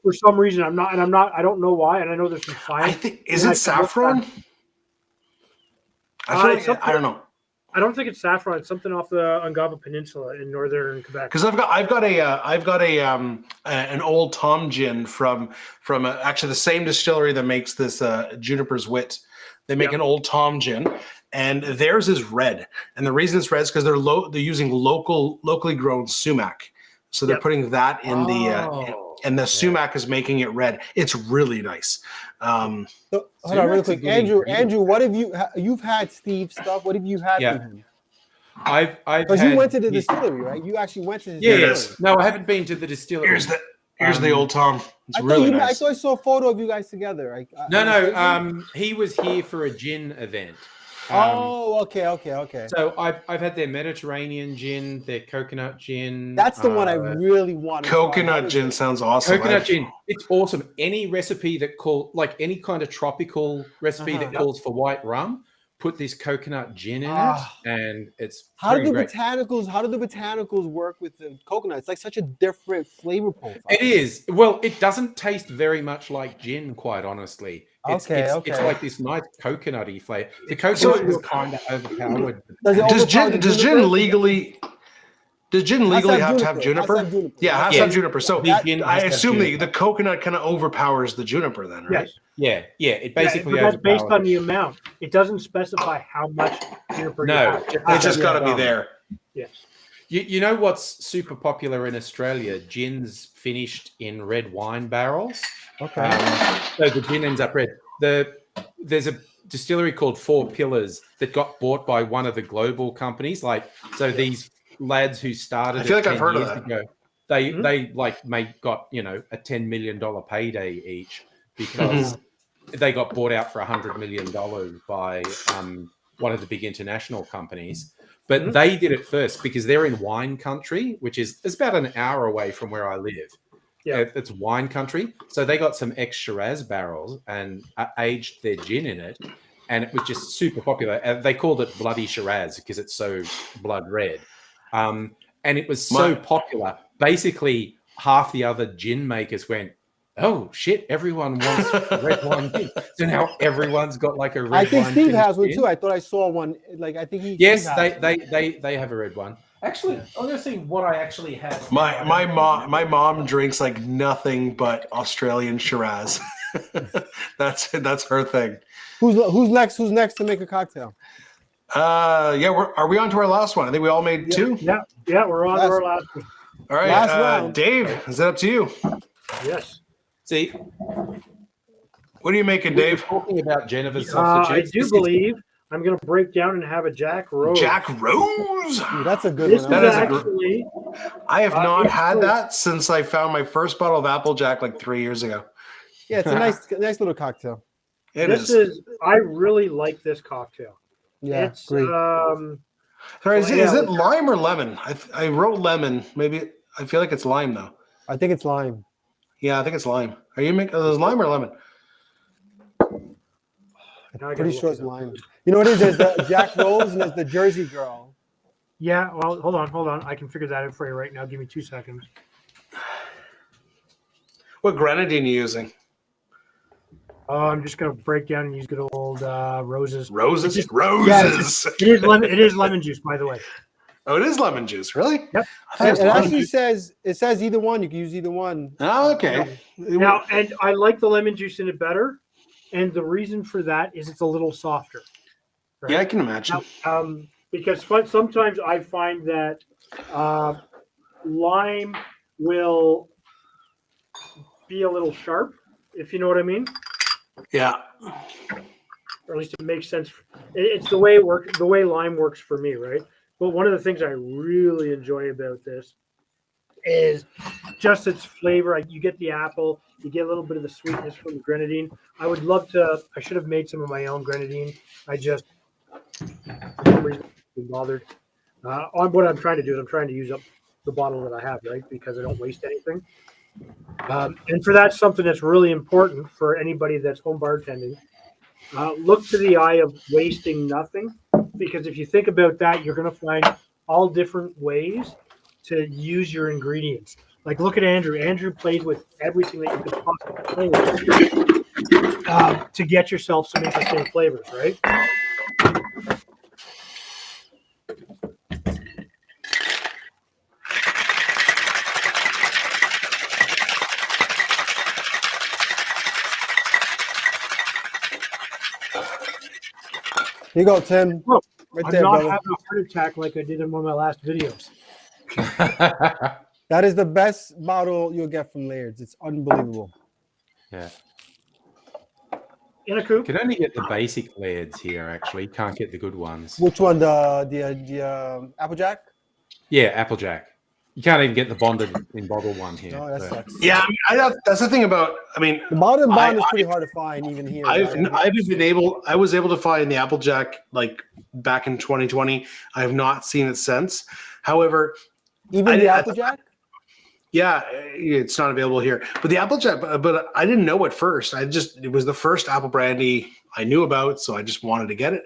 For some reason, I don't know why, and I know there's some I science. think is it saffron? I feel like, I don't know. I don't think it's saffron. It's something off the Ungava Peninsula in northern Quebec. Because I've got an old Tom gin from actually the same distillery that makes this Juniper's Wit. They make an old Tom gin, and theirs is red. And the reason it's red is because they're using locally grown sumac. So they're putting that in and the sumac is making it red. It's really nice. So, hold on, real quick, Andrew, what have you've had Steve's stuff? What have you had from him? I've because you went to the distillery, right? You actually went to the distillery. Yes. No, I haven't been to the distillery. Here's the old Tom. It's I really nice. I thought I saw a photo of you guys together. He was here for a gin event. Okay. So I've had their Mediterranean gin, their coconut gin. That's the one I really want. Coconut gin sounds awesome. Coconut gin, it's awesome. Any recipe that any kind of tropical recipe that calls for white rum, put this coconut gin in it, and it's How do the great. botanicals work with the coconut? It's like such a different flavor profile. It is. Well, it doesn't taste very much like gin, quite honestly. It's like this nice coconutty flavor. The coconut is kind of overpowered. Does gin legally have to have juniper? Yeah, it has to have juniper. So I assume the coconut kind of overpowers the juniper then, right? Yes. Yeah. It basically but that's based on overpowers. the amount. It doesn't specify how much juniper. No, It's just got to be there. Yes. You know what's super popular in Australia? Gins finished in red wine barrels. Okay. So the gin ends up red. There's a distillery called Four Pillars that got bought by one of the global companies. These lads who started. I feel like 10 I've heard of years that. ago, they got a $10 million payday each because they got bought out for $100 million by one of the big international companies. But they did it first because they're in wine country, which is about an hour away from where I live. Yeah, it's wine country. So they got some ex-Shiraz barrels and aged their gin in it. And it was just super popular. They called it Bloody Shiraz because it's so blood red. And it was so popular basically half the other gin makers went, oh shit, everyone wants red wine gin. So now everyone's got like a red wine. I think Steve has one gin. too. I thought I saw one. Like I think he. Yes, Steve has one. they have a red one. Actually, I'm gonna see what I actually have. My mom drinks like nothing but Australian Shiraz. that's her thing. Who's next? Who's next to make a cocktail? Yeah, are we on to our last one? I think we all made two. Yeah, we're on to our last one. All right, Last round. Dave, is it up to you? Yes. See, What are you making, we were Dave? talking about Jennifer's I substitutes. do believe I'm going to break down and have a Jack Rose. Jack Rose. Ooh, that's a good This one. That is is a actually I have not had it's- that since I found my first bottle of Applejack like 3 years ago. Yeah, it's a nice little cocktail. this is. I really like this cocktail. Yeah, It's great. Sorry, is it lime or lemon? I wrote lemon. Maybe I feel like it's lime though. I think it's lime. Yeah, I think it's lime. Are you making is lime or lemon? Now I gotta Pretty look sure it it's up. lime. You know what it is? There's the Jack Rose and there's the Jersey Girl. Yeah, well, hold on. I can figure that out for you right now. Give me 2 seconds. What grenadine are you using? I'm just going to break down and use good old roses. Roses? It's just- Roses. It is lemon. It is lemon juice, by the way. Oh, it is lemon juice, really? Yep. I thought It it was lime actually juice. says either one. You can use either one. Oh, okay. Now, and I like the lemon juice in it better, and the reason for that is it's a little softer. Right? Yeah, I can imagine. Because sometimes I find that lime will be a little sharp, if you know what I mean, Yeah. or at least it makes sense. It's the way it works, the way lime works for me, right? But one of the things I really enjoy about this is just its flavor. You get the apple, you get a little bit of the sweetness from the grenadine. I would love to. I should have made some of my own grenadine. I just, for some reason, been bothered. On what I'm trying to do is I'm trying to use up the bottle that I have, right? Because I don't waste anything. And for that, something that's really important for anybody that's home bartending. Look to the eye of wasting nothing, because if you think about that, you're going to find all different ways to use your ingredients. Like, look at Andrew. Andrew plays with everything that you could possibly play with to get yourself some interesting flavors, right? Here you go, Tim. Oh, Right I'm there, not brother. having a heart attack like I did in one of my last videos. That is the best bottle you'll get from Laird's. It's unbelievable. Yeah. In a coupe. Can only get the basic Laird's here, actually. Can't get the good ones. Which one? The Applejack? Yeah, Applejack. You can't even get the bonded in bottle one here. Oh, that so. sucks. Yeah, that's the thing about. I mean, The bottom bond is I- pretty hard to find even here. I was able to find the Applejack like back in 2020. I have not seen it since. However, even the Applejack? yeah, it's not available here. But the Applejack, but I didn't know at first. It was the first apple brandy I knew about, so I just wanted to get it.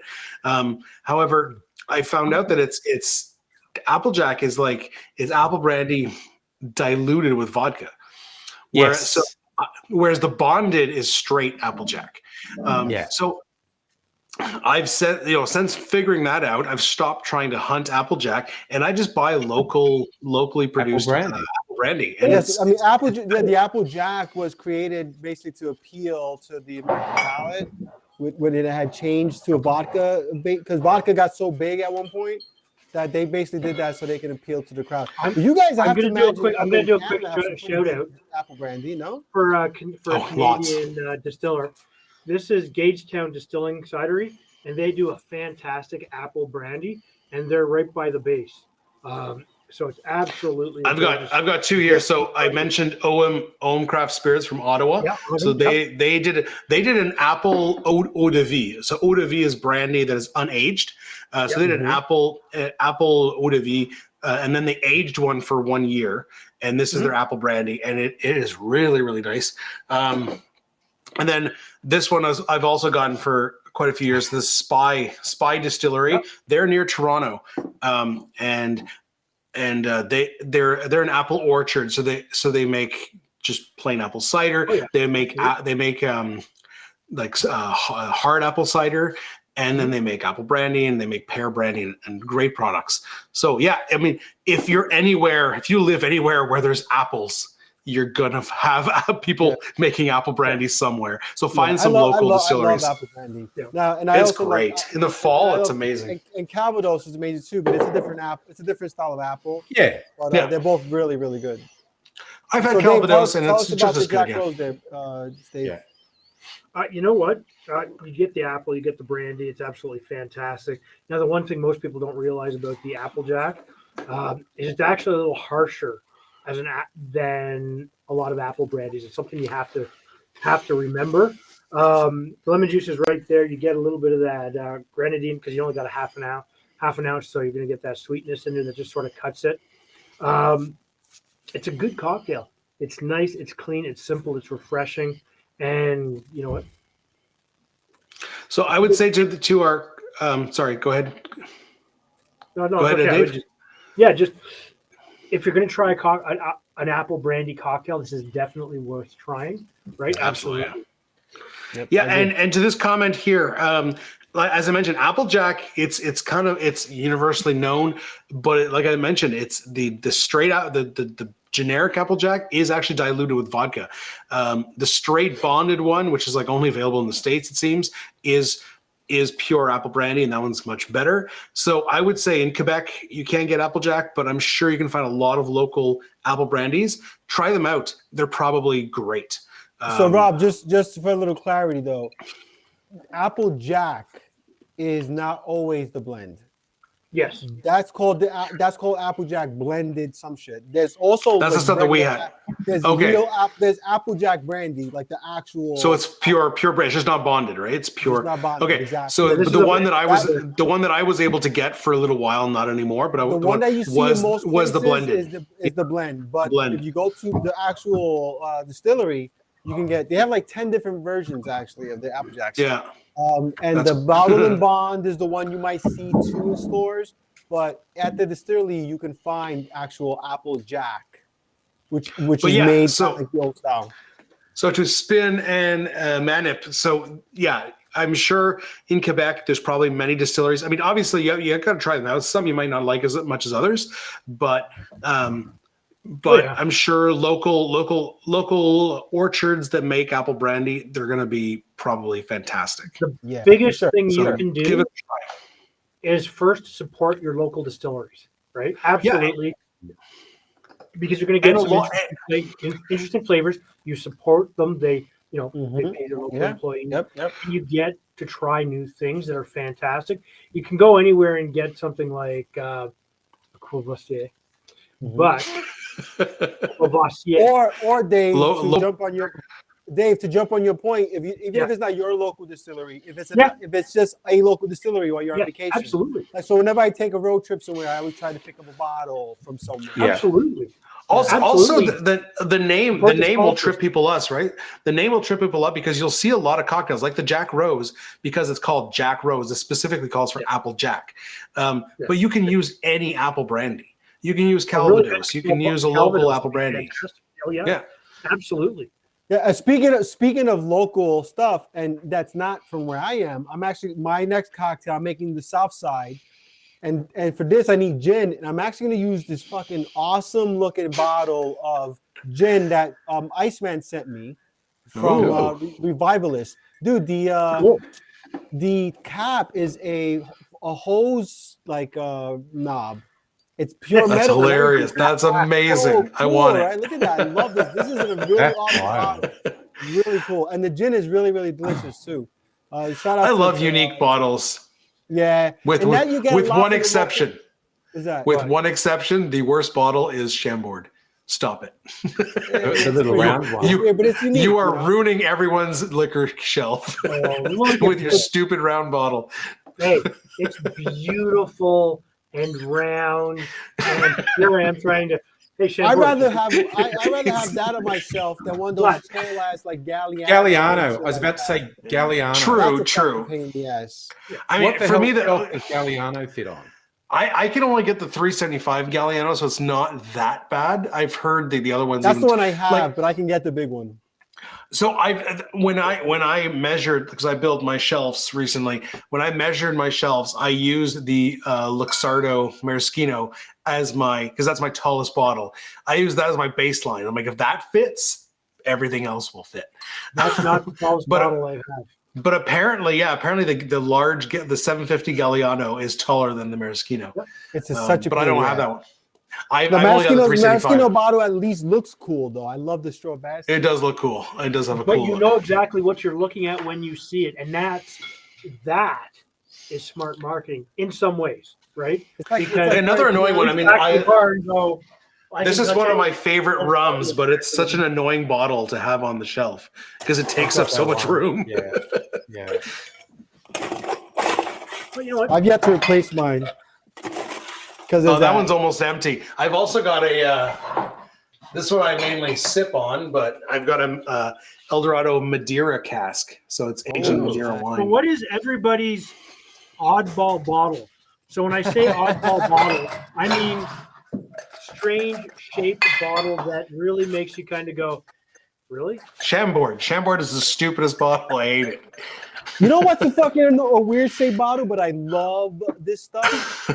However, I found out that it's Applejack is apple brandy diluted with vodka. Yes. Whereas the bonded is straight Applejack. Yeah. So I've said, since figuring that out, I've stopped trying to hunt Applejack, and I just buy locally produced brandy. apple brandy. And Yes, it's, I mean, the Applejack was created basically to appeal to the American palate when it had changed to a vodka, because vodka got so big at one point that they basically did that so they can appeal to the crowd. I'm- You guys I'm have to gonna do a imagine. quick- I'm gonna do a quick Canada has some shout pretty out. good apple brandy, no? For a lots. Canadian distiller. This is Gagetown Distilling Cidery, and they do a fantastic apple brandy, and they're right by the base. So it's absolutely. I've got two here. So I mentioned OM Craft Spirits from Ottawa. Yeah, So they did an apple eau de vie. So eau de vie is brandy that is unaged. So they did an apple eau de vie, and then they aged one for 1 year. And this is their apple brandy, and it is really, really nice. And then this one I've also gotten for quite a few years. This Spy Distillery. They're near Toronto, and they're an apple orchard, so they make just plain apple cider. Oh, yeah. They make hard apple cider, and then they make apple brandy, and they make pear brandy, and great products. So yeah, I mean, if you live anywhere where there's apples, you're gonna have people making apple brandy somewhere. So find some local distilleries. I love apple brandy. Yeah. Now, and It's great. In the fall, it's amazing. And Calvados is amazing too, but it's a different It's a different style of apple. Yeah. But Yeah. they're both really, really good. I've had So, Dave, Calvados, and tell it's us just about as the good. Jack Yeah. Rose there, Dave. Yeah. You know what? You get the apple, you get the brandy. It's absolutely fantastic. Now, the one thing most people don't realize about the Applejack is it's actually a little harsher than a lot of apple brandies. It's something you have to remember. Lemon juice is right there. You get a little bit of that grenadine because you only got a half an ounce, so you're going to get that sweetness in there that just sort of cuts it. It's a good cocktail. It's nice. It's clean. It's simple. It's refreshing. And you know what? So I would say to our sorry, go ahead. No, Go ahead, okay. Dave. Just if you're going to try an apple brandy cocktail, this is definitely worth trying, right? Absolutely. Yep, Yeah, and to this comment here, as I mentioned, Applejack, it's universally known, but like I mentioned, it's the straight out the generic Applejack is actually diluted with vodka. The straight bonded one, which is like only available in the States, it seems, is pure apple brandy, and that one's much better. So I would say in Quebec you can get Applejack, but I'm sure you can find a lot of local apple brandies. Try them out; they're probably great. So Rob, just for a little clarity though, Applejack is not always the blend. Yes. That's called Applejack blended some shit. There's also That's the stuff that we had. There's Okay. There's Applejack brandy, like the actual. So it's pure brand. It's just not bonded, right? It's pure. It's not bonded, Okay. exactly. So this the is one a- that I was able to get for a little while, not anymore, but the one that you see in most was the places blended. is the blend. But Blend. if you go to the actual distillery, you can get. They have like 10 different versions actually of the Applejacks. Yeah. And That's- the bottle and bond is the one you might see too in stores. But at the distillery, you can find actual Applejack, which is yeah, made so- like the old style. So to spin and manip. So yeah, I'm sure in Quebec there's probably many distilleries. I mean, obviously you got to try them out. Some you might not like as much as others, but yeah. I'm sure local orchards that make apple brandy, they're going to be probably fantastic. Yeah, Biggest for sure. thing So you can give do it a try. is first support your local distilleries, right? Absolutely. Because you're going to get And a some lot- interesting flavors. You support them. They pay their local Yeah. employees. Yep. You get to try new things that are fantastic. You can go anywhere and get something like Courvoisier, but Courvoisier. Or Dave, Lo- to jump on your point, even if it's not your local distillery, if it's Yeah. if it's just a local distillery while you're on Yeah, vacation. absolutely. Like, so whenever I take a road trip somewhere, I always try to pick up a bottle from somewhere. Yeah. Absolutely. Also, Absolutely. the name Support the will cultures. trip people up, right? The name will trip people up because you'll see a lot of cocktails like the Jack Rose, because it's called Jack Rose. It specifically calls for Apple Jack. But you can use any apple brandy. You can use Calvados. You can use a local Calvados apple is brandy. fantastic. Oh yeah. Yeah. Absolutely. Yeah, speaking of local stuff, and that's not from where I am. I'm actually my next cocktail. I'm making the South Side, and for this I need gin, and I'm actually going to use this fucking awesome looking bottle of gin that Iceman sent me from Revivalist. Dude, the cap is a hose like knob. It's pure That's metal. hilarious. That's amazing. So I want cool, it. right? Look at that. I love this. This is a really That's awesome wild. bottle. Really cool. And the gin is really, really delicious too. Shout out I to love unique bottles. Yeah. With And that you get a lot one from the exception. local- Is that With what? one exception, the worst bottle is Chambord. Stop it. The little round one. You- but it's unique. You are know? ruining everyone's liquor shelf look with at your this. stupid round bottle. Hey, it's beautiful and round. And here I am trying to. Hey, I'd Chambord, rather have that on my shelf than one of those What? tall ass like Galliano. Galliano. I was about to say Galliano. True. That's a fucking pain in the ass. I mean, What the for hell me, shelf does Galliano fit on? I can only get the 375 Galliano, so it's not that bad. I've heard the other ones. That's even, the one I have, like, but I can get the big one. So when I measured, because I built my shelves recently, when I measured my shelves, I used the Luxardo Maraschino as because that's my tallest bottle. I use that as my baseline. I'm like, if that fits, everything else will fit. That's not the tallest bottle I have. But apparently the large, the 750 Galliano is taller than the Maraschino. It's such a but cool, I don't have that one. I The only got the Maraschino 375. bottle at least looks cool, though. I love the straw basket. It does look cool. It does have a But cool you look. know exactly what you're looking at when you see it, and that is smart marketing in some ways, right? Because Another annoying one. I mean, back to the bar and go, this is one of my favorite rums, but it's such an annoying bottle to have on the shelf because it takes up so much room. Yeah, yeah. But you know what? I've yet to replace mine. Because that one's almost empty. I've also got this one I mainly sip on, but I've got a Eldorado Madeira cask, so it's aged in Madeira So wine. what is everybody's oddball bottle? So when I say oddball bottle, I mean strange shaped bottle that really makes you kind of go, really? Chambord. Chambord is the stupidest bottle. I hate it. You know what's a weird shaped bottle, but I love this stuff?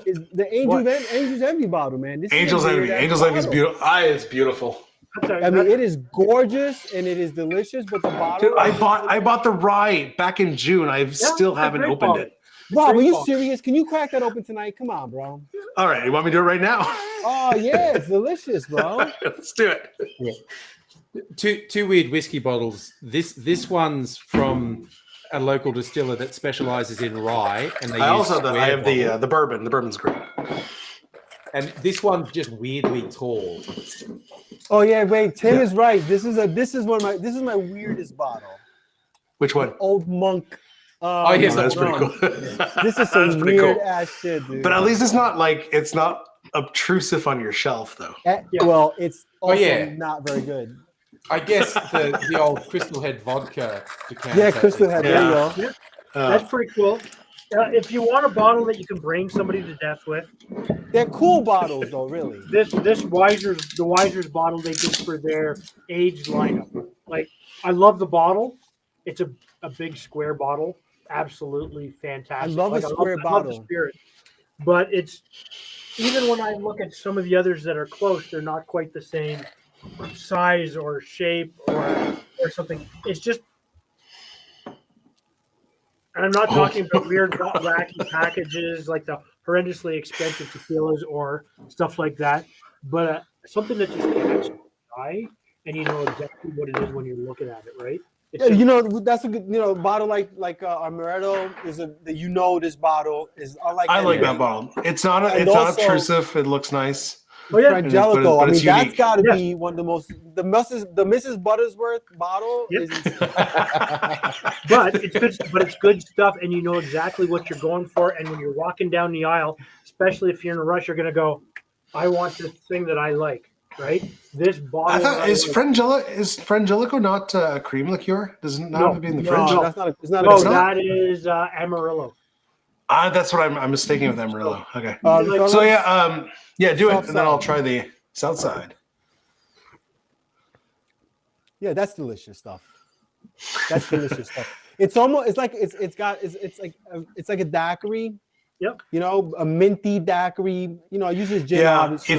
Is the Angel's Envy bottle, man. This Angel's Envy. Angel's Envy is beautiful. It's beautiful. I mean, it is gorgeous and it is delicious, but the bottle. Dude, I bought the rye back in June. I still haven't opened it. Rob, are you serious? Can you crack that open tonight? Come on, bro. All right, you want me to do it right now? Oh yeah, it's delicious, bro. Let's do it. Yeah. Two weird whiskey bottles. This one's from a local distiller that specializes in rye, and they I use also I have square the bourbon. The bourbon's great. and this one's just weirdly tall. Oh yeah, wait. Tim is right. This is my weirdest bottle. Which one? Old Monk. Oh yes, that's pretty wrong. cool. This is some weird ass shit, dude. But at least it's not obtrusive on your shelf, though. Well, it's also yeah. not very good. I guess the old Crystal Head vodka. Yeah, Crystal Head. There you go. Yeah. That's pretty cool. If you want a bottle that you can brain somebody to death with, They're cool bottles, though. Really. the Wiser's bottle they did for their aged lineup. Like, I love the bottle. It's a big square bottle. Absolutely fantastic. I love a square I love bottle. the spirit. But it's even when I look at some of the others that are close, they're not quite the same size or shape or something. It's just, and I'm not talking about weird wacky packages like the horrendously expensive tequilas or stuff like that, but something that just catches your eye and you know exactly what it is when you're looking at it, right? Yeah, that's a good bottle like Amaretto is this bottle is unlike. I like anything. that bottle. It's not also- obtrusive. It looks nice. Oh yeah, Frangelico. But I it's mean, that's unique. got to Yeah. be one of the most. The Mrs. Buttersworth bottle Yep. is. but it's good stuff, and you know exactly what you're going for. And when you're walking down the aisle, especially if you're in a rush, you're gonna go, "I want this thing that I like." Right? This bottle. I thought is Frangelico not a cream liqueur? Does it not have to be in the fridge? No, that's not. It's not. No, a that is Amarillo. That's what I'm mistaking with Amarillo. Okay. So So yeah, do it, South and then I'll side. try the south side. Yeah, that's delicious stuff. That's delicious stuff. It's almost. It's like it's like a daiquiri. Yep. A minty daiquiri. It uses gin. Yeah, Obviously.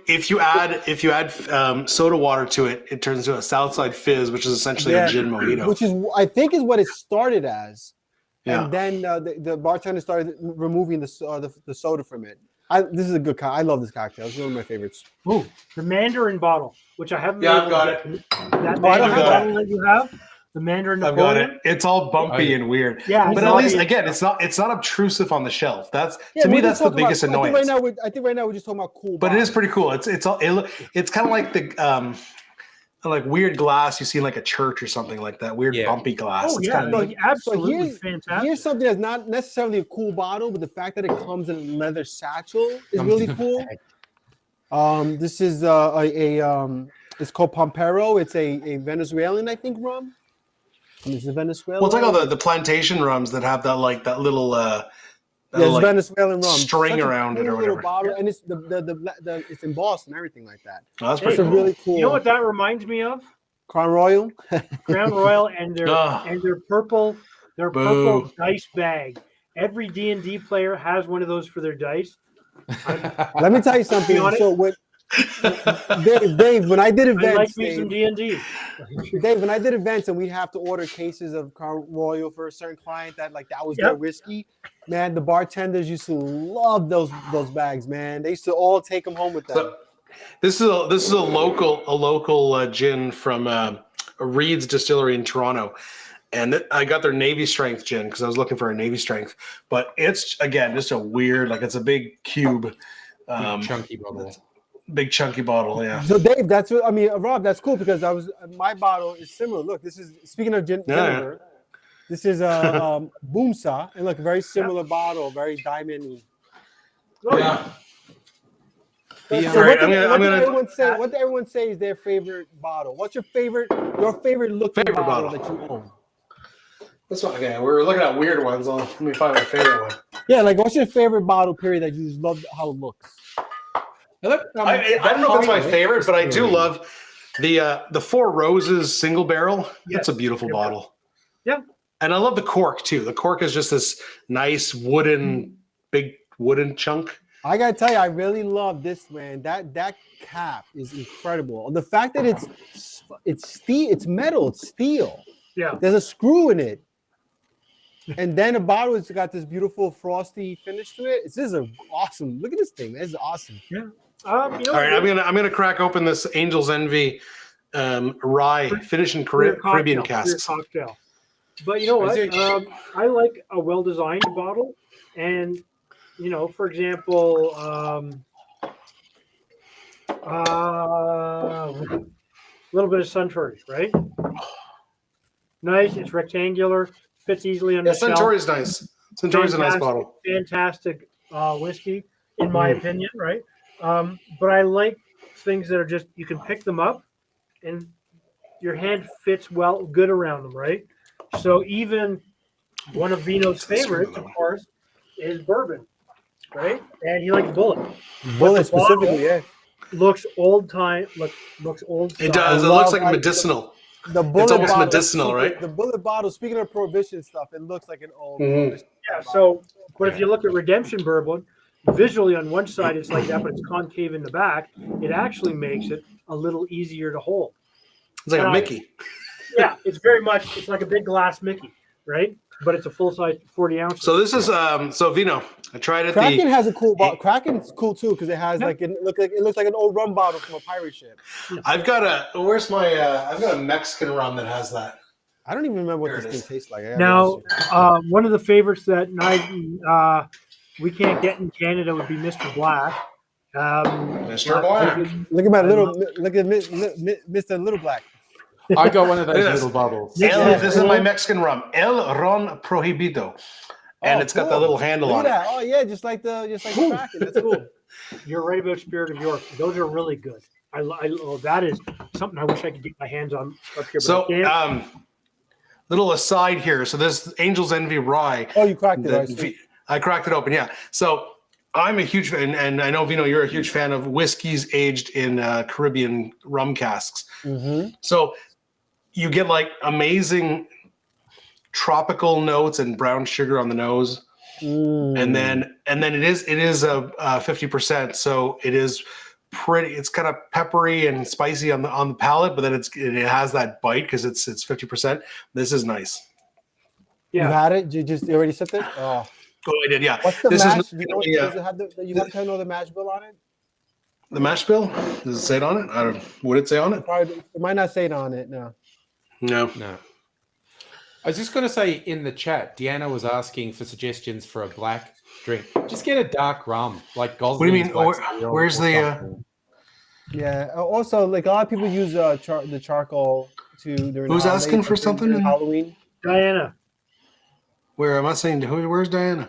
if you add soda water to it, it turns into a Southside Fizz, which is essentially a gin mojito. which is I think is what it started as. Yeah. And then the bartender started removing the soda from it. This is a good I love this cocktail. It's one of my favorites. Ooh, the Mandarin bottle, which I haven't. Yeah, been I've able got to it. get. That I don't Mandarin have bottle that you have, the Mandarin I've got Napoleon. it. It's all bumpy and weird. Yeah, but at least again, it's not obtrusive on the shelf. That's to me that's the biggest annoyance. I think right now we're just talking about cool. But it is bottles. pretty cool. It's kind of like the like weird glass you see in like a church or something like that. Weird bumpy glass. Oh It's yeah, kind of neat. absolutely fantastic. Here's something that's not necessarily a cool bottle, but the fact that it comes in a leather satchel is really cool. This is it's called Pampero. It's a Venezuelan, I think, rum. Is it Venezuela? Well, it's like all the plantation rums that have that little Yeah, it's like, Venezuelan rum. string Such a around it cool or little whatever. bottle, and it's the it's embossed and everything like that. Oh, that's Hey, pretty It's a cool. really cool. You know what that reminds me of? Crown Royal. Crown Royal and their Ugh. purple Boo. dice bag. Every D&D player has one of those for their dice. Let me tell you something. Be honest. So when Dave, when I did I events, like me some D&D. Dave, when I did events and we'd have to order cases of Crown Royal for a certain client that was their Yep. whiskey, man, the bartenders used to love those bags, man. They used to all take them home with them. So, this is a local gin from Reed's Distillery in Toronto, and I got their Navy Strength gin because I was looking for a Navy Strength. But it's again just a weird, like it's a big cube, Chunky bottle. big chunky bottle. Yeah. So Dave, that's what I mean, Rob. That's cool because my bottle is similar. Look, this is speaking of vinegar. This is a Boomsa, and look, very similar bottle, very diamond-y. Yeah. So All right, what I'm did gonna everyone say? What did everyone say is their favorite bottle? What's your favorite looking Favorite bottle bottle. that you own? this one again. We're looking at weird ones. Let me find my favorite one. Yeah, like what's your favorite bottle? Period. That you just love how it looks. I don't know if it's my favorite, but I do love the Four Roses single barrel. That's a beautiful bottle. Yeah. And I love the cork too. The cork is just this nice big wooden chunk. I gotta tell you, I really love this, man. That cap is incredible. The fact that it's steel, it's metal, it's steel. Yeah. There's a screw in it, and then the bottle has got this beautiful frosty finish to it. This is awesome. Look at this thing. This is awesome. You know, All right, I'm gonna crack open this Angel's Envy rye finished in Caribbean casks. Cocktail. But you know what? I like a well-designed bottle, and you know, for example, a little bit of Suntory, right? Nice. It's rectangular, fits easily on the shelf. Suntory's nice. Suntory's a nice bottle. Fantastic whiskey, in my opinion, right? But I like things that are just you can pick them up, and your hand fits good around them, right? So even one of Vino's favorites, of course, is bourbon, right? And he likes Bullet. Bullet specifically, yeah. Looks old time. Looks old. It style. does. It looks like medicinal. The Bullet It's almost bottle, medicinal, right? The Bullet bottle. Speaking of Prohibition stuff, it looks like an old. Mhm. Yeah. So, but if you look at Redemption bourbon, visually on one side it's like that, but it's concave in the back. It actually makes it a little easier to hold. It's like a Mickey. Yeah, it's like a big glass Mickey, right? But it's a full size 40 ounces. So this is Vino. I tried it. Kraken has a cool bottle. Kraken's cool too because it has it looks like an old rum bottle from a pirate ship. I've got a Mexican rum that has that. I don't even remember what There this it thing is. tastes like. Now, one of the favorites that we can't get in Canada would be Mr. Black. Mr. Black. Look at Mr. Little Black. I got one of those Yes. little bottles. This is my Mexican rum, El Ron Prohibido, and it's got the little handle Look on at it. that. Oh yeah, just like the Kraken. That's cool. You're right about Spirit of York. Those are really good. That is something I wish I could get my hands on up here. But So, I can't. little aside here. So this Angel's Envy rye. Oh, you cracked it. I cracked it open. Yeah. So I'm a huge fan, and I know Vino, you're a huge fan of whiskeys aged in Caribbean rum casks. Mm-hmm. So you get like amazing tropical notes and brown sugar on the nose, and then it is a 50%. So it is pretty. It's kind of peppery and spicy on the palate, but then it has that bite because it's 50%. This is nice. Yeah. You had it. You already said that. Oh, I did. Yeah. what's the This mash? is Do you know does it have you have to know the mash bill on it? the mash bill. Does it say it on it? I don't. Would it say on it? Probably, it might not say it on it. No. No. No. I was just going to say in the chat, Deanna was asking for suggestions for a black drink. Just get a dark rum, like Gosling's. What do you mean? Black Seal Where's or the? something. Yeah. Also, like a lot of people use the charcoal to. During Who's the asking for holidays, something? during Halloween. Diana. Where am I saying? Where's Diana?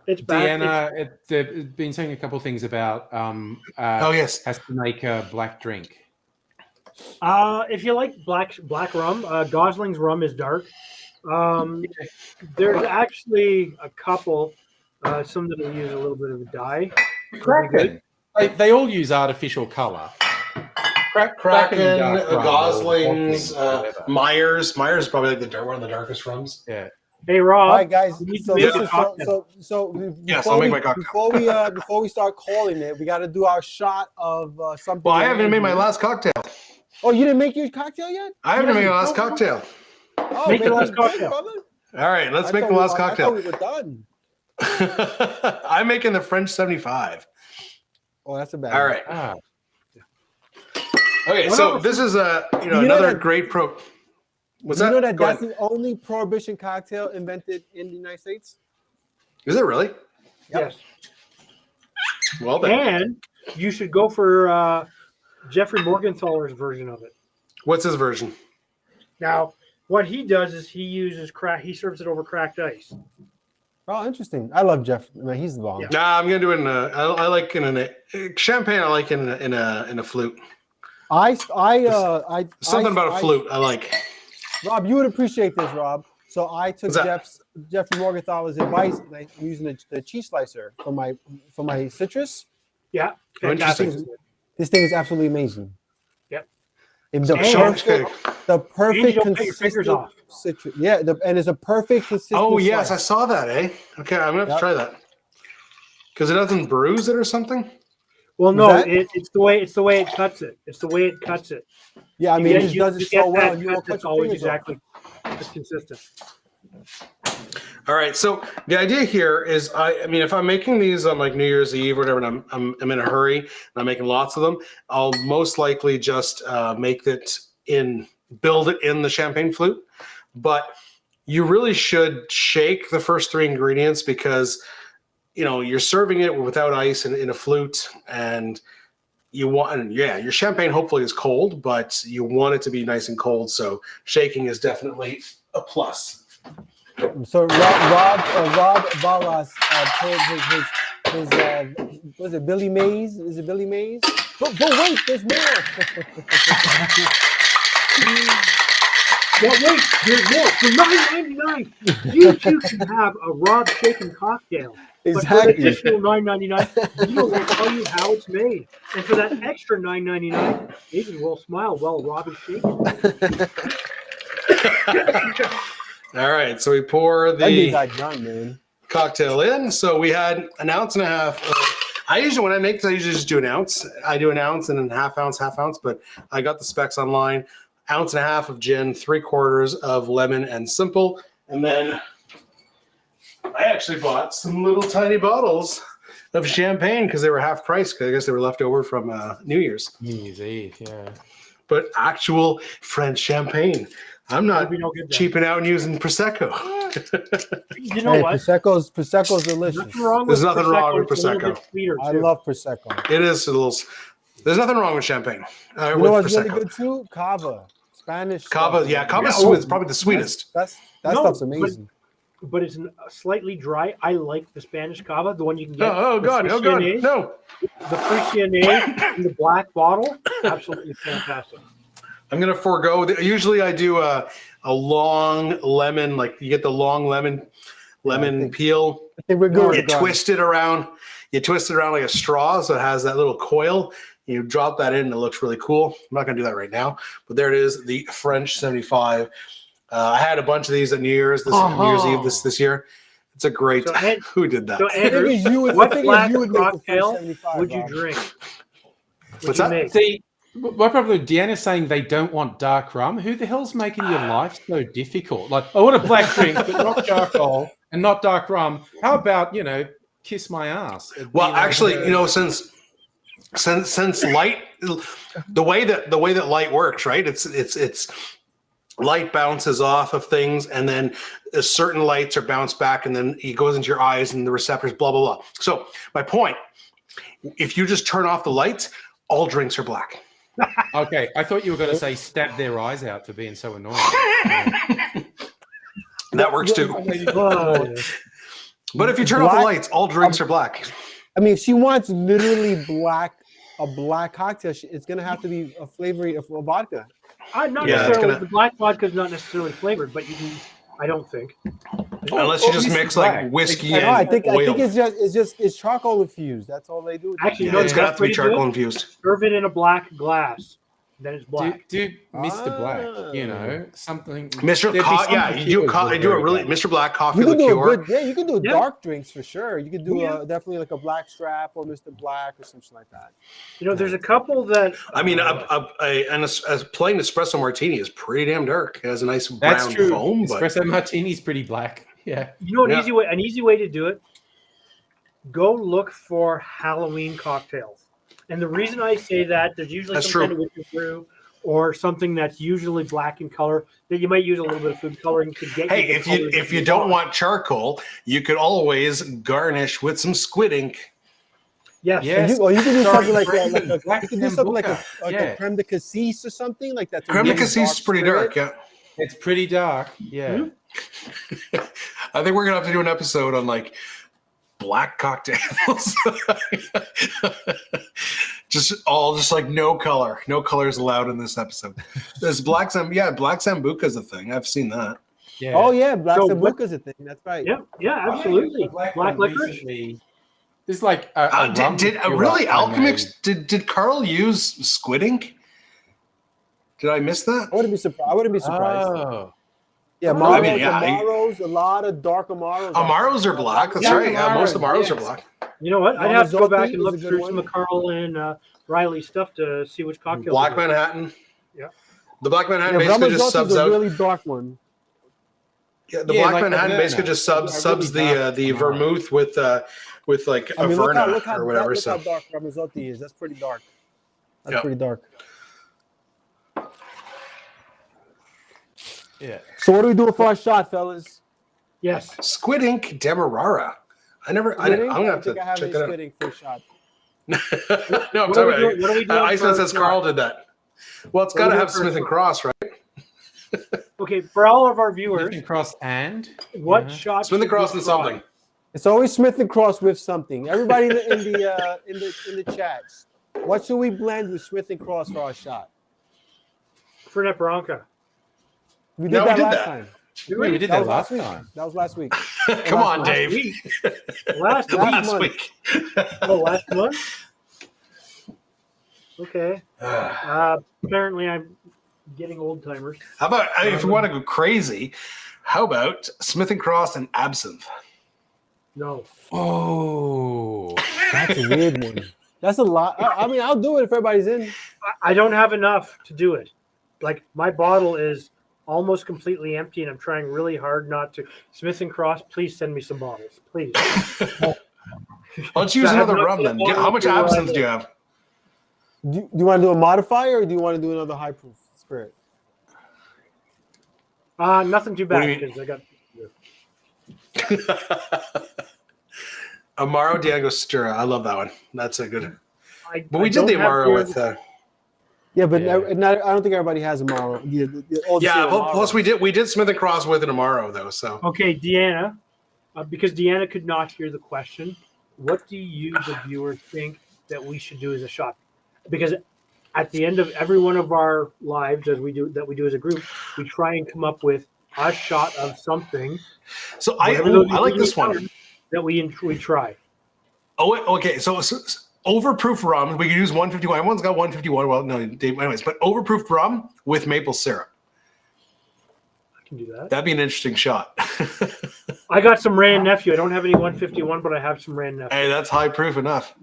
It's back. Deanna, they've been saying a couple of things about Oh yes. has to make a black drink. If you like black rum, Gosling's rum is dark. There's actually a couple. Some that'll use a little bit of a dye. Kraken. They all use artificial color. Kraken, dark rum, Goslings, or whatever. Myers. Myers is probably like one of the darkest rums. Yeah. Hey, Rob. All right, guys. you need to So make this a is cocktail. Yes, I'll make my cocktail. before we start calling it, we got to do our shot of something. Well, I haven't made my last cocktail. Oh, you didn't make your cocktail yet? I haven't made my last cococktail. Oh, Make man, the last great, cocktail. brother. All right, let's make I the thought last I cocktail. thought we were done. I'm making the French 75. Oh, that's a bad. All right. Ah, Okay, What so else? this is You know another that- great pro. What's You that? know that Go that's ahead. the only prohibition cocktail invented in the United States? Is it really? Yes. Well then, And you should go for Jeffrey Morgenthaler's version of it. what's his version? Now, what he does is he uses he serves it over cracked ice. Oh, interesting. I love Jeff. Man, he's the bomb. Yeah. Nah, I'm gonna do it in a. I like in a champagne. I like in a flute. Something about a flute. I like. Rob, you would appreciate this, Rob. So I took What's that? Jeffrey Morgenthaler's advice, and I'm using the cheese slicer for my citrus. Yeah. Oh, interesting. Fantastic. This thing is absolutely amazing. Yep. It's So, okay. the And you perfect don't cut your fingers consistent off. citrus. Yeah, and it's a perfect consistent. Oh yes, I slice. saw that. Okay, I'm gonna have to Yep. try that. Because it doesn't bruise it or something. Well, Was no, that- it's the way it cuts it. It's the way it cuts it. Yeah, I You mean, get- it just you- does you it get so well. that You cut won't cut that's your always fingers off. exactly as consistent. All right. So the idea here is, I mean, if I'm making these on like New Year's Eve or whatever, and I'm in a hurry and I'm making lots of them, I'll most likely just build it in the champagne flute. But you really should shake the first three ingredients because you're serving it without ice in a flute, and your champagne hopefully is cold, but you want it to be nice and cold. So shaking is definitely a plus. So Rob Ballas told his was it Billy Mays? Is it Billy Mays? But wait, there's more. Well, wait, there's more. For $9.99, you too can have a Rob shaken cocktail. But for Exactly. the additional $9.99, Vino will tell you how it's made. And for that extra $9.99, David will smile while Rob is shaking. All right, so we pour That dude the got done, man. cocktail in. So we had an ounce and a half. I usually, when I make this, I usually just do an ounce. I do an ounce and then half ounce, but I got the specs online. Ounce and a half of gin, 3/4 of lemon and simple. And then I actually bought some little tiny bottles of champagne because they were half price. Because I guess they were left over from New Year's. New Year's Eve, yeah. But actual French champagne. I'm not We don't get that. cheaping out and using Prosecco. You know Hey, what? Prosecco's delicious. Nothing wrong There's with nothing wrong with It's a little Prosecco. bit sweeter, I too. love Prosecco. It is a little. There's nothing wrong with champagne. You know With what's Prosecco. really good too? Cava, Spanish. Cava, stuff. yeah, Cava's Yeah, sweet. It's probably the sweetest. That No, stuff's but- amazing. But it's slightly dry. I like the Spanish cava, the one you can get. Oh the god, Frisiané, no. The Frisiané in the black bottle, absolutely fantastic. I'm gonna forego. Usually, I do a long lemon. Like you get the long lemon I think- peel. I think we're good. You twist it around. You twist it around like a straw, so it has that little coil. You drop that in, and it looks really cool. I'm not gonna do that right now, but there it is, the French 75. I had a bunch of these at New Year's New Year's Eve this year. It's a great. So, Ed- Who did that? So, I think Andrew, it's you would- I what think it's black you would make the cocktail French 75, would you Rob. drink? What's that? Make? See, my problem with Deanna's saying they don't want dark rum. Who the hell's making your life so difficult? Like, I want a black drink, but not charcoal and not dark rum. How about, kiss my ass? It'd be Well, like, actually, since light, the way that light works, right? It's light bounces off of things, and then certain lights are bounced back, and then it goes into your eyes and the receptors. Blah blah blah. So my point: if you just turn off the lights, all drinks are black. Okay, I thought you were going to say stab their eyes out for being so annoying. That works too. Oh, yeah. But if you turn off the Black- lights, all drinks are black. I mean, if she wants literally a black cocktail, it's gonna have to be a flavor of vodka. Not Yeah, it's necessarily. gonna- The black vodka is not necessarily flavored, but you can. I don't think. Unless you just Or mix black. like whiskey I know, I think oil. it's charcoal infused. That's all they do. Actually, Yeah, no, it's the got best to be way to do charcoal it, infused. serve it in a black glass. Then it's black. Do Mr. Black, you Ah. know, something. Mr. there'd be Co- some yeah, you liqueurs that are do a very really black. Mr. Black coffee You can do a liqueur. good, yeah. You can do Yeah. dark drinks for sure. You could do Yeah. definitely like a black strap or Mr. Black or something like that. You know, there's a couple that. I mean, a plain espresso martini is pretty damn dark. It has a nice That's brown true. foam, but Espresso martini's pretty black. Yeah. You know, Yeah. an easy way to do it. Go look for Halloween cocktails, and the reason I say that, there's usually That's some kind true. of witch's brew or something that's usually black in color that you might use a little bit of food coloring to get. hey, the if you colors that don't want charcoal, you could always garnish with some squid ink. yes, Yeah. You can do Sorry, something like Brandon, a Black you can do something like Sambuca. a Yeah. creme de cassis or something like that. Creme de cassis is pretty dark. Yeah, It's pretty dark. Yeah. I think we're gonna have to do an episode on like black cocktails. just like no color is allowed in this episode. There's black sambuca is a thing. I've seen that. Yeah. Oh yeah, black So sambuca is a thing. That's right. yeah, absolutely. Black Black one licorice. recently- There's like a rum Did liqueur really I Alchemix? Did Carl use squid ink? Did I miss that? I wouldn't be surprised. Oh. Yeah, I Amaros, mean, yeah, Amaros, a lot of dark Amaros. Amaros are black. That's Yeah, right. Yeah, most Amaros are yes. black. You know what? I'd have to go back Ramazotti and is look a good through one. some of Carl and Riley's stuff to see which cocktails. Black they do. Manhattan. Yeah. The Black Manhattan Yeah, basically just Ramazotti's subs a out. really dark one. Yeah, the Yeah, Black like Manhattan Havana. basically just subs Yeah, really dark the Amaro. vermouth with like I mean, look Averna how or whatever. look how So dark Ramazotti is. That's pretty dark. That's Yeah. pretty dark. Yeah. So what are we doing for our shot, fellas? Yes. squid ink Demerara. I'm gonna have to think I have check any that out. squid ink for a shot. No, I'm What are we talking doing- what are we about. doing Iceman for says a Carl did that. Well, it's What got are to we have doing for a Smith and shot? Cross, right? Okay, for all of our viewers, Smith and Cross and what yeah. shot? Smith and should Cross we and try? something. It's always Smith and Cross with something. Everybody in the chats. What should we blend with Smith and Cross for our shot? Fernet Branca. We No, did we that did last that. time. We did That that was last week. time. That was last week. Come on, last Dave. week. Last Last month. week. Oh, last month. Okay. Apparently, I'm getting old timers. How about if you want to go crazy? How about Smith and Cross and absinthe? No. Oh. That's a weird one. That's a lot. I mean, I'll do it if everybody's in. I don't have enough to do it. Like, my bottle is almost completely empty, and I'm trying really hard not to. Smith and Cross, please send me some bottles, please. Why don't you use I have another not rum then? put How much one into, absinthe do you have? Do you want to do a modifier or do you want to do another high proof spirit? Nothing too What do bad you mean? because I got. Amaro d'Angostura. I love that one. That's a good. But we I did the don't have Amaro beer- with. Yeah, but Yeah. I don't think everybody has Amaro. The old Yeah. school Amaro. Plus, we did Smith and Cross with an Amaro though. So Okay, Deanna, because Deanna could not hear the question. What do you, the viewer, think that we should do as a shot? Because at the end of every one of our lives, as we do as a group, we try and come up with a shot of something. I Whatever those like this ingredients one. are that we try. Oh, okay. So overproof rum. We could use 151. Everyone's got 151. Well, no, anyways, but overproof rum with maple syrup. I can do that. That'd be an interesting shot. I got some Rand Nephew. I don't have any 151, but I have some Rand Nephew. Hey, that's high proof enough.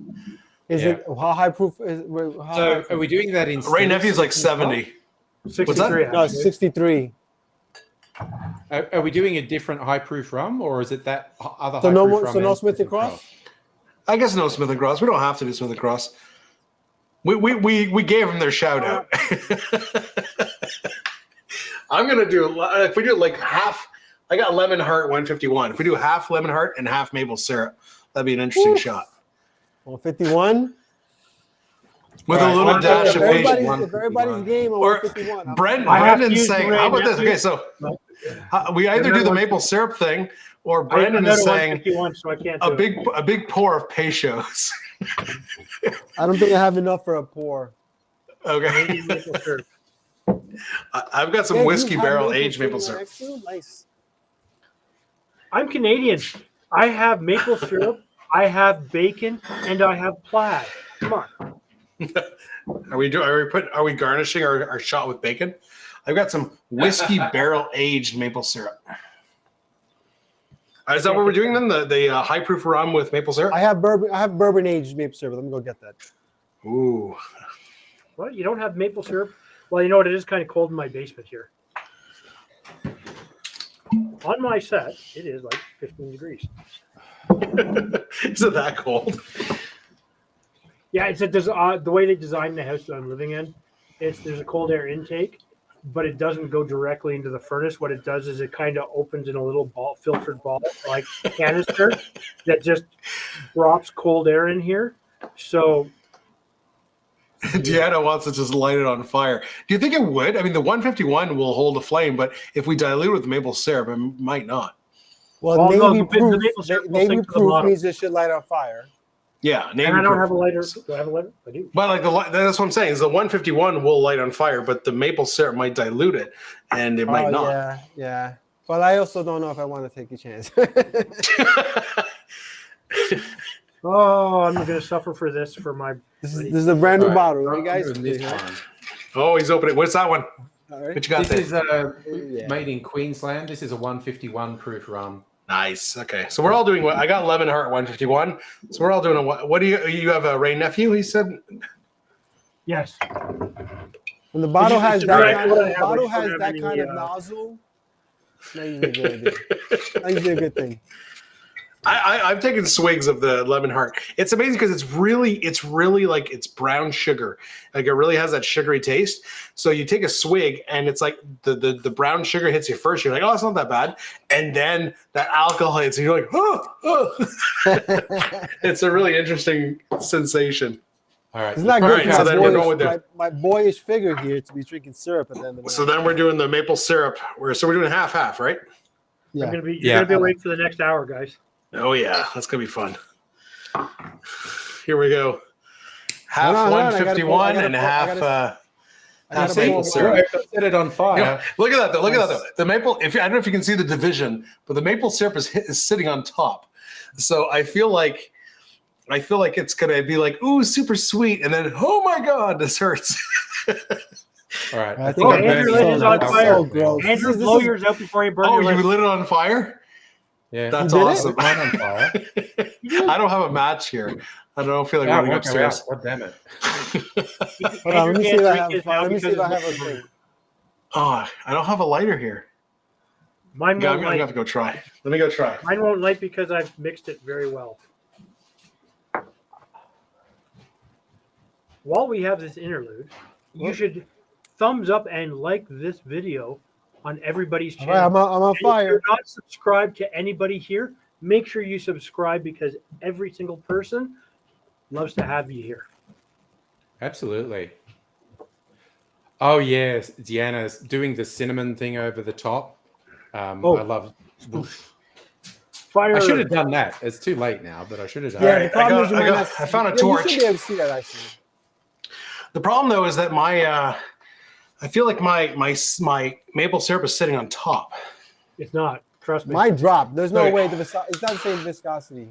Is Yeah. it how high proof is? How So high proof? are we doing that in Ray Nephew's like 70. 63. No, it's actually. 63. Are we doing a different high proof rum, or is it that other So high no proof more. rum? So no and Smith and Cross. I guess no Smith and Cross. We don't have to do Smith and Cross. We gave them their shout out. I'm gonna do if we do like half. I got lemon heart 151. If we do half lemon heart and half maple syrup, that'd be an interesting shot 151. with Right. a little If dash of If Asian. everybody's game on Or 151. I'm- Brandon's use saying, Ray how about this? Nephew. Okay, so we either do the maple syrup thing, or Brandon is saying 151, so I can't do it. a big pour of Peychaud's. I don't think I have enough for a pour. Okay, Canadian maple syrup. I've got some Hey, whiskey you have barrel maple aged maple syrup syrup. next to you? Nice. I'm Canadian. I have maple syrup, I have bacon, and I have plaid. Come on. Are we garnishing our shot with bacon? I've got some whiskey barrel aged maple syrup. Is that what we're doing then? The high proof rum with maple syrup? I have bourbon aged maple syrup. Let me go get that. Ooh. What? You don't have maple syrup? Well, you know what? It is kind of cold in my basement here. On my set, it is like 15 degrees. Is it that cold? Yeah, it's the way they designed the house that I'm living in. There's a cold air intake, but it doesn't go directly into the furnace. What it does is it kind of opens in a little filtered ball, like canister, that just drops cold air in here. So Deanna wants to just light it on fire. Do you think it would? I mean, the 151 will hold a flame, but if we dilute it with maple syrup, it might not. Well, no, navy the maple syrup will navy sink to the proof bottom. means it should light on fire. Yeah, And I don't have a lighter. Do I have a lighter? I do. But that's what I'm saying. Is the 151 will light on fire, but the maple syrup might dilute it, and it might not. Yeah. But I also don't know if I want to take a chance. Oh, I'm going to suffer for this for my. This is a brand new All right. bottle, right, guys? Open this one. Oh, he's opening. What's that one? All right. What you got This there? is made in Queensland. This is a 151 proof rum. Nice. Okay, so we're all doing what I got. Lemon Heart 151. So we're all doing a what do you have a Ray nephew? He said. Yes. When the bottle has that Right. kind What of, I have, bottle I don't has have that any, kind of nozzle, it's not usually a good idea. Not usually a good thing. I've taken swigs of the Lemon Heart. It's amazing because it's really like it's brown sugar. Like it really has that sugary taste. So you take a swig and it's like the brown sugar hits you first. You're like, oh, it's not that bad. And then that alcohol hits and you're like, oh. It's a really interesting sensation. All right. It's not All good right, for so then we're going with my boyish figure here to be drinking syrup at the end of the So night. then we're doing the maple syrup. We're doing half, right? Yeah. You're Yeah. going to be awake for the next hour, guys. Oh yeah, that's gonna be fun. Here we go. Half Hold on, 151 and half I gotta half pull maple one. syrup. Set it on fire. Yeah, look at that though. Look at that though. The maple. I don't know if you can see the division, but the maple syrup is sitting on top. So I feel like it's gonna be like, ooh, super sweet, and then oh my god, this hurts. All right. I think Oh, I'm Andrew, burning it is some on alcohol fire. so now. gross. Andrew, This blow is- yours out before you burn Oh, your you lips. lit it on fire? Yeah. That's You did it? awesome. Mine on fire. I don't have a match here. I don't feel like Yeah, running work her upstairs. out. God damn it. Hold on, let me see Andrew if I can't have drink fire. it Let me now see if I because have a it's- thing. Oh, I don't have a lighter here. Mine I'm won't gonna have light. to go try. Let me go try. Mine won't light because I've mixed it very well. While we have this interlude, you should thumbs up and like this video on everybody's All channel. right, I'm on And if fire. you're not subscribed to anybody here, make sure you subscribe because every single person loves to have you here. Absolutely. Oh yes, Deanna's doing the cinnamon thing over the top. Oh. I love. Fire! I should have done that. It's too late now, but I should have done Yeah, that. the right, problem I is you got- might I not. got- I found a Yeah, torch. You should be able to see that actually. The problem though is that I feel like my maple syrup is sitting on top. It's not. Trust me. My drop. There's no Okay. way it's not the same viscosity.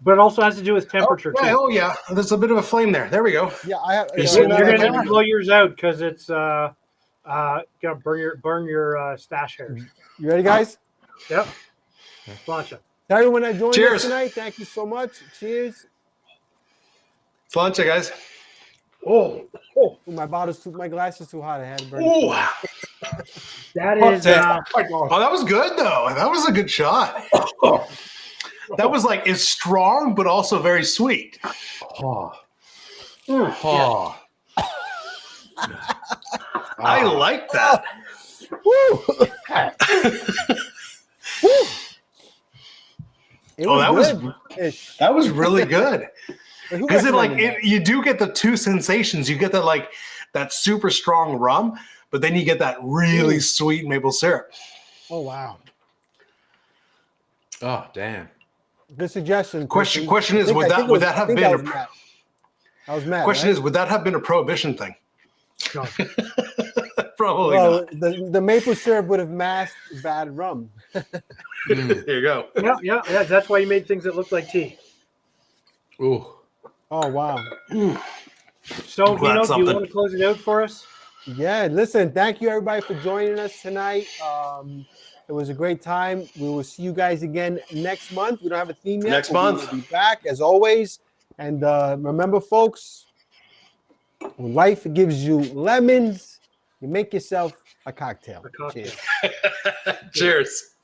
But it also has to do with temperature Right, too. Oh yeah, there's a bit of a flame there. There we go. Yeah, I have. You yeah, see You're that? going Yeah. to blow yours out because it's gonna burn your stash hairs. You ready, guys? Yep. Plancha. To everyone that joined Cheers. us tonight, thank you so much. Cheers. It's lunch, guys. Oh, Ooh, my glass is too hot. I had to burn it. Ooh. that is Oh, that was good though. That was a good shot. That was like it's strong but also very sweet. Oh. yeah. Oh. I like that. It Oh, that was good-ish. that was really good. Wait, who Because recommended you do get the two sensations. You get that super strong rum, but then you get that really sweet maple syrup. that? Oh wow. Oh damn. Good suggestion. Question Christian. is, I think- would I that think it would was- that I have think been that a was Matt. I was mad. question right? is would that have been a prohibition thing? No. Probably Well, not. the maple syrup would have masked bad rum. There you go. Yeah. That's why you made things that look like tea. Ooh. Oh wow. So, Glad Vino, do you something. want to close it out for us? Yeah, listen, thank you everybody for joining us tonight. It was a great time. We will see you guys again next month. We don't have a theme yet. Next but month. We'll be back as always. And remember, folks, when life gives you lemons, you make yourself a cocktail. A cocktail. Cheers. Cheers.